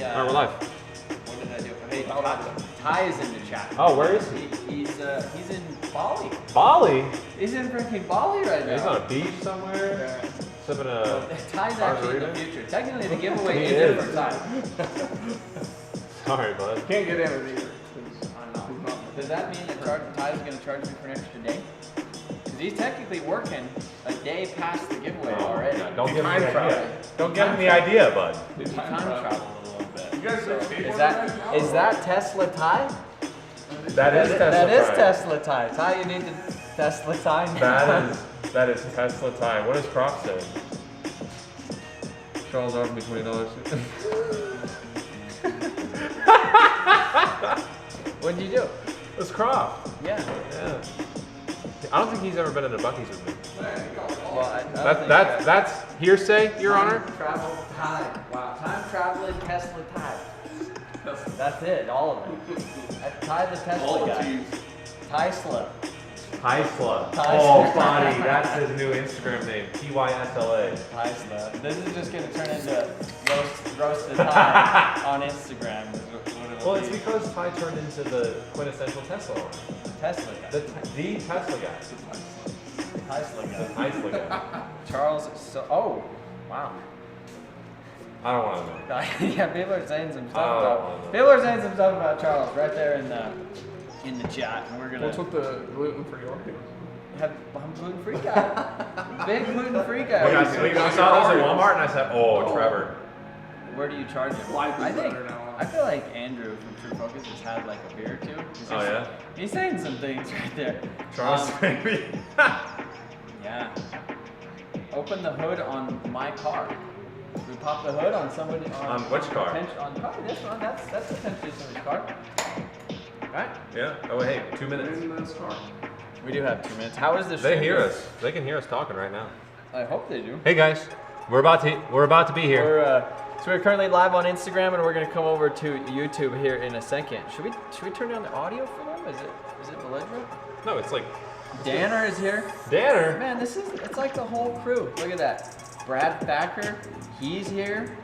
Alright, we're live. What did I do? Hey, Ty is in the chat. Oh, where is he? He's in Bali. Bali? He's in freaking Bali right now. He's on a beach somewhere. Sipping a Ty's actually in the future. Technically, the giveaway He is is. for Ty. Sorry, bud. Can't get in it either. I don't know. Does that mean that Ty's going to charge me for an extra day? Because he's technically working a day past the giveaway already. Yeah, don't give him Time the travel. idea. Don't give him the idea, bud. He time travel a little bit. You guys are Is that Tesla Ty? That is Tesla That is time. Tesla Ty. Ty, you need to Tesla Ty. That is Tesla time. What does Croc say? Charles offered me $20. What'd you do? It's Croc. Yeah. Yeah. I don't think he's ever been into Buc-ee's with me. Well, I don't think That's hearsay, Your Honor. Time travel Ty. Wow. Time traveling Tesla Ty. That's it. All of it. Ty the Tesla guy. Tesla. Tesla. Tesla. Oh, buddy, that's his new Instagram name. T-Y-S-L-A. Tesla. This is just gonna turn into roast the Ty on Instagram. Is what it'll Well, be. it's because Ty turned into the quintessential Tesla owner. Tesla guy. The Tesla guy. Tesla guy. Tesla guy. Charles. So. Oh. Wow. I don't want to know. Yeah, people are saying some stuff Oh, about. no. People are saying some stuff about Charles right there in the chat, and we're gonna. What's with the gluten-free organs? I'm gluten-free guy. Big gluten-free guy. We saw those at Walmart, and I said, "Oh, Trevor." Where do you charge him? Life is I think. better now. I feel like Andrew from True Focus has had like a beer or two. Oh yeah. He's saying some things right there. Charles, maybe. Yeah. Open the hood on my car. We pop the hood on somebody. On which car? On probably this one. That's potentially somebody's car. Right? Yeah. Oh, hey, 2 minutes. In this car. We do have 2 minutes. How is this? They stream hear going? us. They can hear us talking right now. I hope they do. Hey guys, we're about to be here. So we're currently live on Instagram, and we're gonna come over to YouTube here in a second. Should we turn down the audio for them? Is it belligerent? No, it's like Danner is here. Danner. Man, it's like the whole crew. Look at that. Brad Thacker, he's here.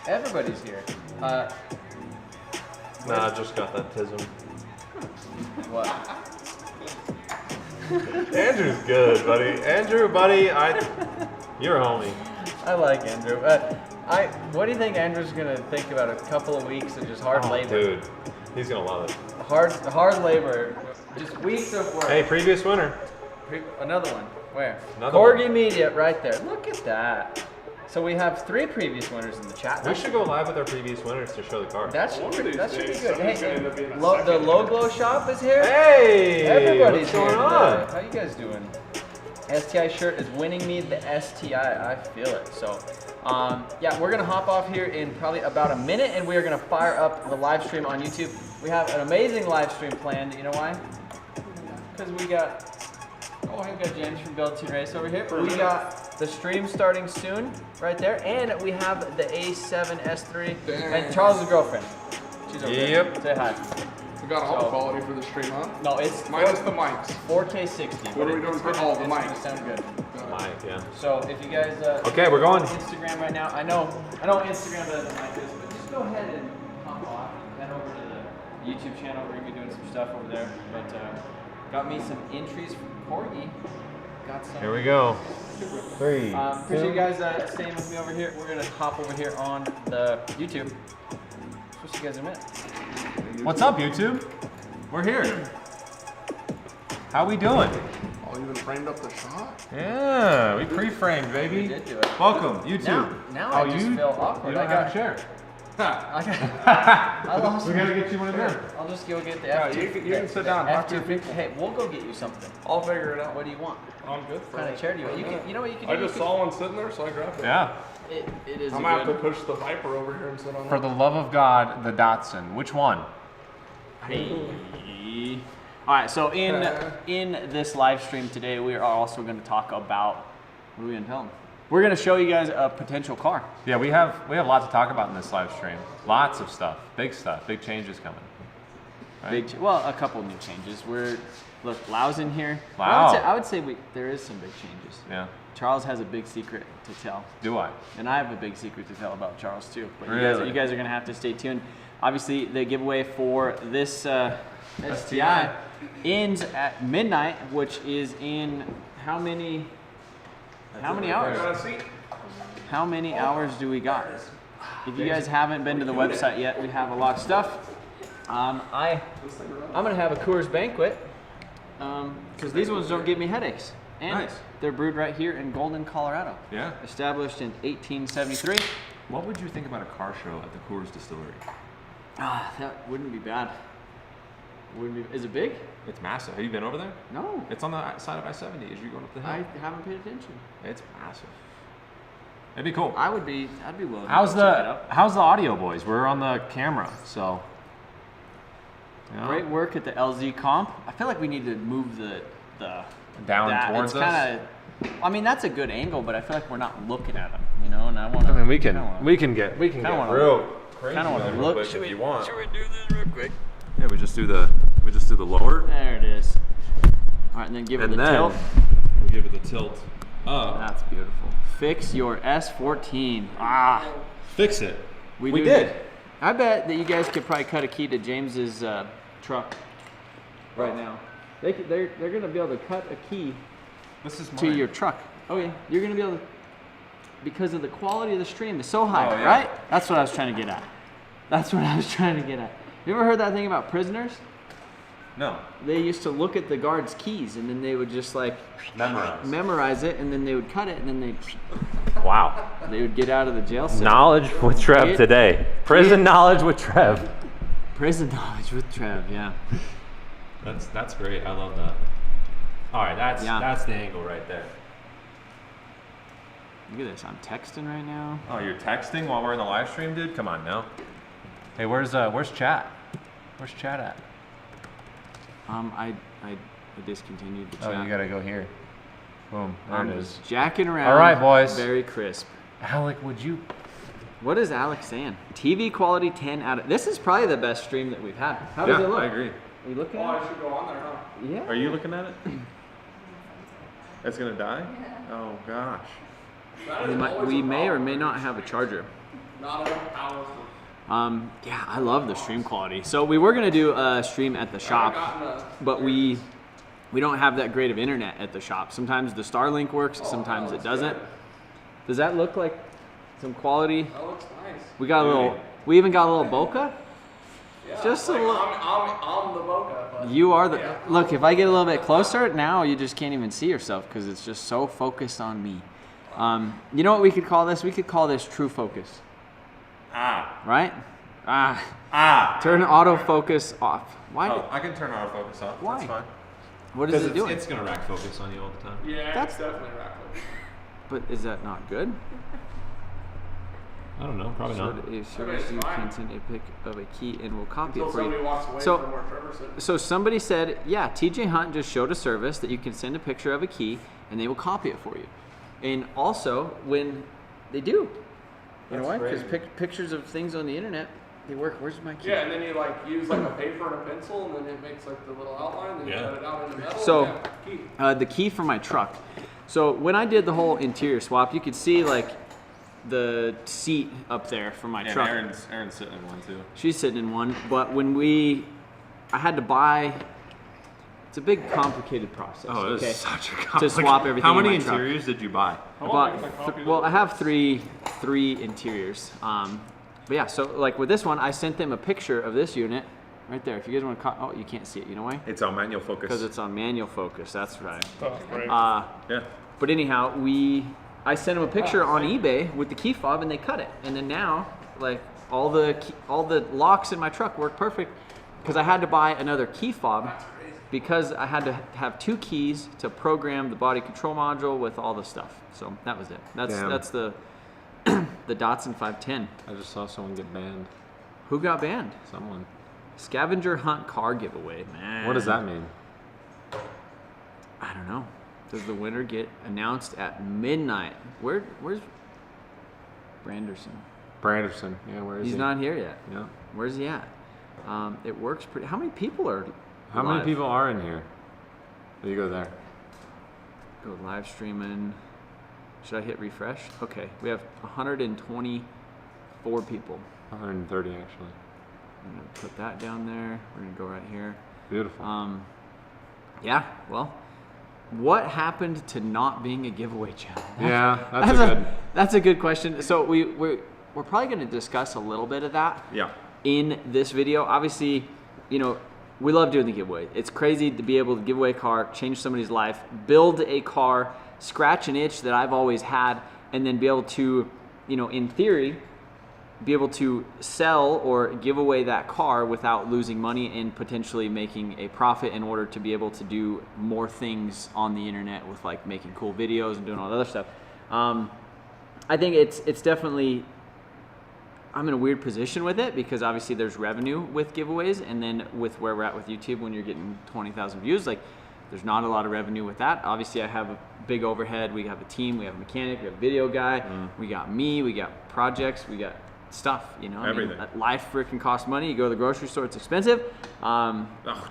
Everybody's here. Nah, I just got that tism. What? Andrew's good, buddy. Andrew, buddy, you're a homie. I like Andrew. What do you think Andrew's gonna think about a couple of weeks of just hard labor? Dude, he's gonna love it. Hard labor. Just weeks of work. Hey, previous winner. Another one. Where? Another Corgi one. Media, right there. Look at that. So we have 3 previous winners in the chat. We should go live with our previous winners to show the car. That should be good. somebody's Hey, gonna end up being a the second. Logo shop is here. Hey! Everybody's what's going here on? today. How you guys doing? STI shirt is winning me the STI. I feel it. So, yeah, we're gonna hop off here in probably about a minute, and we are gonna fire up the live stream on YouTube. We have an amazing live stream planned. You know why? Because we got James from Build Tune Race over here. We got the stream starting soon, right there, and we have the A7 S3 and Charles' girlfriend. She's over there. Yep. Say hi. We got all the quality for the stream, huh? No, it's Minus the mics. 4K 60. What are we doing for all the It's gonna mics? sound good. Mike, yeah. So if you guys Okay, we're going. Instagram right now. I know Instagram doesn't like this, but just go ahead and hop off and head over to the YouTube channel. We're gonna be doing some stuff over there. But got me some entries from Corgi. Got some. Here we go. 3. Appreciate you guys staying with me over here. We're gonna hop over here on the YouTube. Switch you guys in a minute. What's up, YouTube? We're here. How we doing? Oh, you even framed up the shot? Yeah, we pre-framed, baby. We did do it. Welcome, YouTube. Now Oh, I just feel awkward. You don't I have got- a chair. I lost. We gotta get you one of them. I'll just go get the Yeah, F2. you can sit down. F250. Hey, we'll go get you something. I'll figure it out. What do you want? I'm good for What kind it. of chair do you want? You know what you can do? I just saw one sitting there, so I grabbed it. Yeah. It is I'm a gonna have to good. push the Viper over here and sit on For it. the love of God, the Datsun. Which one? Hey. All right. So in this live stream today, we are also going to talk about. What are we going to tell them? We're going to show you guys a potential car. Yeah, we have a lot to talk about in this live stream. Lots of stuff, big changes coming. Right? Well, a couple new changes. Look, Lau's in here. Wow. I would say there is some big changes. Yeah. Charles has a big secret to tell. Do I? And I have a big secret to tell about Charles too. But Really? you guys are gonna have to stay tuned. Obviously, the giveaway for this STI ends at midnight, which is in how many hours? How many hours do we got? If you guys haven't been to the website yet, we have a lot of stuff. I'm gonna have a Coors Banquet because these ones don't give me headaches. And Nice. they're brewed right here in Golden, Colorado. Yeah. Established in 1873. What would you think about a car show at the Coors Distillery? Ah, that wouldn't be bad. Is it big? It's massive. Have you been over there? No. It's on the side of I-70 as you're going up the hill. I haven't paid attention. It's massive. It'd be cool. I'd be willing to How's go check it out. how's the audio, boys? We're on the camera, so. You know, Great work at the LZ comp. I feel like we need to move the down that. towards It's us. I mean, that's a good angle, but I feel like we're not looking at them, you know. And I want to. I mean, we can kinda get wanna- real crazy kinda wanna with it real look. quick Should if we- you want. Should we do this real quick? Yeah, we just do the lower. There it is. All right, and then give it And the then tilt. we give it the tilt up. That's beautiful. Fix your S14. Ah, Fix it. we did. did. I bet that you guys could probably cut a key to James's truck right now. They're gonna be able to cut a key This is mine. to your truck. Oh yeah, you're gonna be able to, because of the quality of the stream is so high, Oh, yeah. right? That's what I was trying to get at. You ever heard that thing about prisoners? No. They used to look at the guards' keys and then they would just like memorize it, and then they would cut it, and then Wow. they would get out of the jail cell. Knowledge with Trev today. Prison knowledge with Trev. Prison knowledge with Trev, yeah. That's great. I love that. All right, that's the angle right there. Look at this. I'm texting right now. Oh, you're texting while we're in the live stream, dude? Come on now. Hey, where's chat? Where's chat at? I discontinued the chat. Oh, you gotta go here. Boom. There I'm it just is. jacking around. All right, boys. Very crisp. Alec, would you? What is Alex saying? TV quality 10 out of. This is probably the best stream that we've had. How does it look? I agree. Are you looking Oh, at I should go on there, huh? it? Yeah. Are you looking at it? It's gonna die? Oh gosh. We may or may not have a charger. Not enough power for. Yeah, I love the stream quality. So we were gonna do a stream at the shop, but we don't have that great of internet at the shop. Sometimes the Starlink works, sometimes it doesn't. Does that look like some quality? That looks nice. We got a little. We even got a little bokeh. Yeah, Just a like, little. I'm the bokeh, but You are the. yeah. Look, if I get a little bit closer, now you just can't even see yourself because it's just so focused on me. You know what we could call this? We could call this true focus. Right? Turn autofocus off. Why? Oh, I can turn autofocus off. Why? That's fine. What is it doing? It's gonna rack focus on you all the time. Yeah, That's- it's definitely rackle. But is that not good? I don't know. Probably not. Should a Okay, service it's you fine. can send a pic of a key and we'll copy Until it for somebody you. walks away So- from where Trevor's sitting. So somebody said, yeah, TJ Hunt just showed a service that you can send a picture of a key and they will copy it for you. And also, when they do, you know why? Because pictures of things on the internet, they work. Where's my key? Yeah, and then you like use like a paper and a pencil, and then it makes like the little outline, then you Yeah. cut it out in the metal. So- and yeah, key. The key for my truck. So when I did the whole interior swap, you could see like the seat up there for my truck. Aaron's sitting in one too. She's sitting in one, but I had to buy. It's a big, complicated process. Oh, it okay? is such a To complex. swap everything. How in many my truck. interiors did you buy? I bought I have three interiors. But yeah, so like with this one, I sent them a picture of this unit right there. If you guys want to, oh, you can't see it. You know why? It's on manual focus. Because it's on manual focus. That's right. Oh, great. Yeah. But anyhow, I sent them a picture on eBay with the key fob, and they cut it. And then now, like all the locks in my truck work perfect because I had to buy another key fob because I had to have two keys to program the body control module with all the stuff. So that was it. That's the the Datsun 510. I just saw someone get banned. Who got banned? Someone. Scavenger hunt car giveaway, man. What does that mean? I don't know. Does the winner get announced at midnight? Where's Branderson? Branderson. Yeah, where is he? He's not here yet. Yeah. Where's he at? It works pretty. How many people are? How many live? people are in here? You go there. Go live streaming. Should I hit refresh? Okay, we have 124 people. 130 actually. I'm gonna put that down there. We're gonna go right here. Beautiful. Yeah, well, what happened to not being a giveaway channel? Yeah, that's a good question. So we're probably gonna discuss a little bit of that. Yeah. In this video. Obviously, you know, we love doing the giveaway. It's crazy to be able to give away a car, change somebody's life, build a car, scratch an itch that I've always had, and then be able to, you know, in theory, be able to sell or give away that car without losing money and potentially making a profit in order to be able to do more things on the internet with like making cool videos and doing all that other stuff. I think it's definitely, I'm in a weird position with it because obviously there's revenue with giveaways, and then with where we're at with YouTube, when you're getting 20,000 views, like there's not a lot of revenue with that. Obviously I have a big overhead. We have a team, we have a mechanic, we have a video guy, we got me, we got projects, we got stuff, you know. Everything. I mean, life freaking costs money. You go to the grocery store, it's expensive.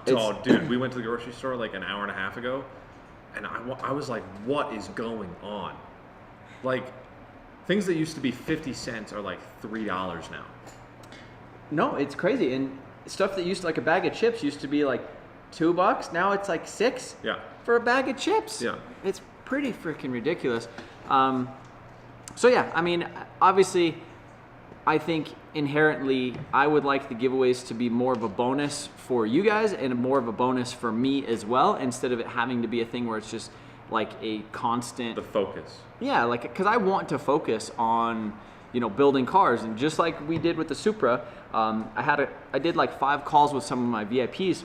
Dude, we went to the grocery store like an hour and a half ago, and I was like, what is going on? Like, things that used to be 50 cents are like $3 now. No, it's crazy. And stuff that used to, like a bag of chips used to be like $2. Now it's like $6 for a bag of chips. Yeah. It's pretty freaking ridiculous. So yeah, I mean, obviously, I think inherently I would like the giveaways to be more of a bonus for you guys and more of a bonus for me as well, instead of it having to be a thing where it's just like a constant. The focus. Yeah, like, because I want to focus on, you know, building cars, and just like we did with the Supra, I did like 5 calls with some of my VIPs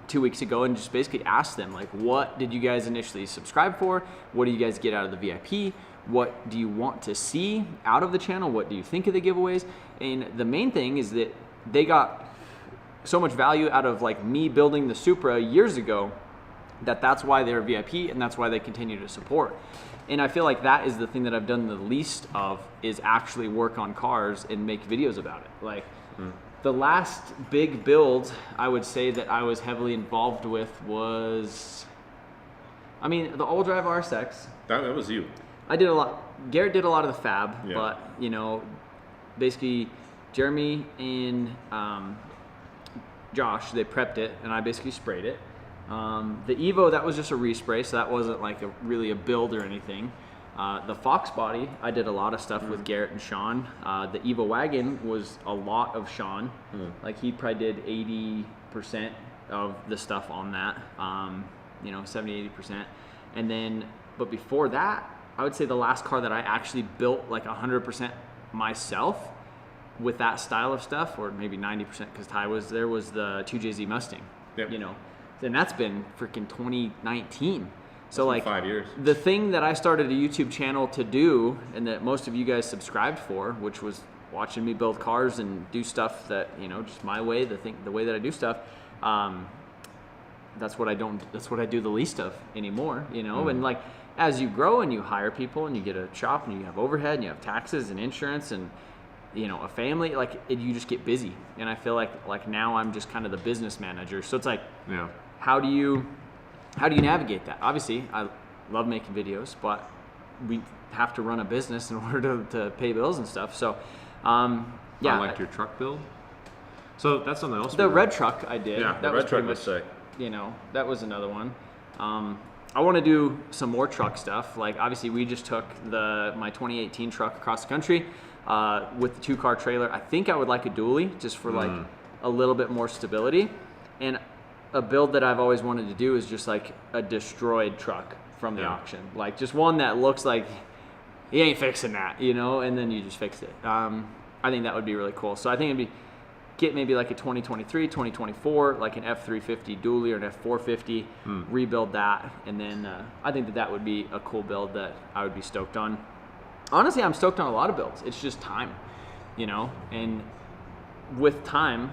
2 weeks ago and just basically asked them, like, what did you guys initially subscribe for? What do you guys get out of the VIP? What do you want to see out of the channel? What do you think of the giveaways? And the main thing is that they got so much value out of like me building the Supra years ago that's why they're VIP, and that's why they continue to support. And I feel like that is the thing that I've done the least of, is actually work on cars and make videos about it. Like the last big build I would say that I was heavily involved with was, I mean, the all drive RSX. That was you. I did a lot. Garrett did a lot of the fab, Yeah. but you know, basically Jeremy and Josh, they prepped it and I basically sprayed it. The Evo, that was just a respray, so that wasn't like really a build or anything. The Fox body, I did a lot of stuff with Garrett and Sean. The Evo wagon was a lot of Sean. Like he probably did 80% of the stuff on that, you know, 70-80%. And then, but before that, I would say the last car that I actually built like 100% myself with that style of stuff, or maybe 90% because Ty was there, was the 2JZ Mustang. Yep. You know, and that's been freaking 2019. So like 5 years. The thing that I started a YouTube channel to do, and that most of you guys subscribed for, which was watching me build cars and do stuff that, you know, just my way, the way that I do stuff. That's what I do the least of anymore, you know. And like, as you grow and you hire people and you get a shop and you have overhead and you have taxes and insurance and, you know, a family, like you just get busy. And I feel like now I'm just kind of the business manager. So it's like, Yeah. how do you navigate that? Obviously, I love making videos, but we have to run a business in order to pay bills and stuff. So, yeah. I liked your truck build. So that's something else. The red truck I did. Yeah, that the was red pretty truck was much, sick. you know, that was another one. I want to do some more truck stuff. Like obviously we just took my 2018 truck across the country with the 2-car trailer. I think I would like a dually just for like a little bit more stability. And a build that I've always wanted to do is just like a destroyed truck from the auction. Like just one that looks like he ain't fixing that, you know, and then you just fix it. I think that would be really cool. So I think it'd be get maybe like a 2023, 2024, like an F350 dually or an F450, rebuild that. And then I think that would be a cool build that I would be stoked on. Honestly, I'm stoked on a lot of builds. It's just time, you know, and with time,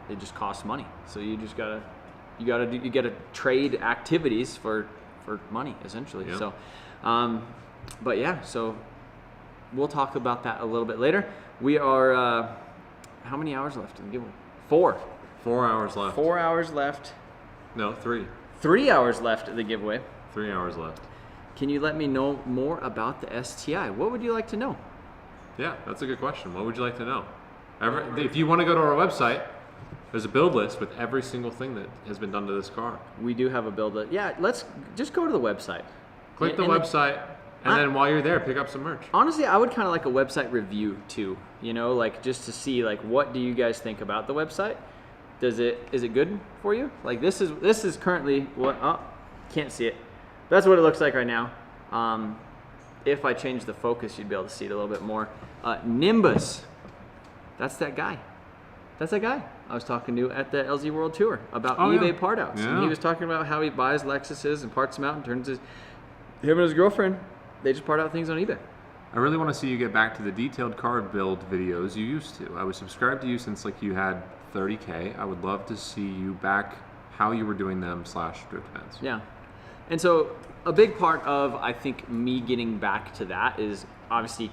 it just costs money. So you just gotta trade activities for money essentially. Yeah. So, but yeah, so we'll talk about that a little bit later. We are, how many hours left in the giveaway? 4. 4 hours left. 4 hours left. No, 3. 3 hours left of the giveaway. 3 hours left. Can you let me know more about the STI? What would you like to know? Yeah, that's a good question. What would you like to know? If you want to go to our website, there's a build list with every single thing that has been done to this car. We do have a build list. Yeah, let's just go to the website. Click the website, and then while you're there, pick up some merch. Honestly, I would kind of like a website review too. You know, like just to see like what do you guys think about the website? Is it good for you? Like this is currently what? Oh, can't see it. That's what it looks like right now. If I change the focus, you'd be able to see it a little bit more. Nimbus. That's that guy. That's that guy I was talking to at the LZ World Tour about eBay part outs. Yeah. And he was talking about how he buys Lexuses and parts them out and turns him and his girlfriend, they just part out things on eBay. I really want to see you get back to the detailed car build videos you used to. I was subscribed to you since like you had 30K. I would love to see you back how you were doing them / drift events. Yeah. And so a big part of, I think, me getting back to that is obviously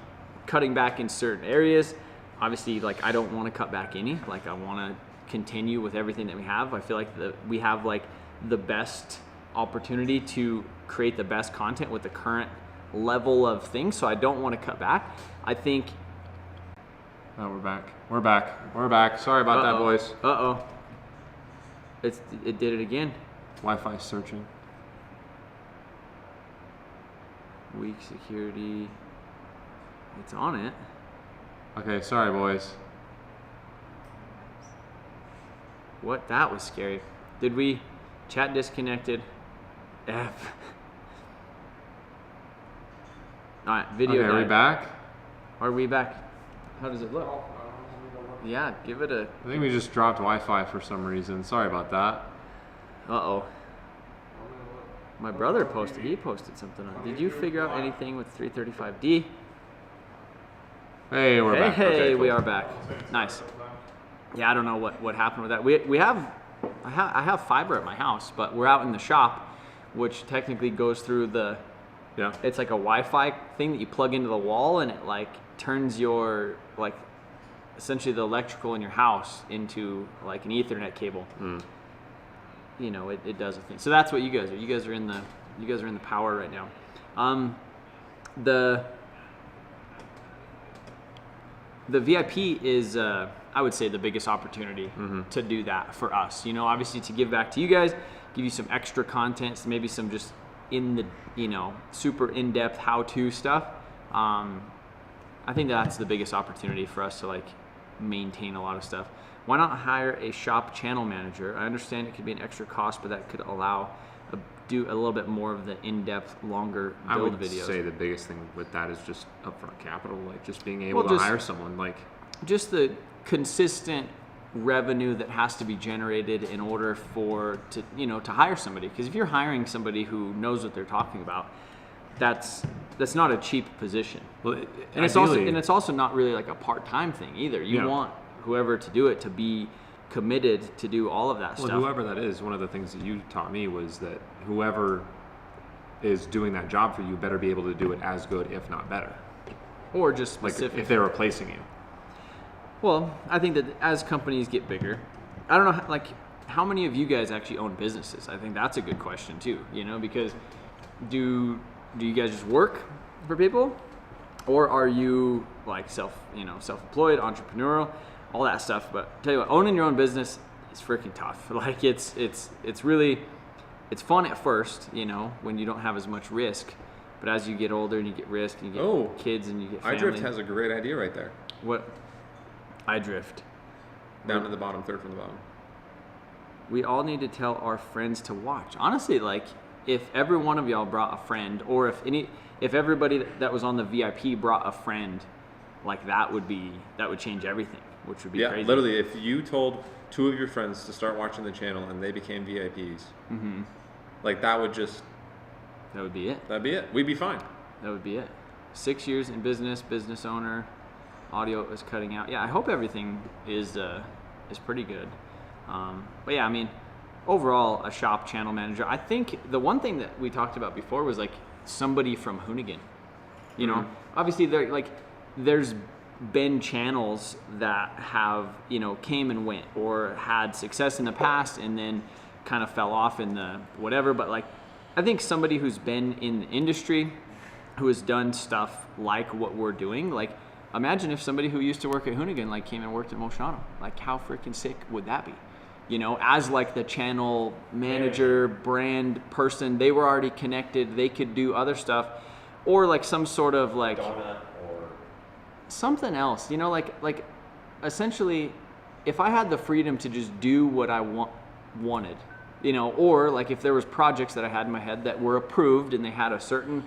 cutting back in certain areas. Obviously, like I don't want to cut back any. Like I want to continue with everything that we have. I feel like we have like the best opportunity to create the best content with the current level of things. So I don't want to cut back. I think. Oh, we're back. We're back. We're back. Sorry about that, boys. It did it again. Wi-Fi searching. Weak security. It's on it. Okay, sorry, boys. What? That was scary. Did we? Chat disconnected. F. All right, video. Okay, are we back? Are we back? How does it look? Yeah, give it a. I think we just dropped Wi-Fi for some reason. Sorry about that. Uh-oh. My brother posted. He posted something on. Did you figure out anything with 335D? Hey, we're back. Hey, Okay, cool. we are back. Nice. Yeah, I don't know what happened with that. We have I have fiber at my house, but we're out in the shop, which technically goes through the. Yeah. It's like a Wi-Fi thing that you plug into the wall, and it like turns your like essentially the electrical in your house into like an Ethernet cable. You know, it does a thing. So that's what you guys are. You guys are in the power right now. The VIP is I would say the biggest opportunity to do that for us. You know, obviously to give back to you guys, give you some extra content, so maybe some just in the, you know, super in-depth how-to stuff. I think that's the biggest opportunity for us to like maintain a lot of stuff. Why not hire a shop channel manager? I understand it could be an extra cost, but that could allow do a little bit more of the in-depth, longer build I would videos. say the biggest thing with that is just upfront capital, like just being able to hire someone, like just the consistent revenue that has to be generated in order to hire somebody. Because if you're hiring somebody who knows what they're talking about, that's not a cheap position. Well, and it's also not really like a part-time thing either. You want whoever to do it to be committed to do all of that stuff. Whoever that is, one of the things that you taught me was that whoever is doing that job for you better be able to do it as good, if not better. Or just like specific. if they're replacing you. Well, I think that as companies get bigger, I don't know, like how many of you guys actually own businesses? I think that's a good question too. You know, because do you guys just work for people, or are you like self-employed, entrepreneurial? All that stuff. But tell you what, owning your own business is freaking tough. Like it's really fun at first, you know, when you don't have as much risk. But as you get older and you get risk and you get kids and you get family. iDrift has a great idea right there. What? iDrift. Down to the bottom, third from the bottom. We all need to tell our friends to watch. Honestly, like if every one of y'all brought a friend, or if everybody that was on the VIP brought a friend, like that would change everything. Which would be crazy. Yeah, literally, if you told 2 of your friends to start watching the channel and they became VIPs, like that would be it. That'd be it. We'd be fine. That would be it. 6 years in business owner, audio is cutting out. Yeah, I hope everything is pretty good. But yeah, I mean, overall, a shop channel manager. I think the one thing that we talked about before was like somebody from Hoonigan. You know, obviously there's been channels that have, you know, came and went or had success in the past and then kind of fell off in the whatever, but like I think somebody who's been in the industry, who has done stuff like what we're doing, like imagine if somebody who used to work at Hoonigan like came and worked at Motion Auto. Like how freaking sick would that be? You know, as like the channel manager, brand person, they were already connected, they could do other stuff, or like some sort of like Donut or something else, you know, like essentially if I had the freedom to just do what I wanted, you know, or like if there was projects that I had in my head that were approved and they had a certain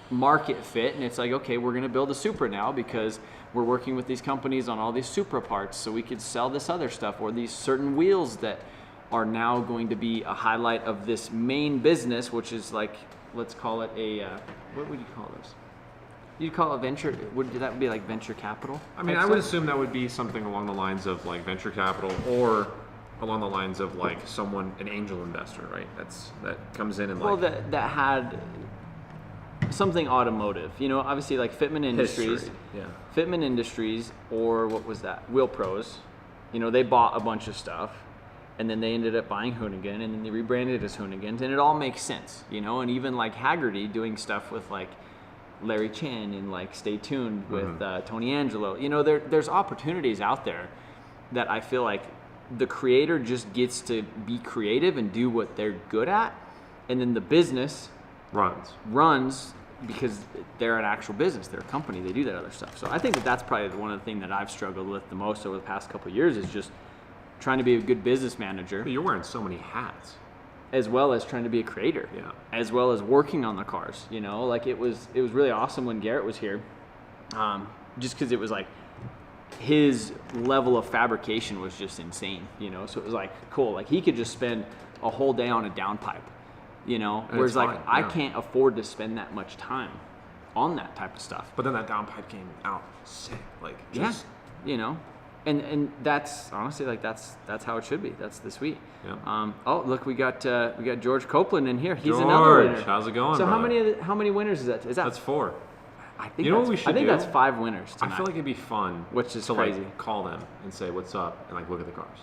market fit, and it's like, okay, we're going to build a Supra now because we're working with these companies on all these Supra parts so we could sell this other stuff, or these certain wheels that are now going to be a highlight of this main business, which is like, let's call it a, what would you call this? You'd call it venture, would that be like venture capital? I mean, I would assume that would be something along the lines of like venture capital, or along the lines of like someone, an angel investor, right? That comes in and like. Well, that had something automotive, you know, obviously like Fitment Industries, History, yeah. Fitment Industries, or what was that? Wheel Pros, you know, they bought a bunch of stuff, and then they ended up buying Hoonigan, and then they rebranded it as Hoonigans, and it all makes sense, you know, and even like Haggerty doing stuff with like Larry Chin and like Stay Tuned with Tony Angelo, you know, there's opportunities out there that I feel like the creator just gets to be creative and do what they're good at, and then the business runs because they're an actual business, they're a company, they do that other stuff. So I think that's probably one of the things that I've struggled with the most over the past couple of years is just trying to be a good business manager. But you're wearing so many hats. As well as trying to be a creator, yeah. As well as working on the cars, you know, like it was really awesome when Garrett was here, just because it was like his level of fabrication was just insane, you know, so it was like cool, like he could just spend a whole day on a downpipe, you know, and whereas like fine, I yeah. can't afford to spend that much time on that type of stuff. But then that downpipe came out sick, like just you know. And that's honestly like that's how it should be. That's the sweet. Yeah. Oh look, we got George Copeland in here. He's George, another winner. how's it going? So brother? how many winners is that? That's 4. I think you know what we should I think do? that's 5 winners tonight. I feel like it'd be fun, which is to crazy. like call them and say what's up and like look at the cars.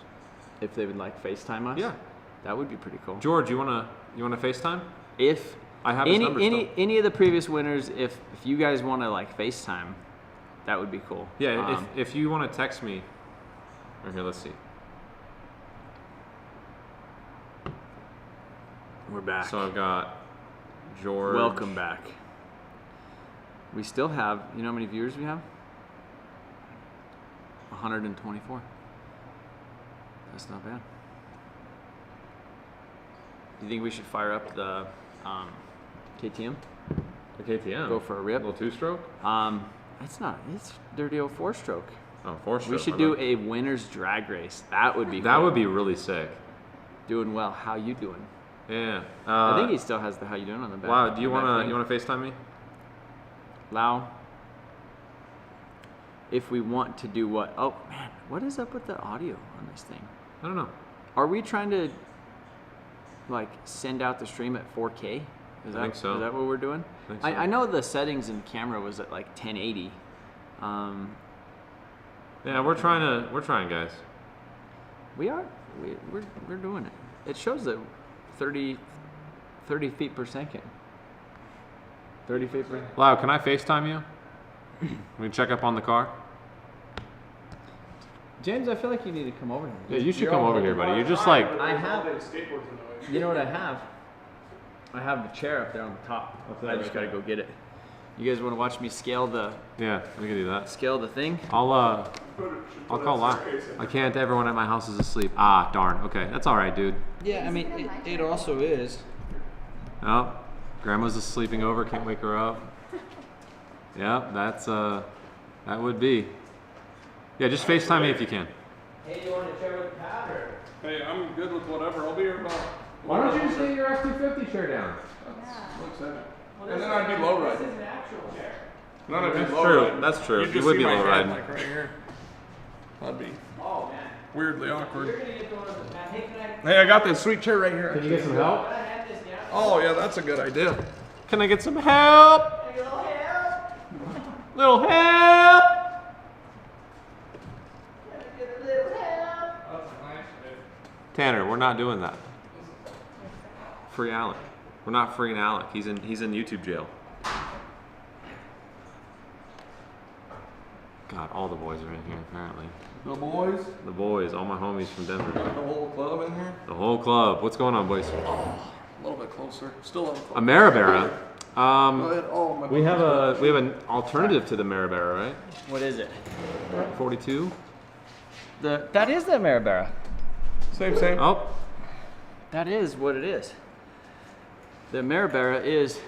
If they would like FaceTime us, Yeah, that would be pretty cool. George, you wanna FaceTime? If I have his number still. any of the previous winners, if you guys want to like FaceTime, that would be cool. Yeah, if you want to text me, or here, let's see. We're back. So I've got George. Welcome back. We still have, you know how many viewers we have? 124. That's not bad. Do you think we should fire up the KTM? The KTM. Go for a rip? A little 2-stroke? It's not. It's dirty old 4-stroke. Oh, 4-stroke. We should do a winner's drag race. That would be That cool. would be really sick. Doing well. How you doing? Yeah. I think he still has the how you doing on the back. Wow, do you on the back wanna thing. FaceTime me? Lau, if we want to do what? Oh man, what is up with the audio on this thing? I don't know. Are we trying to like send out the stream at 4K? I think so. Is that what we're doing? I think so. I know the settings in camera was at like 1080. Yeah, we're trying, guys. We're doing it. It shows that 30 feet per second. 30 feet per. Lau, can I FaceTime you? We can check up on the car. James, I feel like you need to come over here. Yeah, you should come over here, buddy. You're just like. I have. skateboards in the way. You know what I have? I have the chair up there on the top. I just gotta go get it. You guys want to watch me scale the Yeah, we can do that. thing? I'll call Lau. I can't. Everyone at my house is asleep. Ah, darn. Okay, that's all right, dude. Yeah, I mean it also is. Oh, Grandma's just sleeping over. Can't wake her up. Yep, that's that would be. Yeah, just FaceTime me if you can. Hey, you want to chair with Pat or? Hey, I'm good with whatever. I'll be here about. Why don't you just get your F-250 chair down? Looks at it. And then I'd be low riding. This is an actual chair. Then I'd be That's low true. riding. That's true. You'd You just would see be my low head, riding. like right here. I'd be Oh man. weirdly You're awkward. gonna get the one of the Matt. Hey, can I? Hey, I got this sweet chair right here. Can you get some help? Can I have this down? Oh yeah, that's a good idea. Can I get some help? Hey, little help. Little help! Can I get a little help? That's nice, Tanner, we're not doing that. free Alec. We're not freeing Alec. He's in YouTube jail. God, all the boys are in here apparently. The boys. The boys, all my homies from Denver. The whole club in here. The whole club. What's going on, boys? A little bit closer. Still on. A Maribera. Go ahead. Oh, my We have an alternative to the Maribera, right? What is it? 42. That is the Maribera. Same. Oh, That is what it is. The Maribera is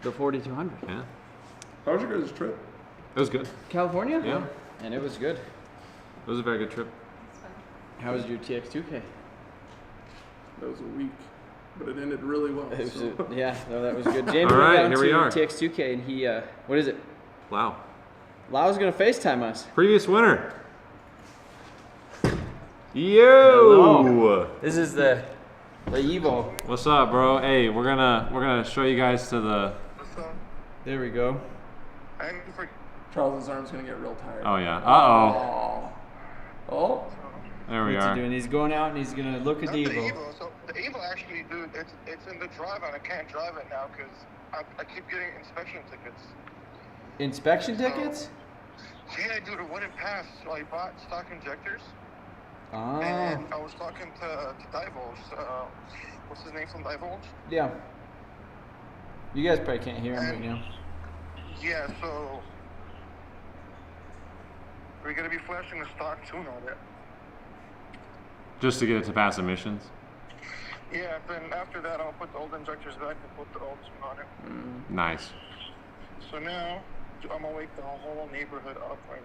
the 4200. yeah. How was your guys' trip? It was good. California? Yeah. And it was good. It was a very good trip. How was your TX2K? That was a week, but it ended really well. So. Yeah, no, that was good. Jamie All right, went down here we to are. TX2K and he, what is it? Wow. Lau's gonna FaceTime us. Previous winner. Yo. Hello. This is the Evo. What's up, bro? Hey, we're gonna show you guys to the. There we go. Charles's arm's gonna get real tired. Oh yeah. Oh. There we What's are. he doing? He's going out and he's gonna look at the Not Evo. So the Evo actually, dude, it's in the drive and I can't drive it now because I keep getting inspection tickets. Inspection tickets? Yeah, dude, it wouldn't pass. So I bought stock injectors. Ah. And I was talking to Divulge. What's his name from Divulge? Yeah. You guys probably can't hear him right now. Yeah, so we're gonna be flashing the stock tune on it. Just to get it to pass emissions. Yeah, then after that I'll put the old injectors back and put the old tune on it. Nice. So now I'm gonna wake the whole neighborhood up right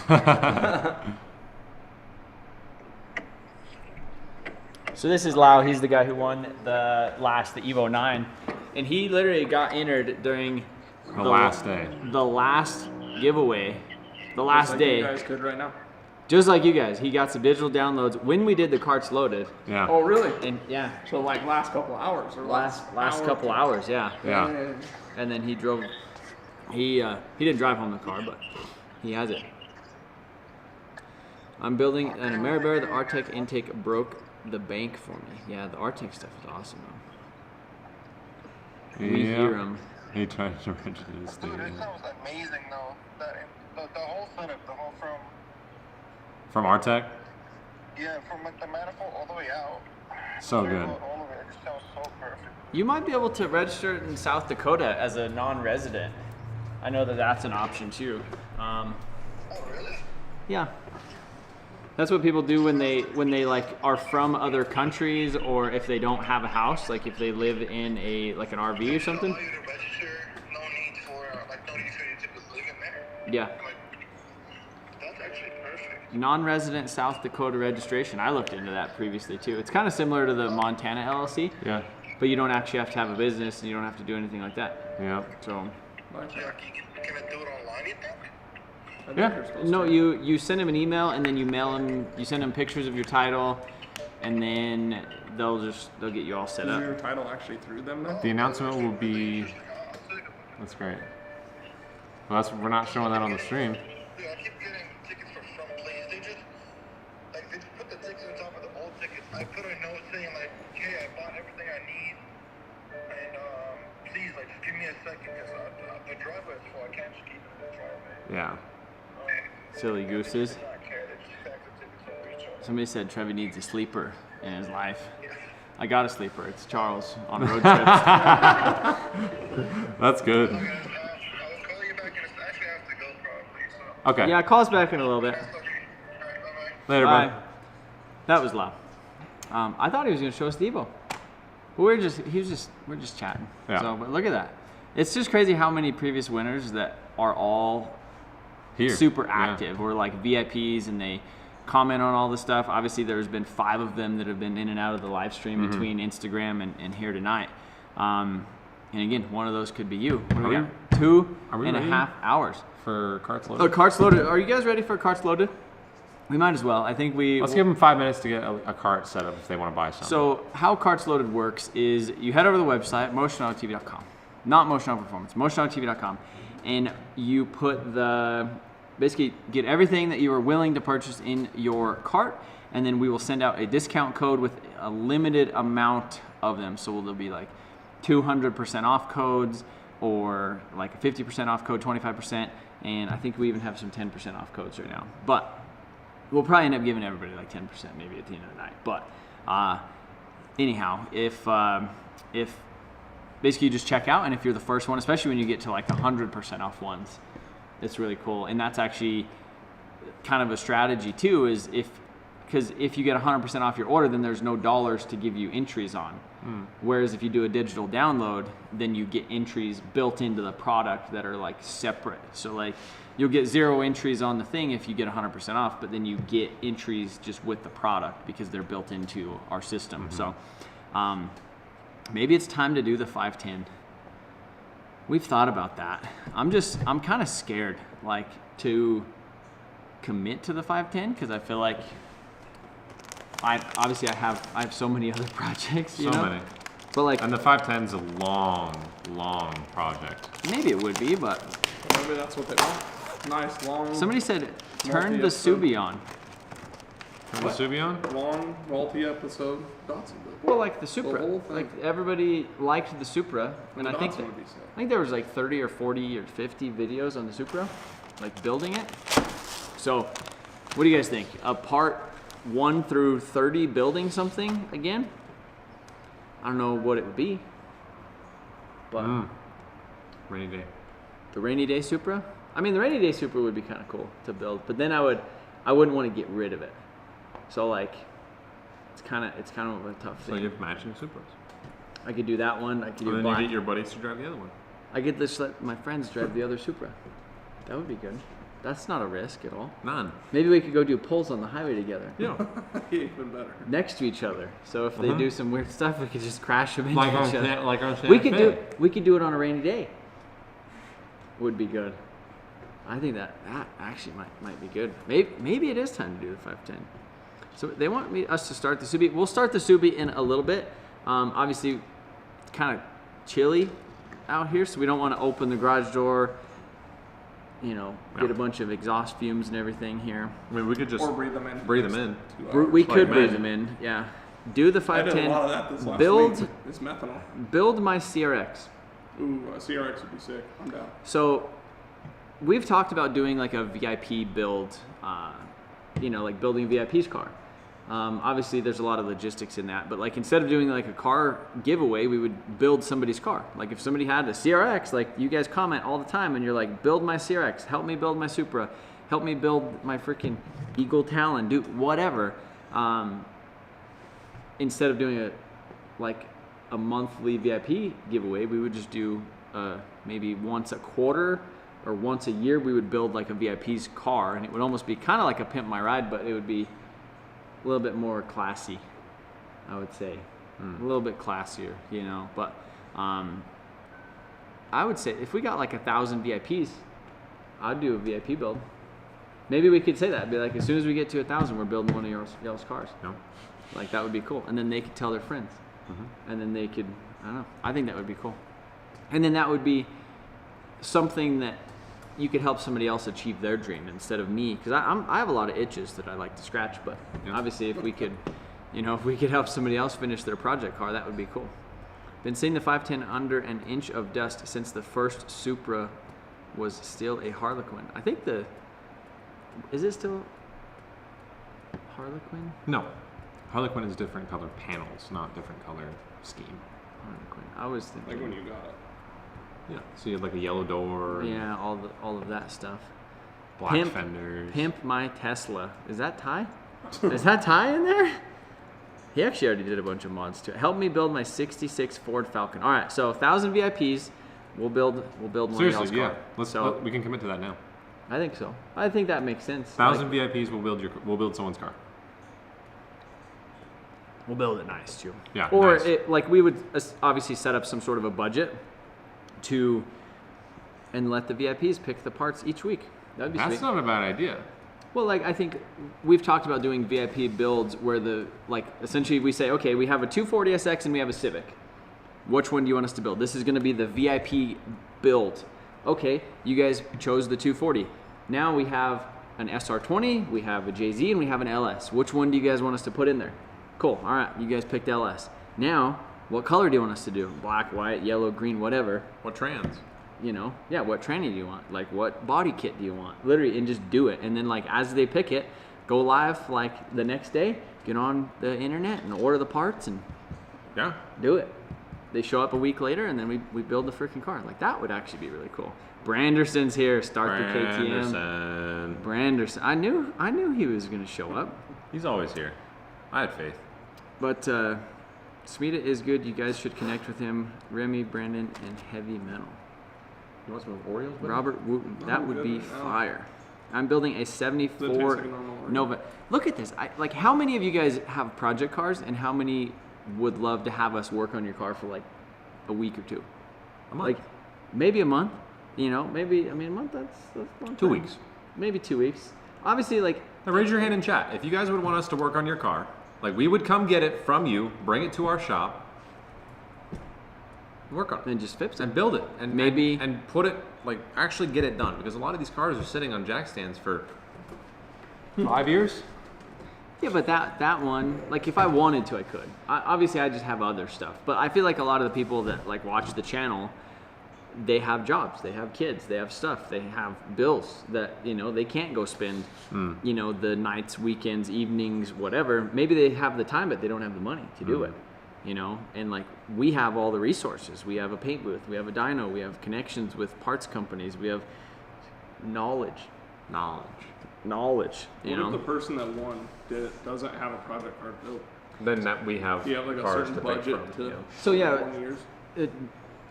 now. So this is Lau. He's the guy who won the Evo 9, and he literally got entered during The last day. the last giveaway, the last Like day. You guys could right now. Just like you guys, he got some digital downloads when we did the carts loaded, Yeah. Oh, really? and yeah, So like last couple hours or last hour? couple hours, yeah. Yeah. Dang. And then he drove. He didn't drive home the car, but he has it. I'm building an Maribera. The Artec intake broke the bank for me. Yeah, the Artec stuff is awesome though. We Yeah. hear him. He tried to register this thing. Dude, it sounds amazing though. The whole setup, the whole From Artec. from like the manifold all the way out. So good. All of it just sounds so perfect. You might be able to register it in South Dakota as a non-resident. I know that that's an option too. Oh really? Yeah. That's what people do when they like are from other countries, or if they don't have a house, like if they live in an RV or something. Allow you to register, no need for no need for you to live in there. Yeah. Like, that's actually perfect. Non-resident South Dakota registration. I looked into that previously too. It's kind of similar to the Montana LLC, Yeah. but you don't actually have to have a business and you don't have to do anything like that. Yeah. So Nice. Yeah, can I do it online, you think? I think Yeah. you're supposed no, to. you send them an email and then you mail them. You send them pictures of your title, and then they'll get you all set Is up. your title actually through them now? The announcement will be. That's great. Well, we're not showing that on the stream. Dude, I keep getting tickets from places. They just put the tickets on top of the old tickets. I put a note saying hey, I bought everything I need, and please just give me a second because the driveway is full. I can't just keep it in the driveway. Yeah. Silly gooses. I care. They just stack the tickets and reach out. Somebody said Trevi needs a sleeper in his life. I got a sleeper. It's Charles on road trips. That's good. I'll call you back in a second. Actually, I have to go probably. So. Okay. Yeah, call us back in a little bit. Okay. All right. Bye-bye. Later, Bye. bud. That was loud. I thought he was going to show us the Evo. But we're just chatting. Yeah. So, but look at that. It's just crazy how many previous winners that are all Here. super Yeah. active. We're like VIPs and they comment on all this stuff. Obviously, there's been 5 of them that have been in and out of the live stream Mm-hmm. between Instagram and here tonight. And again, one of those could be you. What do Are we we- got? 2 are we and a ready? half hours. For carts Oh, loaded. carts loaded. Are you guys ready for carts loaded? We might as well. I think we. Let's give them 5 minutes to get a cart set up if they want to buy something. So how Carts Loaded works is you head over to the website, MotionAutoTv.com. Not Motion Auto Performance, MotionAutoTv.com. And you put the basically get everything that you are willing to purchase in your cart, and then we will send out a discount code with a limited amount of them. So there'll be like 200% off codes, or like a 50% off code, 25%, and I think we even have some 10% off codes right now. But we'll probably end up giving everybody like 10% maybe at the end of the night. But anyhow, if basically you just check out, and if you're the first one, especially when you get to like 100% off ones, it's really cool. And that's actually kind of a strategy too, is because if you get 100% off your order, then there's no dollars to give you entries on. Whereas if you do a digital download, then you get entries built into the product that are like separate. So like you'll get 0 entries on the thing if you get 100% off, but then you get entries just with the product because they're built into our system. So maybe it's time to do the 510. We've thought about that. I'm kind of scared like to commit to the 510 because I feel like I have so many other projects, you know? So many. But like, And the 510's a long, long project. maybe it would be, but Maybe that's what they want. Nice, long, somebody said turn the Multi-episode. Subi on. Turn the Subi on? long, multi-episode Datsun. Well, like the Supra. whole thing. Like everybody liked the Supra, and The I think Datsun would be sick. there was like 30 or 40 or 50 videos on the Supra, like building it. So, what do you guys think? A part 1 through 30 building something again? I don't know what it would be, but Rainy day. the rainy day Supra. I mean, the rainy day Supra would be kind of cool to build, but then I wouldn't want to get rid of it. So like, it's kind of a tough So thing. you have matching Supras. I could do that one. I could do And then black. you get your buddies to drive the other one. I could just let my friends drive the other Supra. That would be good. That's not a risk at all. None. Maybe we could go do pulls on the highway together. Yeah. Even better. Next to each other. So if they do some weird stuff, we could just crash them into like on each other. Like on We could do it on a rainy day. Would be good. I think that actually might be good. Maybe it is time to do the 510. So they want us to start the Subi. We'll start the Subi in a little bit. Obviously, it's kind of chilly out here, so we don't want to open the garage door. You know, get a bunch of exhaust fumes and everything here. I mean, we could just Or breathe them in. breathe them in. 2 hours. We could Like breathe men. them in. Yeah. Do the I did a 510. lot of that this last Build week. It's methanol. build my CRX. Ooh, a CRX would be sick. I'm down. So we've talked about doing like a VIP build, like building VIP's car. Obviously, there's a lot of logistics in that, but like instead of doing like a car giveaway, we would build somebody's car. Like if somebody had a CRX, like you guys comment all the time and you're like, build my CRX, help me build my Supra, help me build my freaking Eagle Talon, do whatever. Instead of doing a monthly VIP giveaway, we would just do maybe once a quarter or once a year, we would build like a VIP's car, and it would almost be kind of like a Pimp My Ride, but it would be a little bit more classy, I would say. A little bit classier, you know. But I would say if we got like 1,000 VIPs, I'd do a VIP build. Maybe we could say that. Be like, as soon as we get to 1,000, we're building one of y'all's cars. No. Like that would be cool. And then they could tell their friends. And then they could, I don't know. I think that would be cool. And then that would be something that you could help somebody else achieve their dream instead of me, because I have a lot of itches that I like to scratch, but obviously if we could help somebody else finish their project car, that would be cool. Been seeing the 510 under an inch of dust since the first Supra was still a Harlequin. I think is it still Harlequin? No. Harlequin is different color panels, not different color scheme. Harlequin. I was thinking. Like when you got it. Yeah. So you have like a yellow door. And Yeah, all of that stuff. Black fenders. Pimp my Tesla. Is that Ty? Is that Ty in there? He actually already did a bunch of mods to it. Help me build my 66 Ford Falcon. All right, so 1,000 VIPs. We'll build one of y'all's Seriously, yeah. car. We can commit to that now. I think so. I think that makes sense. 1,000 VIPs will build someone's car. We'll build it nice too. Yeah, Or nice. we would obviously set up some sort of a budget and let the VIPs pick the parts each week. That'd be That's sweet. not a bad idea. Well, like I think we've talked about doing VIP builds where essentially we say, okay, we have a 240SX and we have a Civic. Which one do you want us to build? This is going to be the VIP build. Okay, you guys chose the 240. Now we have an SR20, we have a JZ, and we have an LS. Which one do you guys want us to put in there? Cool. All right, you guys picked LS. Now, what color do you want us to do? Black, white, yellow, green, whatever. What trans? You know, yeah, what tranny do you want? Like, what body kit do you want? Literally, and just do it. And then, like, as they pick it, go live, like, the next day, get on the internet and order the parts and Yeah. do it. They show up a week later, and then we build the freaking car. Like, that would actually be really cool. Branderson's here. Start the KTM. Branderson. I knew he was going to show up. He's always here. I had faith. But Smita is good. You guys should connect with him. Remy, Brandon, and Heavy Metal. You want some Oreos? Buddy? Robert Wooten. Oh, That would good. be Oh. fire. I'm building a 74 Does it taste like a normal Oreo? Nova. Look at this. Like, how many of you guys have project cars, and how many would love to have us work on your car for like a week or two? A month. Like, maybe a month. You know, maybe, I mean, a month, that's a long 2 time. weeks. Maybe 2 weeks. Obviously, like, Now raise your hand in chat. If you guys would want us to work on your car, like we would come get it from you, bring it to our shop, work on it, then just fix it. and build it, and Maybe- and put it, like actually get it done, because a lot of these cars are sitting on jack stands for 5 years. Yeah, but that one, like, if I wanted to, I could. Obviously, I just have other stuff. But I feel like a lot of the people that, like, watch the channel, they have jobs, they have kids, they have stuff, they have bills that, you know, they can't go spend, you know, the nights, weekends, evenings, whatever. Maybe they have the time, but they don't have the money to do it, you know? And, like, we have all the resources. We have a paint booth, we have a dyno, we have connections with parts companies, we have knowledge, you What know? if the person that won doesn't have a project card built? Then that we have Do you have like a cars certain to pick budget from. to Yeah. So, yeah, 1 years?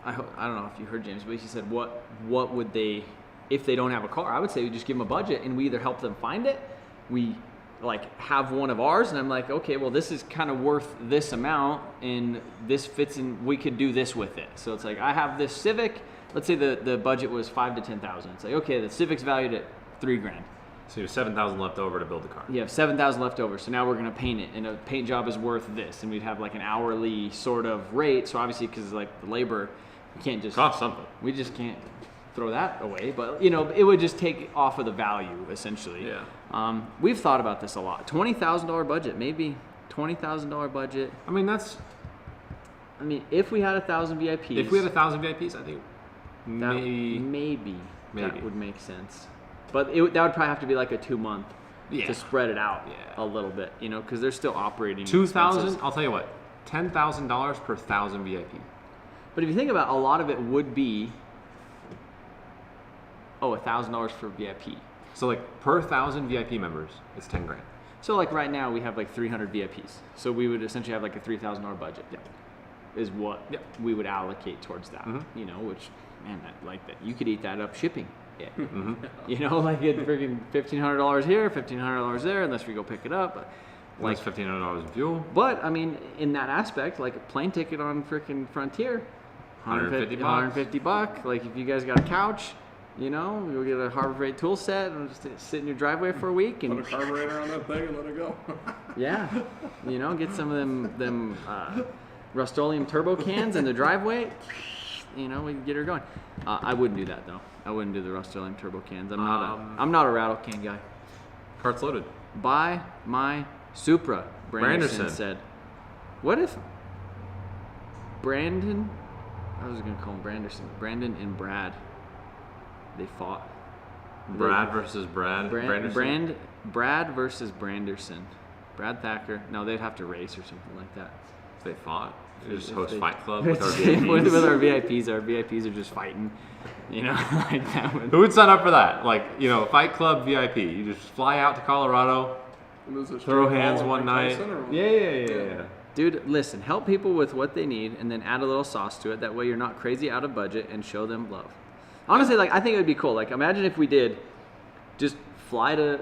I don't know if you heard James, but he said, what would they, if they don't have a car? I would say we just give them a budget, and we either help them find it, we like have one of ours, and I'm like, okay, well, this is kind of worth this amount, and this fits in, we could do this with it. So it's like, I have this Civic, let's say the budget was 5 to 10,000. It's like, okay, the Civic's valued at $3,000. So you have 7,000 left over to build the car. You have 7,000 left over, so now we're gonna paint it, and a paint job is worth this, and we'd have like an hourly sort of rate. So obviously, because like the labor, you can't just Cost something. we just can't throw that away, but you know, it would just take off of the value essentially. Yeah. We've thought about this a lot. $20,000 budget, maybe $20,000 budget. I mean, that's I mean, if we had 1,000 VIPs, if we had 1,000 VIPs, I think that, maybe. that would make sense. But that would probably have to be like a 2 month Yeah. to spread it out Yeah. a little bit, you know, because they're still operating 2,000. expenses. I'll tell you what. $10,000 per 1,000 VIP. But if you think about it, a lot of it would be $1,000 for VIP. So like per 1,000 VIP members, it's 10 grand. So like right now we have like 300 VIPs. So we would essentially have like a $3,000 budget. Yeah. Is what Yeah. we would allocate towards that. You know, which, man, I like that. You could eat that up shipping. Yeah. You know, like it freaking $1,500 here, $1,500 there, unless we go pick it up. Like $1,500 in fuel. But I mean, in that aspect, like a plane ticket on freaking Frontier, $150. Like if you guys got a couch, you know, you'll get a Harbor Freight tool set and just sit in your driveway for a week Put and a carburetor on that thing and let it go. yeah, you know, get some of them Rust-Oleum turbo cans in the driveway. You know, we can get her going. I wouldn't do that though. I wouldn't do the Rust-Oleum turbo cans. I'm not a rattle can guy. Cart's loaded. Buy my Supra, Branderson said. What if Brandon, I was going to call him Branderson, Brandon and Brad, they fought? Brad versus Brad. Branderson? Brad versus Branderson. Brad Thacker. No, they'd have to race or something like that. If they fought. They just If host they- Fight Club with our VIPs. with our VIPs. Our VIPs are just fighting. You know, like that would. Who would sign up for that? Like, you know, Fight Club VIP. You just fly out to Colorado, And this is throw straight hands ball one like night. Tyson, or what? Yeah. Dude, listen, help people with what they need and then add a little sauce to it. That way you're not crazy out of budget and show them love. Honestly, like, I think it would be cool. Like, imagine if we did just fly to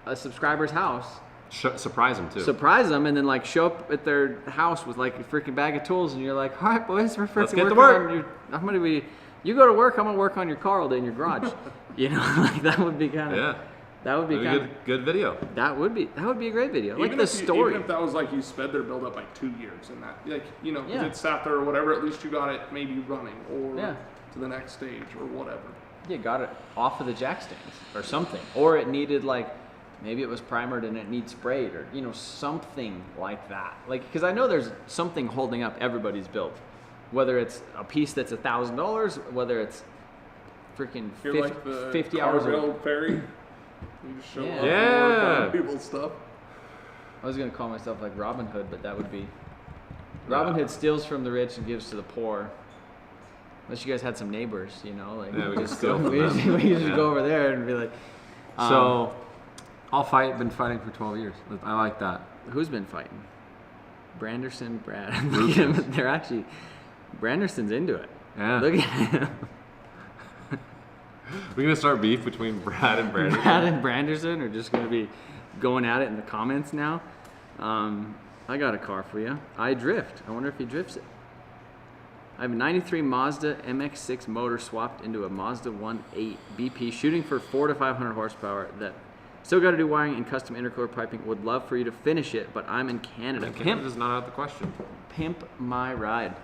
a subscriber's house, Surprise them too. surprise them, and then like show up at their house with like a freaking bag of tools, and you're like, all right, boys, we're freaking Let's get to working work. on your, I'm gonna be, you go to work, I'm gonna work on your car all day in your garage. You know, like that would be kind of, Yeah. that would be That'd kind of, good video. that would be a great video. Like Even the if story. even if that was like you sped their build up by 2 years and that, like, you know, 'cause Yeah. it sat there or whatever, at least you got it maybe running or Yeah. to the next stage or whatever. You got it off of the jack stands or something, or it needed like maybe it was primered and it needs sprayed, or something like that. Like, because I know there's something holding up everybody's build, whether it's a piece that's $1,000, whether it's freaking You're like the 50 car hours build fairy. You just show up Yeah. and work on people's stuff. I was gonna call myself like Robin Hood, but that would be Robin Hood steals from the rich and gives to the poor. Unless you guys had some neighbors, like Yeah, we just steal from we them. usually Yeah. go over there and be like, So, been fighting for 12 years. I like that. who's been fighting? Branderson, Brad. Look at him. They're actually Branderson's into it. Yeah. Look at him. We're gonna start beef between Brad and Brandon. Brad and Branderson are just gonna be going at it in the comments now. I got a car for you. I drift. I wonder if he drifts it. I have a 93 Mazda MX-6 motor swapped into a Mazda 1.8 BP, shooting for 400 to 500 horsepower. That still got to do wiring and custom intercooler piping. Would love for you to finish it, but I'm in Canada. Canada is not out of the question. Pimp my ride.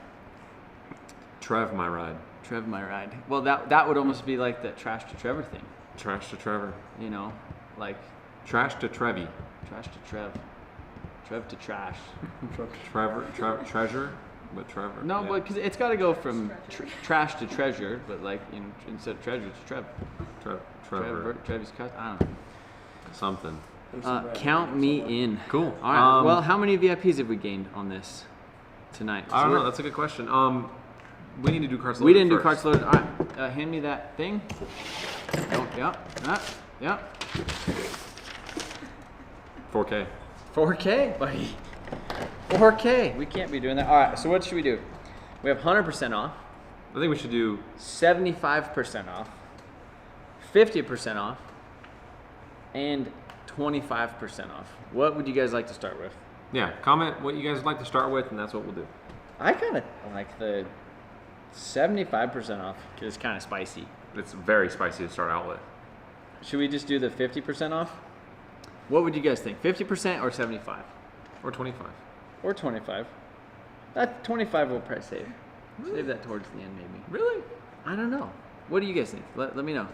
Trev, my ride. Trev my ride. Well, that would almost be like the Trash to Trevor thing. Trash to Trevor. Like Trash to Trevi. Trash to Trev. Trev to trash. Treasure, but Trevor. No, yeah. but because it's got to go from trash to treasure, but like instead of treasure, it's Trev. Trevor. Trevor's cut. I don't know. Something. Count me in. Cool. All right. Well, how many VIPs have we gained on this tonight? I don't know. That's a good question. We need to do carts loaded. We didn't do first. carts loaded. All right. Hand me that thing. Oh, yeah. 4K. 4K, buddy. 4K. We can't be doing that. All right. So what should we do? We have 100% off, I think we should do 75% off, 50% off, and 25% off. What would you guys like to start with? Yeah, comment what you guys would like to start with, and that's what we'll do. I kind of like the 75% off because it's kind of spicy. It's very spicy to start out with. Should we just do the 50% off? What would you guys think? 50% or 75? Or 25. Or 25? That 25 we'll probably save. Save that towards the end, maybe. Really? I don't know. What do you guys think? Let me know.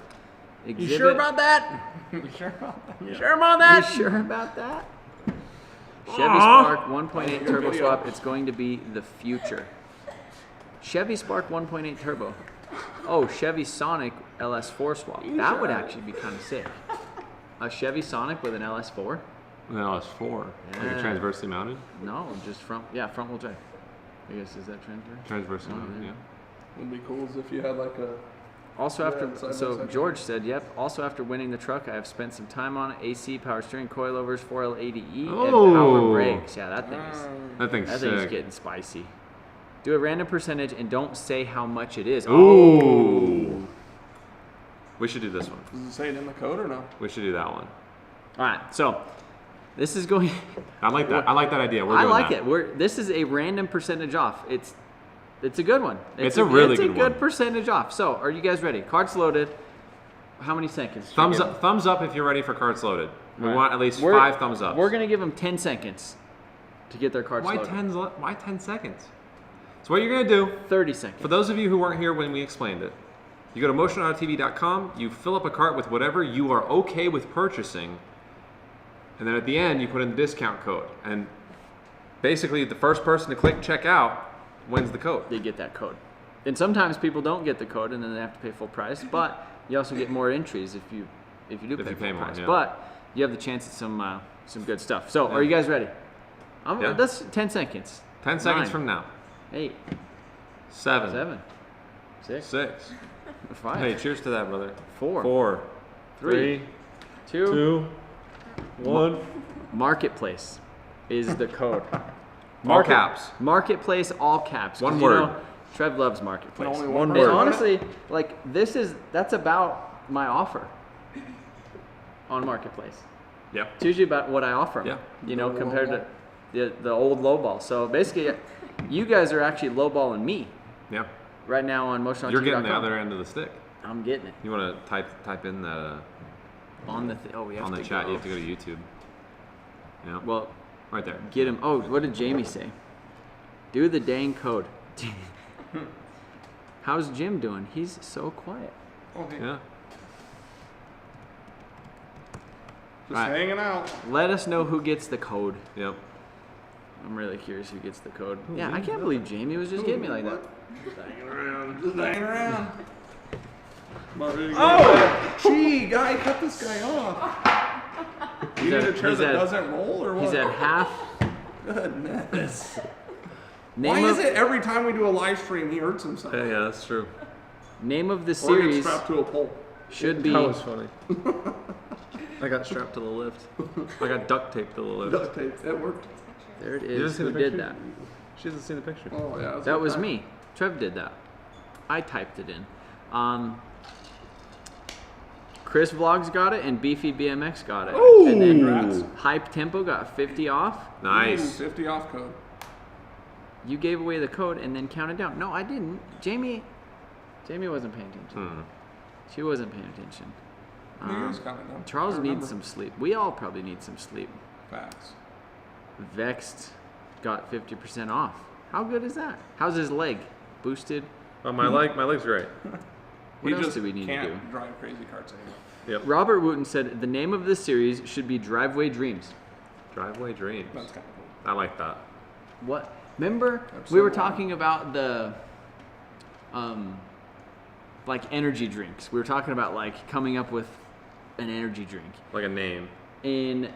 You sure about that? You sure about that? You sure about that? You sure about that? Chevy Spark 1.8 turbo swap. It's going to be the future. Chevy Spark 1.8 turbo. Oh, Chevy Sonic LS4 swap. That would actually be kind of sick. A Chevy Sonic with an LS4? An LS4. Like Yeah. a transversely mounted? No, just front wheel drive. I guess, is that transfer? Transversely Oh, mounted, yeah. yeah. Would be cool as if you had like a. Also Yeah, after, side by so side. George said, yep. Also after winning the truck, I have spent some time on it. AC, power steering, coilovers, 4L80E, and power Oh. brakes. Yeah, that thing is That thing's that thing's sick. getting spicy. Do a random percentage and don't say how much it is. Ooh. We should do this one. Does it say it in the code or no? We should do that one. All right, so this is going. I like that. I like that idea. We're I doing like that. it. This is a random percentage off. It's a good one. It's a really it's good a good one. percentage off. So, are you guys ready? Carts loaded. How many seconds? should we Thumbs give up. Thumbs up if you're ready for carts loaded. We All right. want at least We're- 5 thumbs up. We're gonna give them 10 seconds to get their carts Why loaded. 10? Why 10 seconds? So what you're gonna do? 30 seconds. For those of you who weren't here when we explained it, you go to MotionAutoTv.com. You fill up a cart with whatever you are okay with purchasing, and then at the end you put in the discount code. And basically, the first person to click checkout wins the code. They get that code. And sometimes people don't get the code and then they have to pay full price, but you also get more entries if you do If pay you full pay more, price. yeah. But you have the chance at some good stuff. So, are you guys ready? Yeah. That's 10 seconds. 10 seconds 9, from now. 8, 7, 7, 6, 6. 5, Hey, cheers to that, brother. 4, 4, 3, 2, 2, 1. Marketplace is the code. All caps. Marketplace, all caps. 'Cause One you word. know, Trev loves Marketplace. And only one one word. And on it? honestly, like that's about my offer on Marketplace. Yep. It's usually about what I offer 'em, Yeah. you know, The compared lowball. to the old lowball. So basically, you guys are actually lowballing me Yep. right now on MotionAutoTv.com. You're getting the other end of the stick. I'm getting it You want to type in the on the we have on the to chat. go. You have to go to YouTube. Yeah. Well, Right there. get him. Oh, what did Jamie say? Do the dang code. How's Jim doing? He's so quiet. Oh, hey. Yeah. Just Right. hanging out. Let us know who gets the code. Yep. I'm really curious who gets the code. Who, Yeah, me? I can't believe Jamie was just getting me like that. What? Just hanging around. Just hanging around. Oh! Gee, guy, cut this guy off. You need a chair that doesn't roll or what? He's at half. Goodness. Name Why of, is it every time we do a live stream he hurts himself? Yeah, that's true. Name of the Or gets series strapped to a pole. should be. That was funny. I got strapped to the lift. I got duct taped to the lift. Duct tape. It worked. There it You haven't is. seen Who the did picture? that? She hasn't seen the picture. Oh yeah. That was me. Trev did that. I typed it in. Chris Vlogs got it and Beefy BMX got it. Ooh. And then Congrats. Hype Tempo got 50 off. Nice. 50 off code. You gave away the code and then counted down. No, I didn't. Jamie wasn't paying attention. Hmm. She wasn't paying attention. You guys counted down. Charles I remember. needs some sleep. We all probably need some sleep. Facts. Vexed got 50% off. How good is that? How's his leg? Boosted? Oh, my leg's great. What He else just do we need to can't do? drive crazy carts anymore. Yep. Robert Wooten said the name of this series should be Driveway Dreams. Driveway dreams. That's kind of cool. I like that. What? Remember That's we were so talking about the like energy drinks. We were talking about like coming up with an energy drink. Like a name. In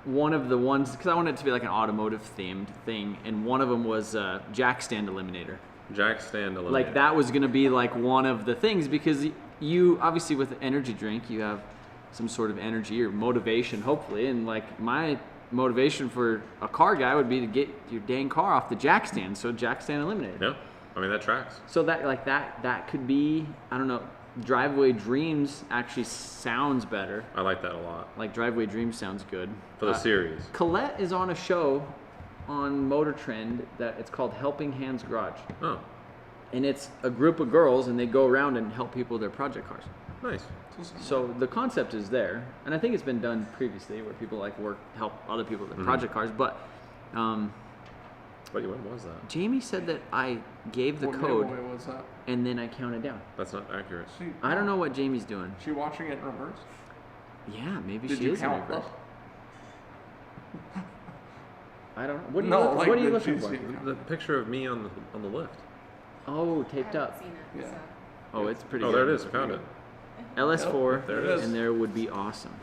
one of the ones, because I wanted it to be like an automotive themed thing, and one of them was jack stand eliminator. Jack stand eliminator. Like that was gonna be like one of the things, because you obviously with an energy drink you have some sort of energy or motivation hopefully, and like my motivation for a car guy would be to get your dang car off the jack stand, so jack stand eliminator. Yeah. I mean, that tracks. So that like that could be, I don't know, Driveway Dreams actually sounds better. I like that a lot. Like Driveway Dreams sounds good. For the series. Colette is on a show on Motor Trend that it's called Helping Hands Garage. Oh, And it's a group of girls and they go around and help people with their project cars. nice. So the concept is there, and I think it's been done previously where people like help other people with their project cars. But When was that? Jamie said that I gave the What code giveaway was that? and then I counted down. That's not accurate. I don't know what Jamie's doing. She watching it in reverse? Yeah, maybe Did she you is in count reverse. up? I don't know. What are you, No, look, like, what are you did looking she for? see it? The picture of me on the lift. Oh, I taped haven't up. seen it, Yeah. so. Oh, it's pretty Oh, good. there it is. I found it. LS4 There it is. and there would be awesome.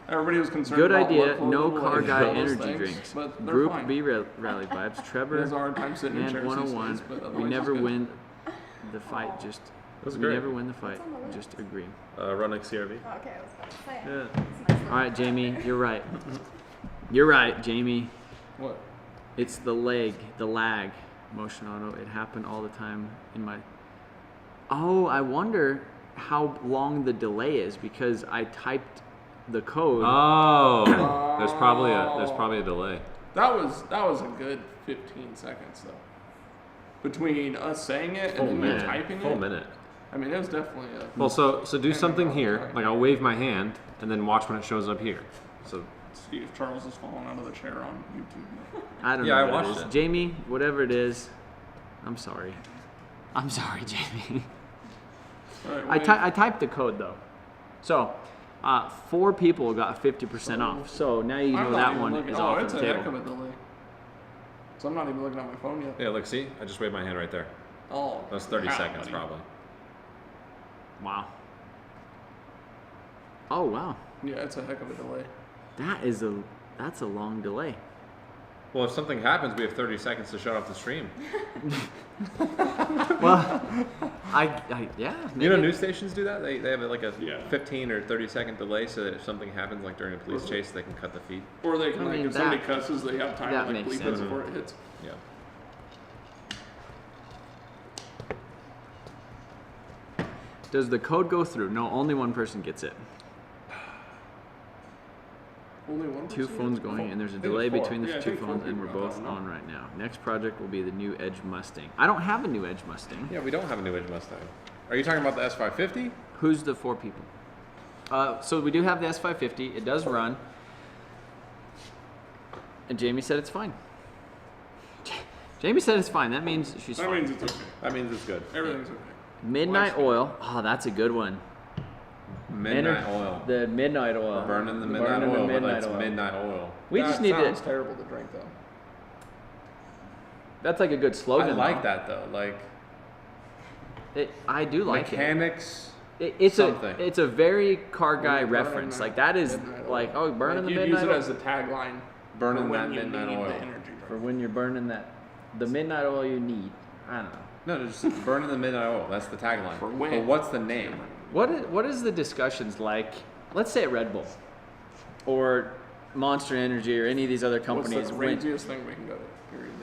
Everybody was concerned Good about idea. workload No and car like guy those energy things, drinks. But they're Group fine. B rally vibes. He Trevor has a hard time sitting in and chairs these 101. days, but We otherwise never he's good. win the fight. Just That's we great. never win the fight. Just agree. Running CRV. Oh, okay, I was about to say. Yeah. All right, Jamie, you're right. You're right, Jamie. What? It's the lag. Motion auto. It happened all the time in my. Oh, I wonder how long the delay is because I typed the code. Oh, there's probably a delay. That was a good 15 seconds though. Between us saying it and Full then me minute. typing Full it. minute. I mean, it was definitely a. Well, so do something here. Sorry. Like I'll wave my hand and then watch when it shows up here. So See if Charles is falling out of the chair on YouTube. I don't Yeah, know I what watched it is. it. Jamie, whatever it is, I'm sorry. I'm sorry, Jamie. All right, I typed the code though. So, 4 people got 50% off. So now you know that one is off it's the a table. heck of a delay. So I'm not even looking at my phone yet. yeah, look, see, I just waved my hand right there. Oh, That's 30 wow, seconds buddy. probably. Wow. Oh wow, Yeah, it's a heck of a delay. that's a long delay. Well, if something happens, we have 30 seconds to shut off the stream. Well, yeah. You know, maybe. news stations do that. They have like a Yeah. 15 or 30 second delay, so that if something happens, like during a police chase, they can cut the feed. Or they can, I like, mean, if somebody that- cusses, they have time that to like makes bleep it sense. before it hits. Yeah. Does the code go through? No, only one person gets it. Only one. 2 person phones gets it? going, and there's a I think delay it's 4. between the Yeah, I 2 think 4 phones, and we're people got both that. on right now. Next project will be the new Edge Mustang. I don't have a new Edge Mustang. Yeah, we don't have a new Edge Mustang. Are you talking about the S550? Who's the 4 people? So we do have the S550. It does run. And Jamie said it's fine. Jamie said it's fine. That means she's That fine. means it's okay. That means it's good. Everything's okay. Midnight Oil. Oh, that's a good one. Midnight oil. The midnight oil. Burning the midnight Burning the oil, but midnight it's oil. midnight oil. We That just need sounds to. terrible to drink though. That's like a good I slogan. like that though. Like I do like mechanics. It's something. it's a very car guy Burning reference. that Like that is midnight like oil. burning the You'd midnight use it oil as a tagline. Burning for when that you midnight need oil. The energy drink. for when you're burning the midnight oil you need. I don't know. No, just burning the midnight oil. That's the tagline. For when? But what's the name? What is the discussions like? Let's say at Red Bull or Monster Energy or any of these other companies. What's the craziest thing we can go to? Period.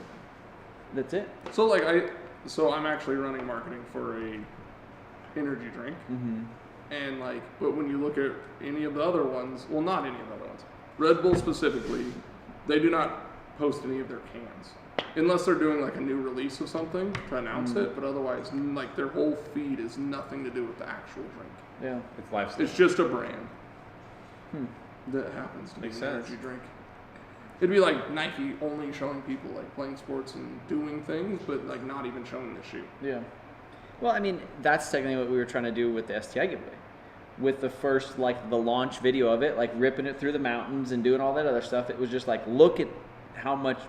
That's it. So like I'm actually running marketing for a energy drink, and like, but when you look at any of the other ones, well, not any of the other ones, Red Bull specifically, they do not post any of their cans unless they're doing like a new release of something to announce it. But otherwise, like their whole feed is nothing to do with the actual drink. Yeah. It's lifestyle. It's just a brand that happens to be Makes an sense. energy drink. It'd be like Nike only showing people like playing sports and doing things, but like not even showing the shoe. Yeah. Well, I mean, that's technically what we were trying to do with the STI giveaway. With the first, like, the launch video of it, like ripping it through the mountains and doing all that other stuff, it was just like, look at this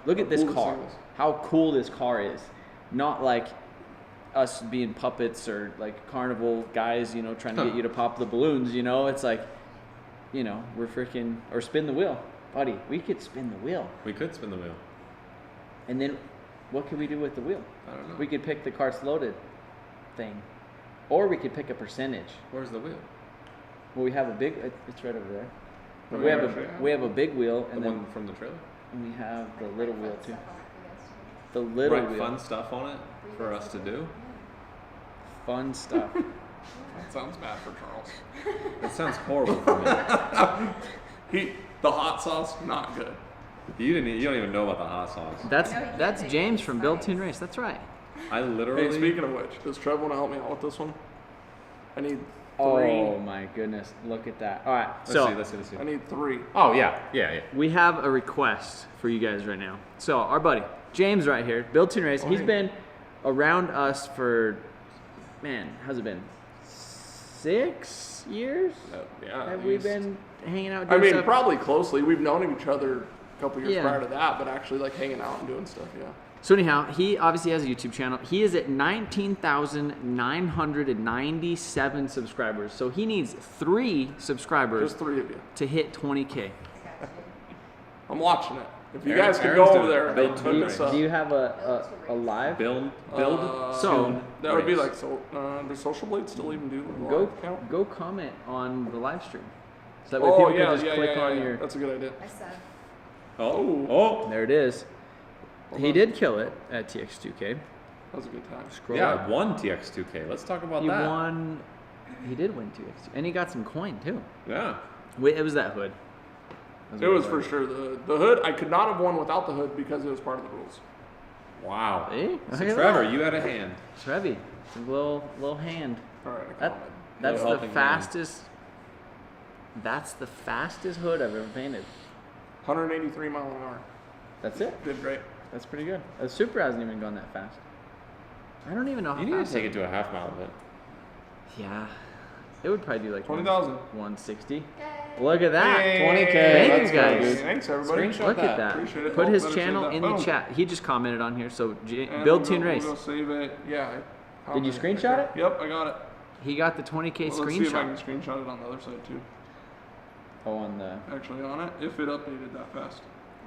cool this car. thing is. How cool this car is. Not like us being puppets or like carnival guys, you know, trying to get you to pop the balloons, you know? It's like, you know, we're freaking, or spin the wheel. Buddy, we could spin the wheel. We could spin the wheel. And then what could we do with the wheel? I don't know. We could pick the carts loaded thing. Or we could pick a percentage. Where's the wheel? Well, we have a big, it's right over there. Oh, We have actually, we have a big wheel The and one then from the trailer? we have the little wheel too. The little Write wheel. fun stuff on it for us to do. Fun stuff. That sounds bad for Charles. That sounds horrible for me. The hot sauce, not good. You don't even know about the hot sauce. That's James from Build Tune Race. That's right. I literally. Hey, speaking of which, does Trev want to help me out with this one? I need 3. Oh my goodness. Look at that. All right. Let's see. I need 3. Oh yeah. We have a request for you guys right now. So our buddy James right here, Build Tune Race. He's been around us for, man, how's it been? 6 years? Yeah. Have we been hanging out? I Doing mean, stuff? probably closely. We've known each other a couple years Yeah. prior to that, but actually like hanging out and doing stuff. Yeah. So anyhow, he obviously has a YouTube channel. He is at 19,997 subscribers. So he needs 3 subscribers Just 3 of you. to hit 20K. I'm watching it. If you Aaron- guys could Aaron's go doing over there it. and Build hook Tune us Race. up. Do you have a live? Build. So That would be race. like does Social Blade still even do the go live count? go comment on the live stream. So that way Oh people yeah, can just yeah, click yeah, on yeah. your. That's a good idea. I said. Oh. There it is. He did kill it at TX2K. That was a good time. Scroll Yeah, up. I won TX2K. Let's talk about He that. won. He did win TX2, and he got some coin too. Yeah. Wait, it was that hood. It was for sure the hood. I could not have won without the hood because it was part of the rules. Wow. See? So Look at Trevor, that. you had a hand. Trevi, it's a little hand. All right. I That, commented. that's Little the helping hand. fastest. That's the fastest hood I've ever painted. 183 mile an hour. That's it. Did great. That's pretty good. The Super hasn't even gone that fast. I don't even know how You need to fast. take it to a half mile of it. Yeah, it would probably do like 20,000. 160. Look at that. Hey, 20K. that's Thanks, good. guys. Thanks everybody. Look at that. Appreciate it. Put Oh, his better save channel that. in the Boom. chat. He just commented on here. So And Build we'll Tune go- Race. We'll go save it. Yeah. Did you screenshot it? Yep, I got it. He got the 20K Well, let's see if I screenshot. can screenshot it on the other side too. Oh, on the. Actually, on it, if it updated that fast.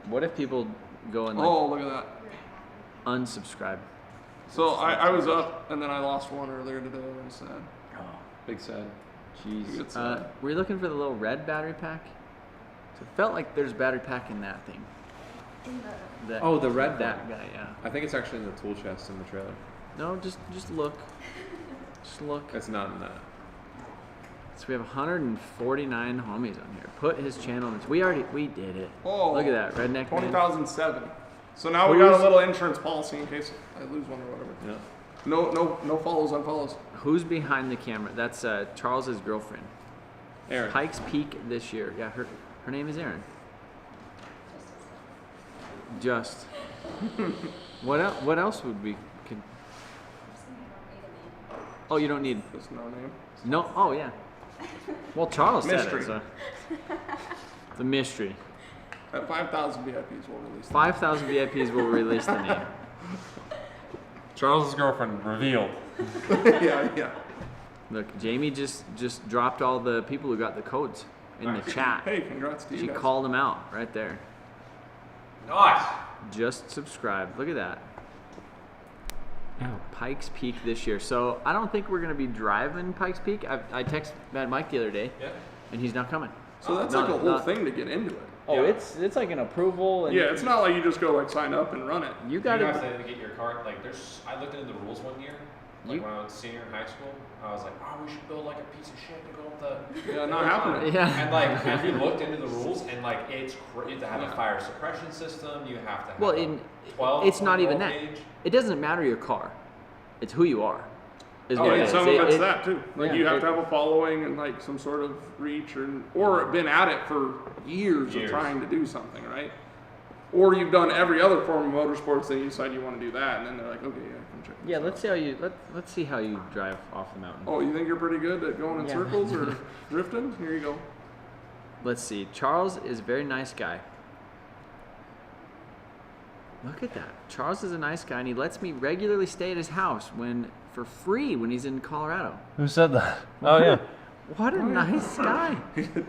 What if people go and like Oh, look at that. unsubscribe? So I was up and then I lost one earlier today. I'm sad. Oh, Big sad. jeez. It's, uh, Were you looking for the little red battery pack? So it felt like there's battery pack in that thing. That, Oh, the red that one. guy, yeah. I think it's actually in the tool chest in the trailer. No, just look. Just look. It's not in that. So we have 149 homies on here. Put his channel in. We did it. Oh, Look at that, redneck man. 20,007. So now we got Who's- a little insurance policy in case I lose one or whatever. Yeah. No follows, unfollows. Who's behind the camera? That's Charles's girlfriend. Aaron. Pikes Peak this year. Yeah, her name is Erin. Just. What else would we? Could, Oh, you don't need. Just no name. No. Oh yeah. Well, Charles said Mystery. it. So. It's a mystery. At 5,000 VIPs, we'll release. 5,000 VIPs will release the name. Charles's girlfriend revealed. Yeah. Look, Jamie just dropped all the people who got the codes in the chat. Hey, congrats to you She guys. called them out right there. Nice. Just subscribe. Look at that. Pikes Peak this year. So I don't think we're going to be driving Pikes Peak. I texted Mad Mike the other day, and he's not coming. So that's No, like a whole no. thing to get into it. Oh, Yeah. it's like an approval. And Yeah, it's not like you just go like sign up and run it. You got You have to. to get your car. Like, I looked into the rules one year. Like when I was senior in high school, I was like, oh, we should build like a piece of shit to go with the. Yeah, not happening. Yeah. And like, as we looked into the rules, and like, you have to have a fire suppression system. You have to have. Well, a 12. it's not even roll that. cage. It doesn't matter your car. It's who you are. Is Oh, what it yeah, is. some of it's that too. Like yeah, you have it- to have a following and like some sort of reach, or been at it for years of trying to do something, right? Or you've done every other form of motorsports, then you decide you want to do that, and then they're like, okay, yeah, come check. this Yeah, out. let's see how you let's see how you drive off the mountain. Oh, you think you're pretty good at going in Yeah. circles or drifting? Here you go. Let's see. Charles is a very nice guy. Look at that. Charles is a nice guy, and he lets me regularly stay at his house for free when he's in Colorado. Who said that? Oh yeah. What a nice guy.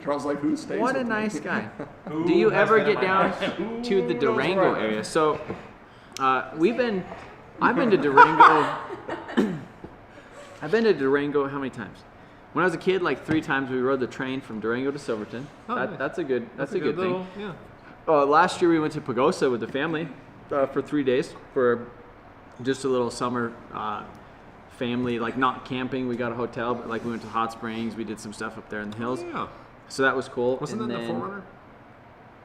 Charles like, who stays? What a with me? nice guy. Do you ever get down to the Durango area? So, I've been to Durango. I've been to Durango how many times? When I was a kid, like 3 times we rode the train from Durango to Silverton. That's a good thing. little, yeah. Last year we went to Pagosa with the family for 3 days for just a little summer family, like not camping. We got a hotel, but like we went to Hot Springs. We did some stuff up there in the hills. Yeah. So that was cool. Wasn't And that the then- 4Runner?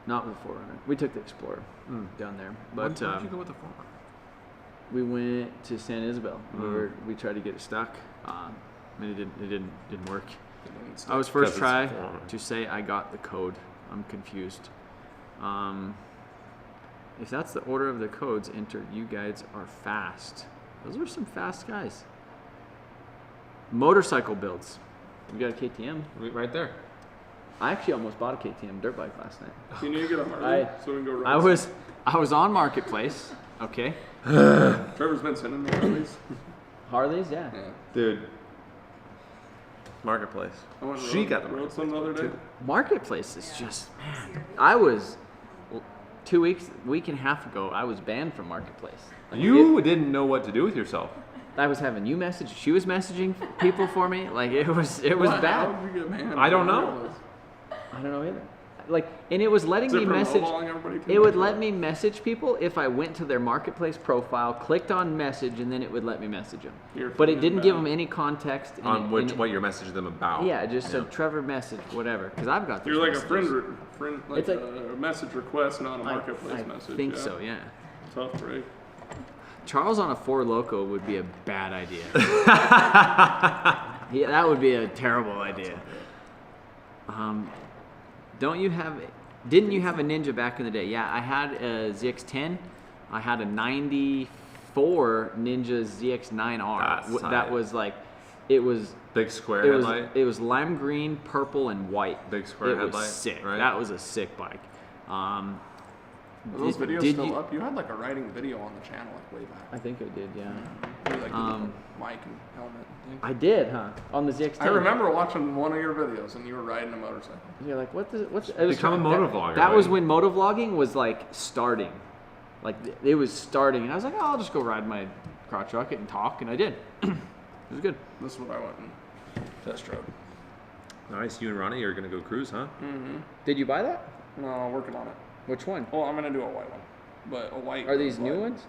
Not with the 4Runner. We took the Explorer down there. But Why did you go with the 4Runner? we went to San Isabel. We tried to get it stuck. And it didn't work. I was first Because try it's 4Runner. to say I got the code. I'm confused. If that's the order of the codes entered, you guys are fast. Those are some fast guys. Motorcycle builds. We got a KTM. Right there. I actually almost bought a KTM dirt bike last night. You need to get a Harley so we can go ride. I was on Marketplace. Okay. Trevor's been sending me Harleys. Harleys, yeah. Yeah. Dude. Marketplace. I went and She rode, got the rode some the other day. Marketplace is just, man. I was 2 weeks, week and a half ago. I was banned from Marketplace. Like, You didn't know what to do with yourself. I was having you message. She was messaging people for me. Like it was How bad. did you get manned? I don't know. I don't know either. Like, and it was letting Is it me for message. lowballing everybody too? It would let me message people if I went to their Marketplace profile, clicked on message, and then it would let me message them. You're But it feeling didn't bad. give them any context. and On it- and what you're messaging them about. Yeah, it just said Trevor message, whatever. Because I've got. You're those like a messages. friend, like It's like- a message request, not a marketplace I message. think yeah. so. Yeah. Tough break. Charles on a 4 Loco would be a bad idea. Yeah, that would be a terrible idea. Didn't you have a Ninja back in the day? Yeah, I had a ZX10. I had a 94 Ninja ZX9R. That's That tight. was like, it was Big square it was headlight. it was lime green, purple, and white. Big square it headlight, was sick. right? That was a sick bike. Are those videos did still you- up? You had like a riding video on the channel like way back. I think I did. Yeah. You like did the mic and helmet. I think. I did, huh? On the ZX10. I remember watching one of your videos and you were riding a motorcycle. You're like, what's it was Become a motovlogger, That was right? when motovlogging was like starting. Like it was starting, and I was like, oh, I'll just go ride my crotch rocket and talk, and I did. It was good. This is what I went and test drove. Nice. You and Ronnie are gonna go cruise, huh? Did you buy that? No, working on it. Which one? Well, I'm gonna do a white one, but a white. Are these road new glide. ones?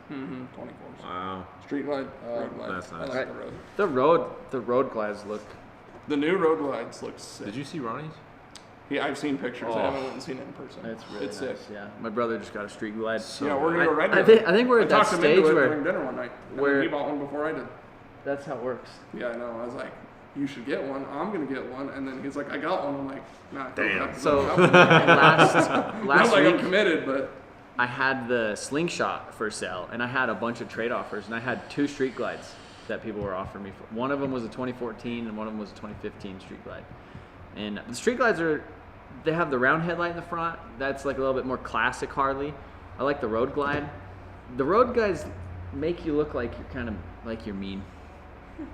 24s. Wow. Street glide, road glide. that's nice. I like Right. the road. The road glides look. The new road glides look sick. Did you see Ronnie's? Yeah, I've seen pictures. Oh. I haven't went and seen it in person. It's really it's nice. sick. Yeah, my brother just got a street glide. Yeah, we're gonna go ride I together. think we're at that talked him stage into it where during dinner one night. And where- then he bought one before I did. that's how it works. Yeah, I know. I was like, you should get one. I'm gonna get one. And then he's like, I got one. I'm like, nah. Damn. So I'm last like, I'm week committed, but I had the slingshot for sale, and I had a bunch of trade offers, and I had 2 street glides. that people were offering me. One of them was a 2014 and one of them was a 2015 Street Glide. And the Street Glides they have the round headlight in the front. That's like a little bit more classic Harley. I like the Road Glide. The Road Glides make you look like you're kind of like you're mean.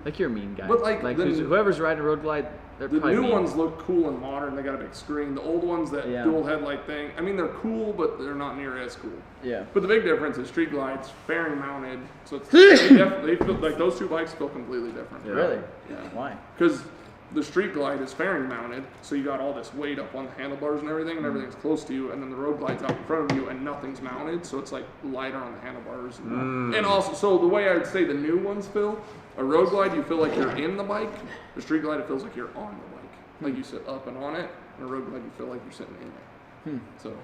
Like you're a mean guy. But like whoever's riding a Road Glide, they're the probably new mean. ones look cool and modern. They got a big screen. The old ones, that dual headlight thing, I mean, they're cool, but they're not near as cool. Yeah. But the big difference is Street Glides, fairing mounted, so it's, they feel like those two bikes feel completely different. Yeah. Really? Yeah. Why? Because the Street Glide is fairing mounted, so you got all this weight up on the handlebars and everything, and everything's close to you, and then the Road Glide's out in front of you, and nothing's mounted, so it's like lighter on the handlebars. And also, so the way I would say the new ones feel, a Road Glide, you feel like you're in the bike. The Street Glide, it feels like you're on the bike. Like you sit up and on it, and a Road Glide, you feel like you're sitting in it. So,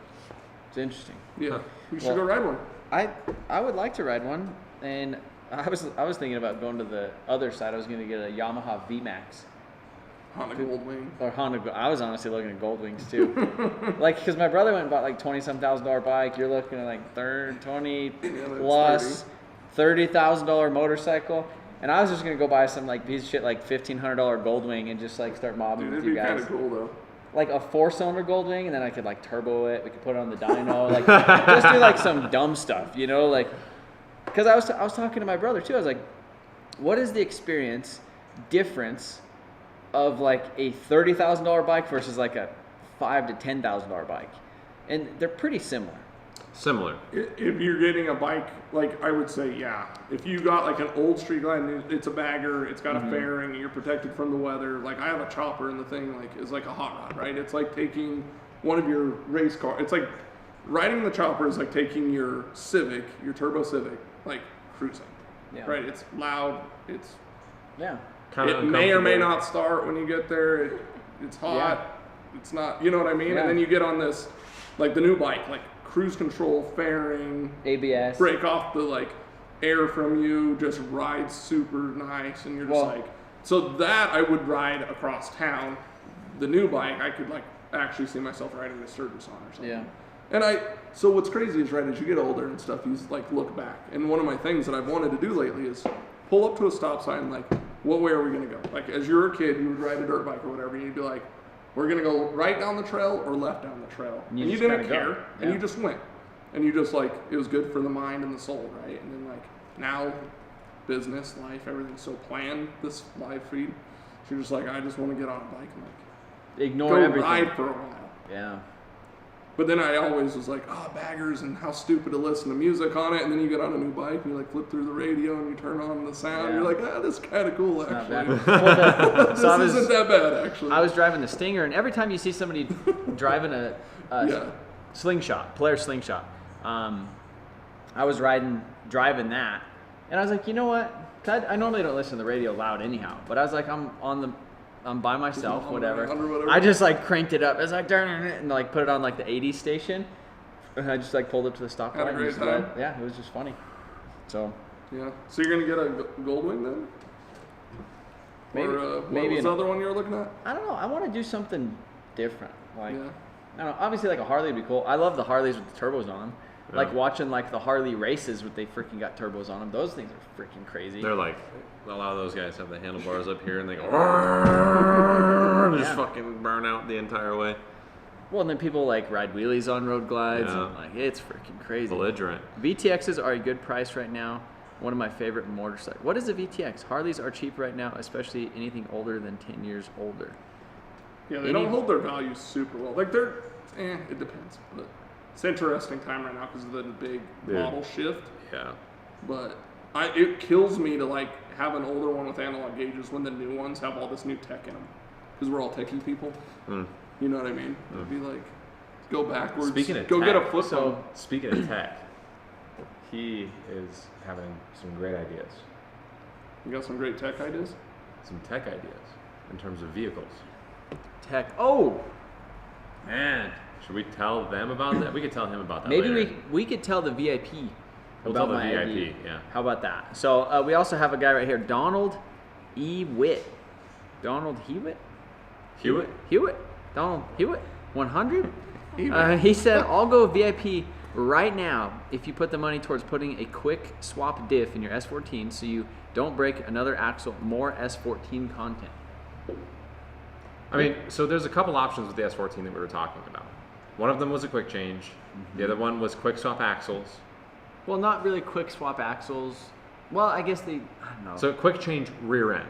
It's interesting. yeah, you should go ride one. I would like to ride one, and I was thinking about going to the other side. I was going to get a Yamaha VMAX Honda Goldwing. or Honda. I was honestly looking at Goldwings too, like because my brother went and bought like $20,000 bike. You're looking at like 20 plus $30,000 motorcycle. And I was just gonna go buy some like piece of shit like $1,500 Goldwing and just like start mobbing Dude, with it'd you be kind guys. of cool though. Like a 4-cylinder Goldwing, and then I could like turbo it. We could put it on the dyno, like just do like some dumb stuff, you know, like. Because I was talking to my brother too. I was like, what is the experience difference of like a $30,000 bike versus like a $5,000 to $10,000 bike? And they're pretty similar. Similar. If you're getting a bike, like I would say, yeah. If you got like an old Street Glide, and it's a bagger, it's got a fairing, you're protected from the weather. Like I have a chopper, and the thing like is like a hot rod, right? It's like taking one of your race car. It's like riding the chopper is like taking your Civic, your Turbo Civic, like cruising. Yeah. Right? It's loud. It's Yeah. Kinda it may or may uncomfortable. not start when you get there. It's hot. Yeah. It's not. You know what I mean? Yeah. And then you get on this, like the new bike, like cruise control, fairing, ABS. break off the like air from you, just ride super nice, and you're just like, so that I would ride across town. The new bike, I could like actually see myself riding the Sturgis on or something. Yeah. And so what's crazy is, right, as you get older and stuff, you like look back. And one of my things that I've wanted to do lately is pull up to a stop sign, like, what way are we gonna go? Like, as you're a kid, you would ride a dirt bike or whatever, and you'd be like, we're gonna go right down the trail or left down the trail. And you And you just didn't gotta go. care, Yeah. and you just went. And you just like, it was good for the mind and the soul, right? And then like, now, business, life, everything's so planned, this live feed. So you're just like, I just wanna get on a bike and like, Ignore go everything. ride for a while. Yeah. But then I always was like, baggers and how stupid to listen to music on it. And then you get on a new bike and you like flip through the radio and you turn on the sound. Yeah. You're like, this is kind of cool Not actually. bad. Well, This so I was- isn't that bad actually. I was driving the Stinger, and every time you see somebody driving a Yeah. slingshot, Polaris slingshot, I was driving that, and I was like, you know what? 'Cause I normally don't listen to the radio loud anyhow, but I was like, I'm by myself, on whatever. whatever. I just like cranked it up. It's like and like put it on like the 80s station, and I just like pulled up to the stoplight. Had a and great just time. yeah, it was just funny. So Yeah. So you're gonna get a Goldwing then? maybe Or what maybe was the other one you were looking at? I don't know. I want to do something different. Like Yeah. I don't know. Obviously, like a Harley would be cool. I love the Harleys with the turbos on them. Yeah. Like watching like the Harley races with they freaking got turbos on them. Those things are freaking crazy. They're like, a lot of those guys have the handlebars up here and they go, and just Yeah. fucking burn out the entire way. Well, and then people like ride wheelies on road glides. Yeah. And, like it's freaking crazy. Belligerent. VTXs are a good price right now. One of my favorite motorcycles. What is a VTX? Harleys are cheap right now, especially anything older than 10 years older. Yeah, they don't hold their value super well. Like they're, it depends. But it's an interesting time right now because of the big Dude. model shift. Yeah. But it kills me to like have an older one with analog gauges when the new ones have all this new tech in them. Because we're all techie people. Mm. You know what I mean? It'd be like, go backwards. Speaking of go tech, get a flip so- phone. Speaking of tech, he is having some great ideas. You got some great tech ideas? Some tech ideas in terms of vehicles. Tech. Oh, Man, should we tell them about that? We could tell him about that maybe later. we could tell the VIP We'll about tell the my VIP, ID. yeah. How about that? So we also have a guy right here, Donald E. Witt. Donald Hewitt? Hewitt? Hewitt? Donald Hewitt? 100? He said, I'll go VIP right now, if you put the money towards putting a quick swap diff in your S14 so you don't break another axle, more S14 content. I mean, so there's a couple options with the S14 that we were talking about. One of them was a quick change. The other one was quick swap axles. Well, not really quick swap axles. Well, I guess I don't know. So quick change rear end.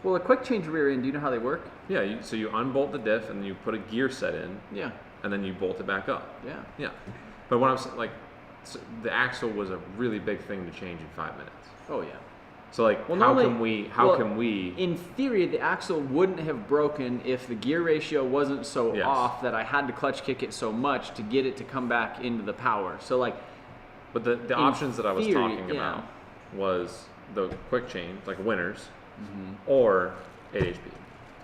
Well, a quick change rear end, do you know how they work? Yeah, so you unbolt the diff and you put a gear set in. Yeah. And then you bolt it back up. Yeah. Yeah. But what I'm saying, like, so the axle was a really big thing to change in 5 minutes. Oh, yeah. So, like, Well, how normally- can we? In theory, the axle wouldn't have broken if the gear ratio wasn't so Yes. off that I had to clutch kick it so much to get it to come back into the power. So, like, But the options that I was theory, talking yeah. about was the quick change, like winners, Mm-hmm. or 8 HP.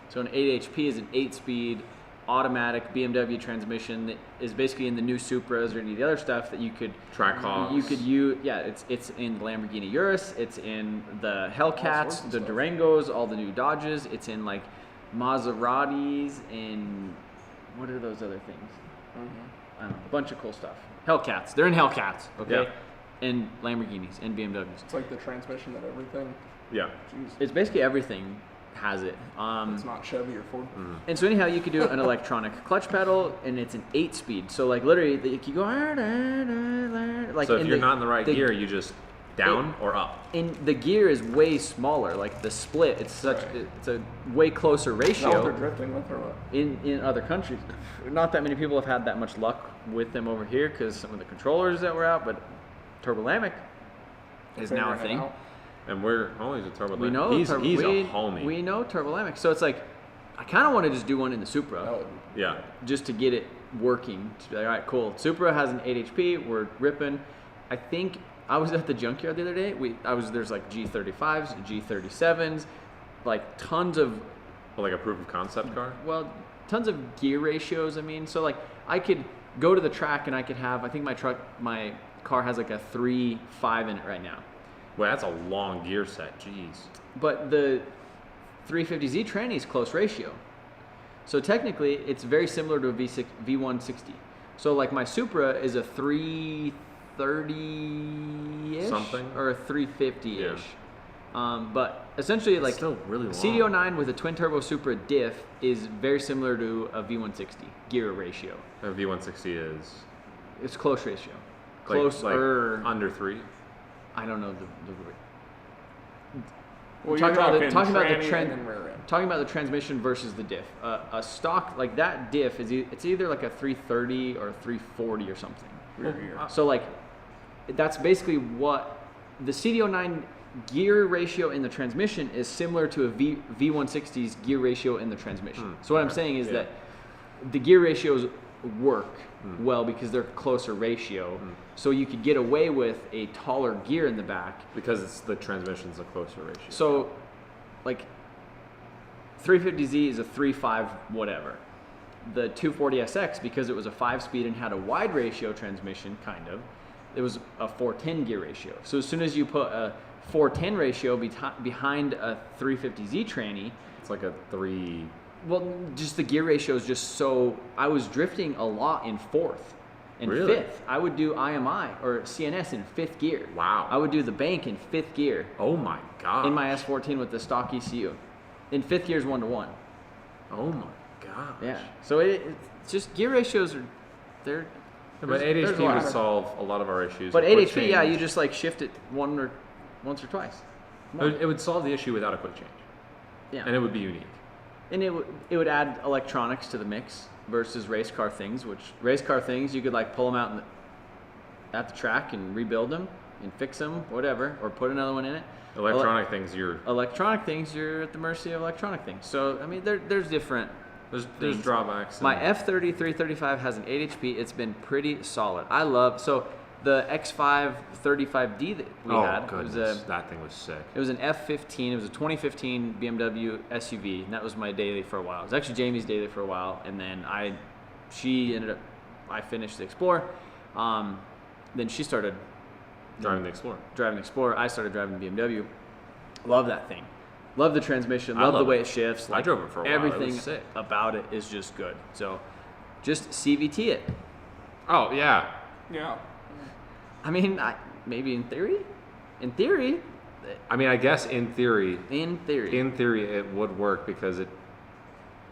so an 8 HP is an 8-speed automatic BMW transmission that is basically in the new Supras or any of the other stuff that you could Trackhawks. You could use, yeah, it's in the Lamborghini Urus, it's in the sorts Hellcats, of the stuff. Durangos, all the new Dodges, it's in like Maseratis and what are those other things? I don't know, a bunch of cool stuff. Hellcats, they're in Hellcats, okay? And Lamborghinis and BMWs. It's like the transmission that everything. Yeah. Jeez. It's basically everything has it. It's not Chevy or Ford. And so anyhow, you could do an electronic clutch pedal, and it's an 8-speed. So like literally, like you go like. So if in you're not in the right the- gear, you just down or up. And the gear is way smaller. Like the split, it's a way closer Is that what they're ratio drifting with or what? in other countries. Not that many people have had that much luck with them over here because some of the controllers that were out, but Turbolamic is now a Figuring it thing. out. And we're homies with Turbo. We know he's a we homie. We know Turbolamic, so it's like I kind of want to just do one in the Supra. That would- Yeah. Just to get it working. To be like, all right, cool. Supra has an 8 HP. We're ripping. I think I was at the junkyard the other day. There's like G35s, G37s, like tons of Like a proof of concept car. tons of gear ratios. I mean, so like I could go to the track and I could have. I think my car has like a 3.5 in it right now. Well, that's a long gear set. Jeez. But the 350Z tranny is close ratio. So technically, it's very similar to a V160. So like my Supra is a 330-ish Something. or a 350-ish. But essentially, like still really long. CDO9 with a twin turbo Supra diff is very similar to a V160 gear ratio. A V160 is It's close ratio. like, Closer. like under 3. I don't know the Well, talking about the tranny and rear end. talking about the transmission versus the diff. A stock like that diff is it's either like a 330 or a 340 or something. Rear gear. So like that's basically what the CDO9 gear ratio in the transmission is similar to a V160's gear ratio in the transmission. So what I'm saying is that the gear ratios work well because they're closer ratio. So you could get away with a taller gear in the back. Because it's the transmission's a closer ratio. So, like, 350Z is a 3.5 whatever. The 240SX, because it was a 5-speed and had a wide ratio transmission, kind of, it was a 410 gear ratio. So as soon as you put a 410 ratio behind a 350Z tranny, it's like a 3. well, just the gear ratio is just so. I was drifting a lot in 4th and Really? 5th. I would do IMI or CNS in 5th gear. Wow. I would do the bank in 5th gear. Oh my god. In my S14 with the stock ECU. In 5th gear is 1-to-1. Oh my god. Yeah. So it's just gear ratios are, they're. But there's 8 a lot. HP would solve a lot of our issues. But with 8 quick HP, yeah, change. you just like shift it once or twice. It would solve the issue without a quick change. Yeah. And it would be unique. And it would add electronics to the mix versus race car things, which race car things you could like pull them out at the track and rebuild them and fix them, whatever, or put another one in it. Electronic things, you're At the mercy of electronic things. So I mean, there's different. there's things. drawbacks. My and- F30 335 has an 8 HP. It's been pretty solid. I love the X5 35D that we had. goodness, that thing was sick. It was an F15. It was a 2015 BMW SUV, and that was my daily for a while. It was actually Jamie's daily for a while, and then I finished the Explorer. Then she started Driving the Explorer. driving the Explorer. I started driving the BMW. Love that thing. Love the transmission. I Love the love way it. it shifts. I drove it for a while. It was Everything sick. about it is just good. So, just CVT it. Oh yeah. Yeah. I mean, maybe in theory. In theory. I mean, I guess in theory, In theory. it would work because it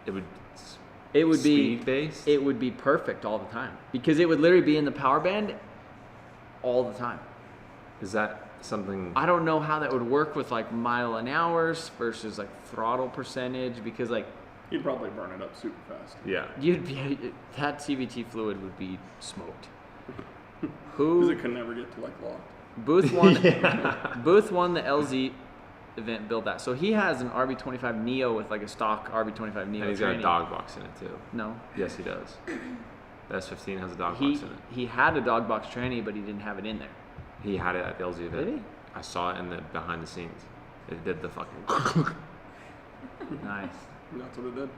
would be speed based. It would be perfect all the time because it would literally be in the power band all the time. Is that something? I don't know how that would work with like mile an hours versus like throttle percentage because like You'd probably burn it up super fast. Yeah. that CVT fluid would be smoked. Because it could never get to like locked. Booth won. Booth won the LZ event. Built that, so he has an RB25 Neo with like a stock RB25 Neo. And he's got a dog box in it too. No. Yes, he does. The S15 has a dog He box in it. he had a dog box tranny, but he didn't have it in there. He had it at the LZ event. Did he? I saw it in the behind the scenes. It did the fucking. Nice. That's what it did.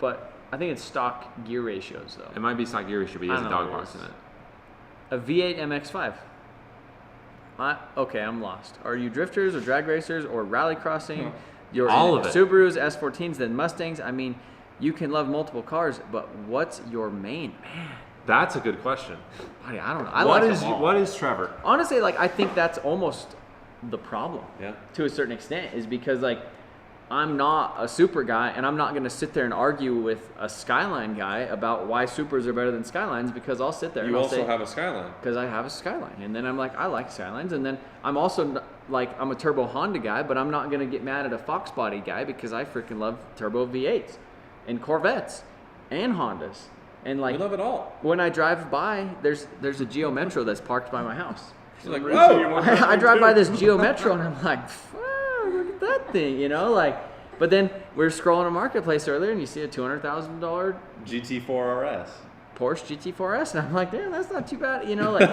But I think it's stock gear ratios though. It might be stock gear issue, but he has I a don't know dog what it box in is. it. A V8 MX5. Okay, I'm lost. Are you drifters or drag racers or rally crossing? You're All in of it. Subarus, S14s, then Mustangs. I mean, you can love multiple cars, but what's your main? Man, That's a good question. buddy, I don't know. I What like is them all. what is Trevor? Honestly, like I think that's almost the problem. Yeah. To a certain extent, is because like I'm not a super guy, and I'm not going to sit there and argue with a Skyline guy about why Supers are better than Skylines because I'll sit there and You I'll also say, have a Skyline. because I have a Skyline, and then I'm like, I like Skylines, and then I'm also like, I'm a turbo Honda guy, but I'm not gonna get mad at a Fox body guy because I freaking love turbo V8s, and Corvettes, and Hondas, and like We love it all. when I drive by, there's a Geo Metro that's parked by my house. You're like, Reason you whoa! want that I thing drive too. by this Geo Metro and I'm like, wow, look at that thing, you know, like. But then we were scrolling a marketplace earlier, and you see a $200,000 GT4 RS. Porsche GT4S, and I'm like, damn, that's not too bad, you know, like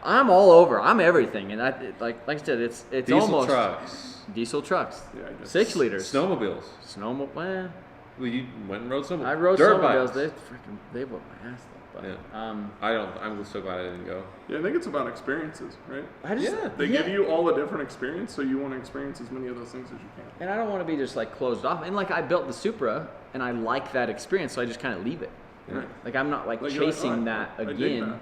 I'm all over, I'm everything, and like I said, it's Diesel almost trucks. diesel trucks, Yeah, I guess. 6 liters, Snowmobiles. well, Well, you went and rode snowmobiles. I rode Dirt snowmobiles, bikes. they whipped my ass though, but Yeah. I'm so glad I didn't go. Yeah, I think it's about experiences, right? I just Yeah. They give you all a different experience, so you want to experience as many of those things as you can. and I don't want to be just like closed off, and like I built the Supra, and I like that experience, so I just kind of leave it. Right. Like I'm not like Like, you're like, chasing "Oh, that I dig again. that."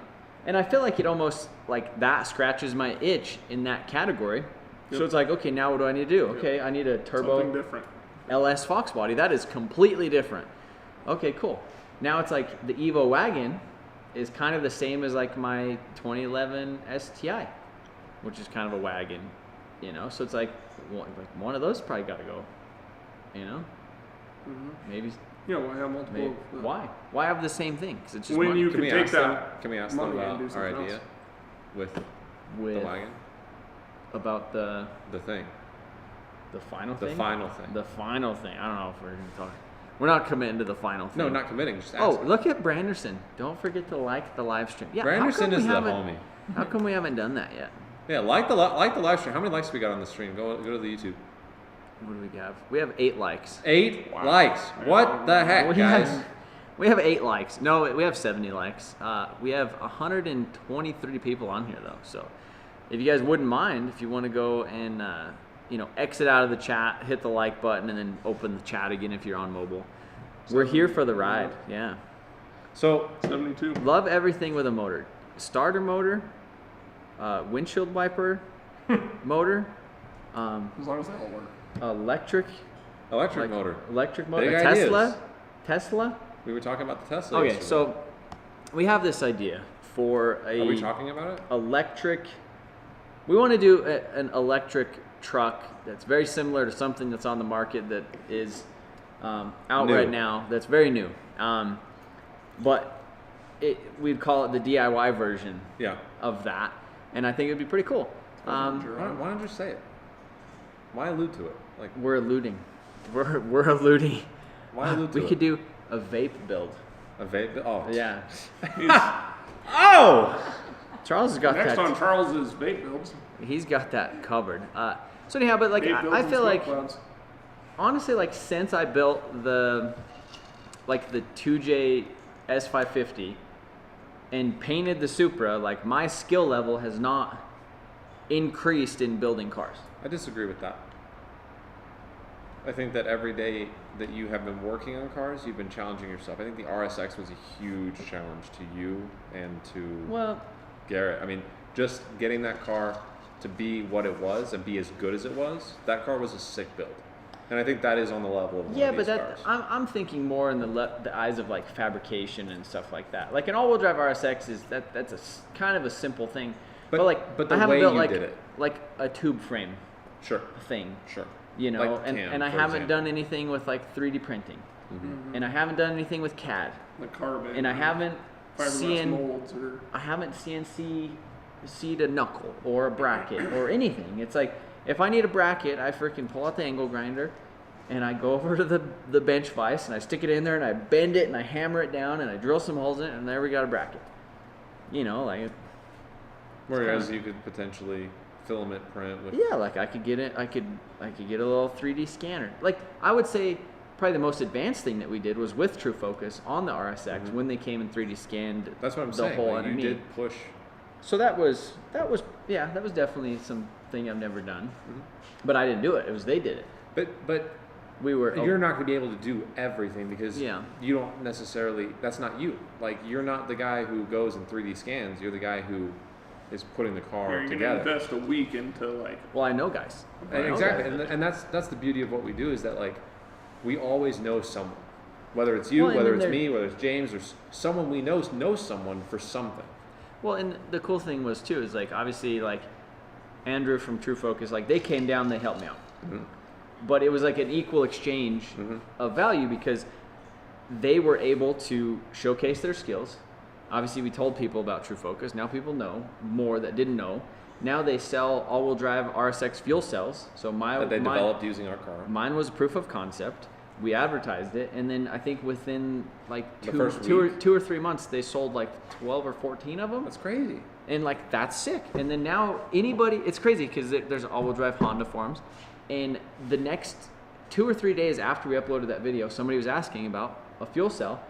And I feel like it almost like that scratches my itch in that category. So Yep. it's like, okay, now what do I need to do? Okay, I need a turbo Something different. LS Fox body. That is completely different. Okay, cool. Now it's like the Evo wagon is kind of the same as like my 2011 STI, which is kind of a wagon, you know. So it's like one of those probably got to go, you know. Maybe. Yeah, well, I have multiple. Maybe. Why? Why have the same thing? Because it's just When money. you Can can we take ask them? that Can we ask them money and about do our something idea else. with the with wagon? about the The final thing. final thing. The final thing. I don't know if we're gonna talk. We're not committing to the final thing. No, not committing. Just Oh, asking. look at Branderson. Don't forget to like the live stream. Yeah, how come Branderson we is the haven't- homie. How come we haven't done that yet? Yeah, like the live stream. How many likes we got on the stream? Go to the YouTube. What do we have? We have 8 likes. 8 likes. What the heck, We guys? we have 8 likes. No, we have 70 likes. We have 123 people on here though. So, if you guys wouldn't mind, if you want to go and exit out of the chat, hit the like button, and then open the chat again if you're on mobile. We're here for the ride. Yeah. So 72. Love everything with a motor. Starter motor, windshield wiper motor, As long as they all work. electric electric motor. electric motor, Big a ideas. Tesla. We were talking about the Tesla. Okay, yesterday. so we have this idea for are we a talking about it? electric. We want to do an electric truck that's very similar to something that's on the market that is out New. right now. That's very new, but we'd call it the DIY version Yeah. of that, and I think it'd be pretty cool. Why don't you say it? Why allude to it? Like, We're alluding. We're alluding. why allude to We it? could do a vape build. A vape. Oh. Yeah. Oh. Charles has got Next that. on Charles's vape builds. He's got that covered. So anyhow, but like Vape builds I and feel smoke like clouds. honestly, like since I built the 2J S550 and painted the Supra, like my skill level has not increased in building cars. I disagree with that. I think that every day that you have been working on cars, you've been challenging yourself. I think the RSX was a huge challenge to you and to Garrett. I mean, just getting that car to be what it was and be as good as it was, that car was a sick build. And I think that is on the level of one of these cars. I'm thinking more in the eyes of like fabrication and stuff like that. Like an all-wheel drive RSX is that's a kind of a simple thing. But the I haven't way built you like did it. like a tube frame Sure. thing. Sure. You know, Like and Cam, I for haven't example. done anything with like 3D printing. Mm-hmm. And I haven't done anything with CAD. The carbon. And I haven't fiberglass molds or I haven't CNC'd a knuckle or a bracket or anything. It's like, if I need a bracket, I freaking pull out the angle grinder and I go over to the bench vise and I stick it in there and I bend it and I hammer it down and I drill some holes in it and there we got a bracket. You know, like. Whereas you could potentially filament print with. Yeah, like I could get it. I could get a little 3D scanner. Like I would say, probably the most advanced thing that we did was with True Focus on the RSX when they came and 3D scanned. That's what I'm the saying. whole Like, you underneath. did push. So that was definitely something I've never done, but I didn't do it. It was they did it. But We were. you're not going to be able to do everything because Yeah. you don't necessarily. That's not you. Like you're not the guy who goes and 3D scans. You're the guy who is putting the car you're gonna together. invest a week into like Well, I know guys. I know Exactly, guys. and that's the beauty of what we do is that like we always know someone, whether it's you, Well, and whether then it's there- me, whether it's James, or someone we know someone for something. Well, and the cool thing was too is like obviously like Andrew from True Focus, like they came down, they helped me out, but it was like an equal exchange of value because they were able to showcase their skills. Obviously, we told people about True Focus. Now people know more that didn't know. Now they sell all-wheel drive RSX fuel cells. So That they developed using our car. mine was proof of concept. We advertised it, and then I think within like The first week. two or 3 months, they sold like 12 or 14 of them. That's crazy. And like that's sick. And then now anybody, it's crazy because there's all-wheel drive Honda forums, and the next 2 or 3 days after we uploaded that video, somebody was asking about a fuel cell.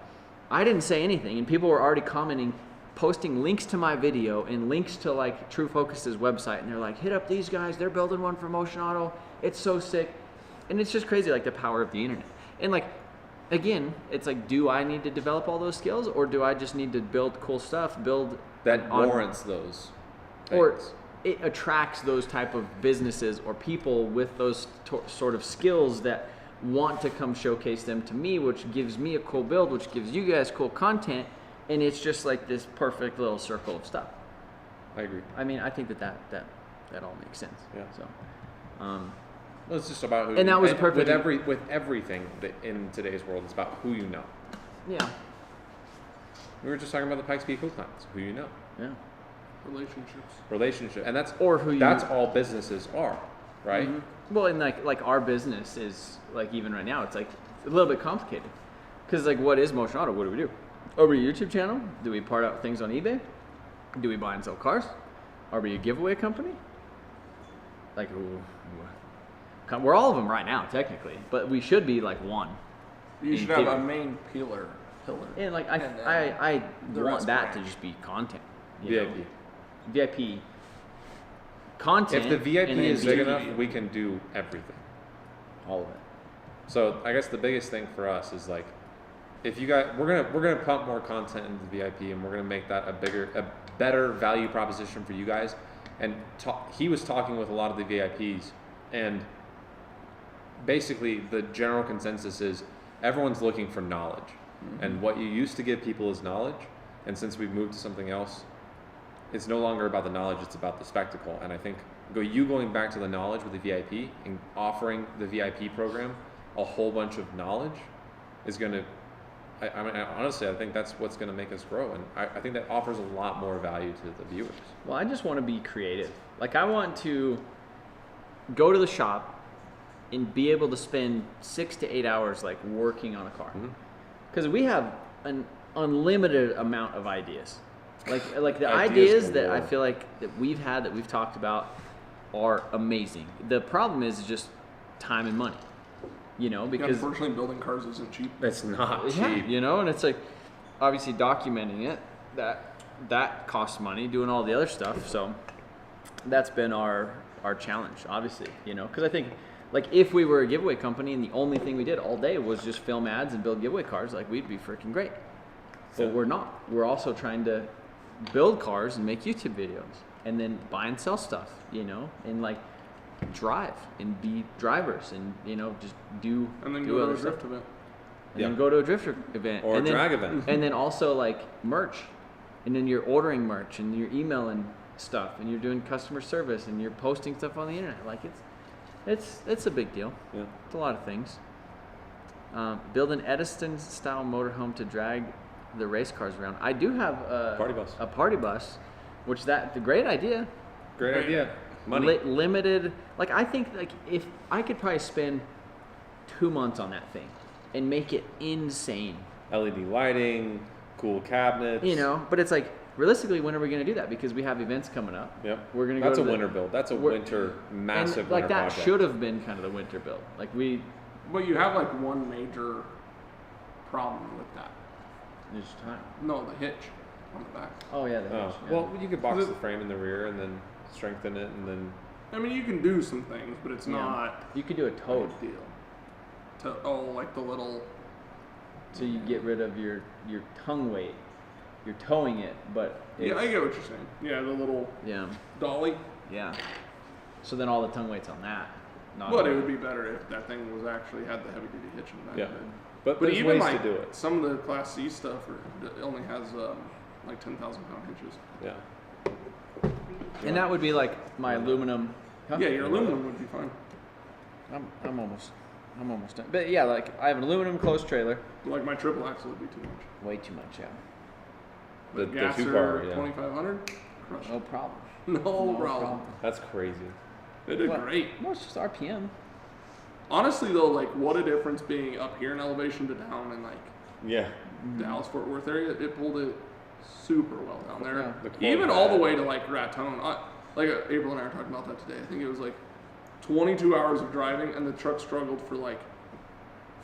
I didn't say anything, and people were already commenting, posting links to my video and links to like True Focus's website, and they're like, hit up these guys, they're building one for Motion Auto, it's so sick. And it's just crazy, like the power of the internet. And like, again, it's like, do I need to develop all those skills, or do I just need to build cool stuff, That on- warrants those. or things. it attracts those type of businesses or people with those sort of skills that want to come showcase them to me, which gives me a cool build, which gives you guys cool content, and it's just like this perfect little circle of stuff. I agree. I mean, I think that all makes sense. Yeah. So, Well, it's just about who. And that was a perfect- with everything that in today's world. It's about who you know. yeah, We were just talking about the Pikes Peak Hook Lines. Who you know, yeah. relationship, and that's Or who you- That's all businesses are, right? Well, and like our business is like even right now, it's like a little bit complicated because like what is Motion Auto? What do? Are we a YouTube channel? Do we part out things on eBay? Do we buy and sell cars? Are we a giveaway company? Like we're all of them right now technically, but we should be like one. you should In have a theory. main pillar. And like And then I the want rest that to branch. just be content. you know? VIP. VIP content. If the VIP and then is big VIP. enough, we can do everything. all of it. So I guess the biggest thing for us is like, if you guys, we're gonna pump more content into the VIP, and we're gonna make that a better value proposition for you guys. And he was talking with a lot of the VIPs, and basically the general consensus is everyone's looking for knowledge, and what you used to give people is knowledge, and since we've moved to something else, it's no longer about the knowledge, it's about the spectacle. And I think going back to the knowledge with the VIP and offering the VIP program a whole bunch of knowledge is going to, I mean, honestly, I think that's what's going to make us grow. And I think that offers a lot more value to the viewers. Well, I just want to be creative. Like I want to go to the shop and be able to spend 6 to 8 hours like working on a car, because we have an unlimited amount of ideas. Like the Ideas ideas that I galore. feel like that we've talked about are amazing. The problem is just time and money, you know, because Unfortunately, building cars isn't cheap. It's not yeah, cheap. you know, and it's like obviously documenting it that costs money, doing all the other stuff. So that's been our challenge, obviously, you know, because I think Like if we were a giveaway company and the only thing we did all day was just film ads and build giveaway cars, like we'd be freaking great. But we're not. We're also trying to build cars and make YouTube videos and then buy and sell stuff, you know, and like drive and be drivers and, you know, just do And then do go to other a stuff. drift event. And then go to a drifter event. Or and a then, drag event. And then also like merch. And then you're ordering merch and you're emailing stuff and you're doing customer service and you're posting stuff on the internet. Like it's a big deal. Yeah. It's a lot of things. Build an Edison style motorhome to drag the race cars around. I do have a party bus, which the great idea. Great idea. Money. Limited. Like I think like if I could probably spend 2 months on that thing and make it insane. LED lighting, cool cabinets. You know, but it's like realistically, when are we going to do that? Because we have events coming up. Yep. We're going to That's go a to winter build. That's a winter massive and, like winter that project. should have been kind of the winter build. Like we. But you have like one major problem with that. There's time. No, the hitch on the back. Oh yeah. The hitch, yeah. Well, you could box the frame in the rear and then strengthen it and then. I mean, you can do some things, but it's Yeah. not You could do a a toad. big deal. Like the little. So you get rid of your tongue weight. You're towing it, but Yeah, I get what you're saying. Yeah, the little yeah, dolly. yeah. So then all the tongue weight's on that. Not But on it would be better if that thing was actually had the heavy duty hitch in the back Yeah. of it. But But there's even ways like to do it. some of the Class C stuff it only has like 10,000 pound hitches. Yeah. And that would be like my aluminum. Huh? Yeah, your aluminum would be fine. I'm almost done. But yeah, like I have an aluminum closed trailer. Like my triple axle would be too much. Way too much, yeah. The Gasser 2-car, yeah. 2500. Crush. No problem. No problem. That's crazy. They did What? great. No, it's just RPM. Honestly though, like what a difference being up here in elevation to down in like Yeah. Dallas Fort Worth area. It pulled it super well down there. Yeah. The quote Even all the had- way to like Raton. Like April and I were talking about that today. I think it was like 22 hours of driving, and the truck struggled for like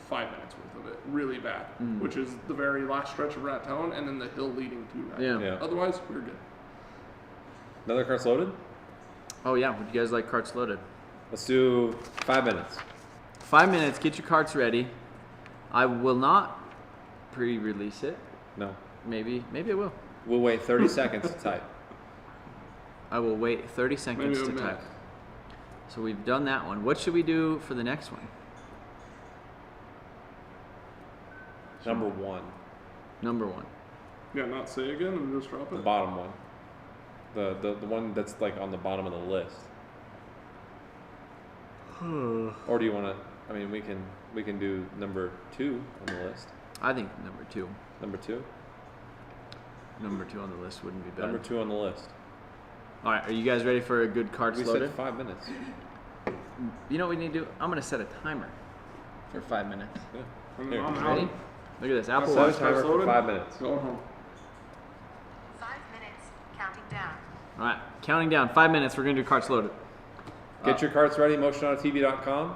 5 minutes worth of it, really bad. Which is the very last stretch of Raton, and then the hill leading to Raton. Yeah. Yeah. Otherwise, we're good. Another car's loaded? Oh yeah, would you guys like carts loaded? Let's do 5 minutes. 5 minutes, get your carts ready. I will not pre-release it. No. Maybe I will. We'll wait 30 seconds to type. I will wait 30 seconds Maybe a to minute. type. So we've done that one. What should we do for the next one? Number 1. Number 1. Yeah, not say again and just drop The it. bottom one. The one that's like on the bottom of the list. Or do you want to? I mean, we can do number 2 on the list. I think number 2. Number 2. Number 2 on the list wouldn't be bad. Number 2 on the list. All right, are you guys ready for a good carts We loaded? said 5 minutes. You know what we need to do? I'm gonna set a timer for 5 minutes. Yeah. And Here. I'm out. Ready? Look at this. Apple Set a Watch. Set a timer for loaded? 5 minutes. Going home. 5 minutes, counting down. All right, counting down. 5 minutes. We're gonna do carts loaded. Get your carts ready. MotionAutoTv.com.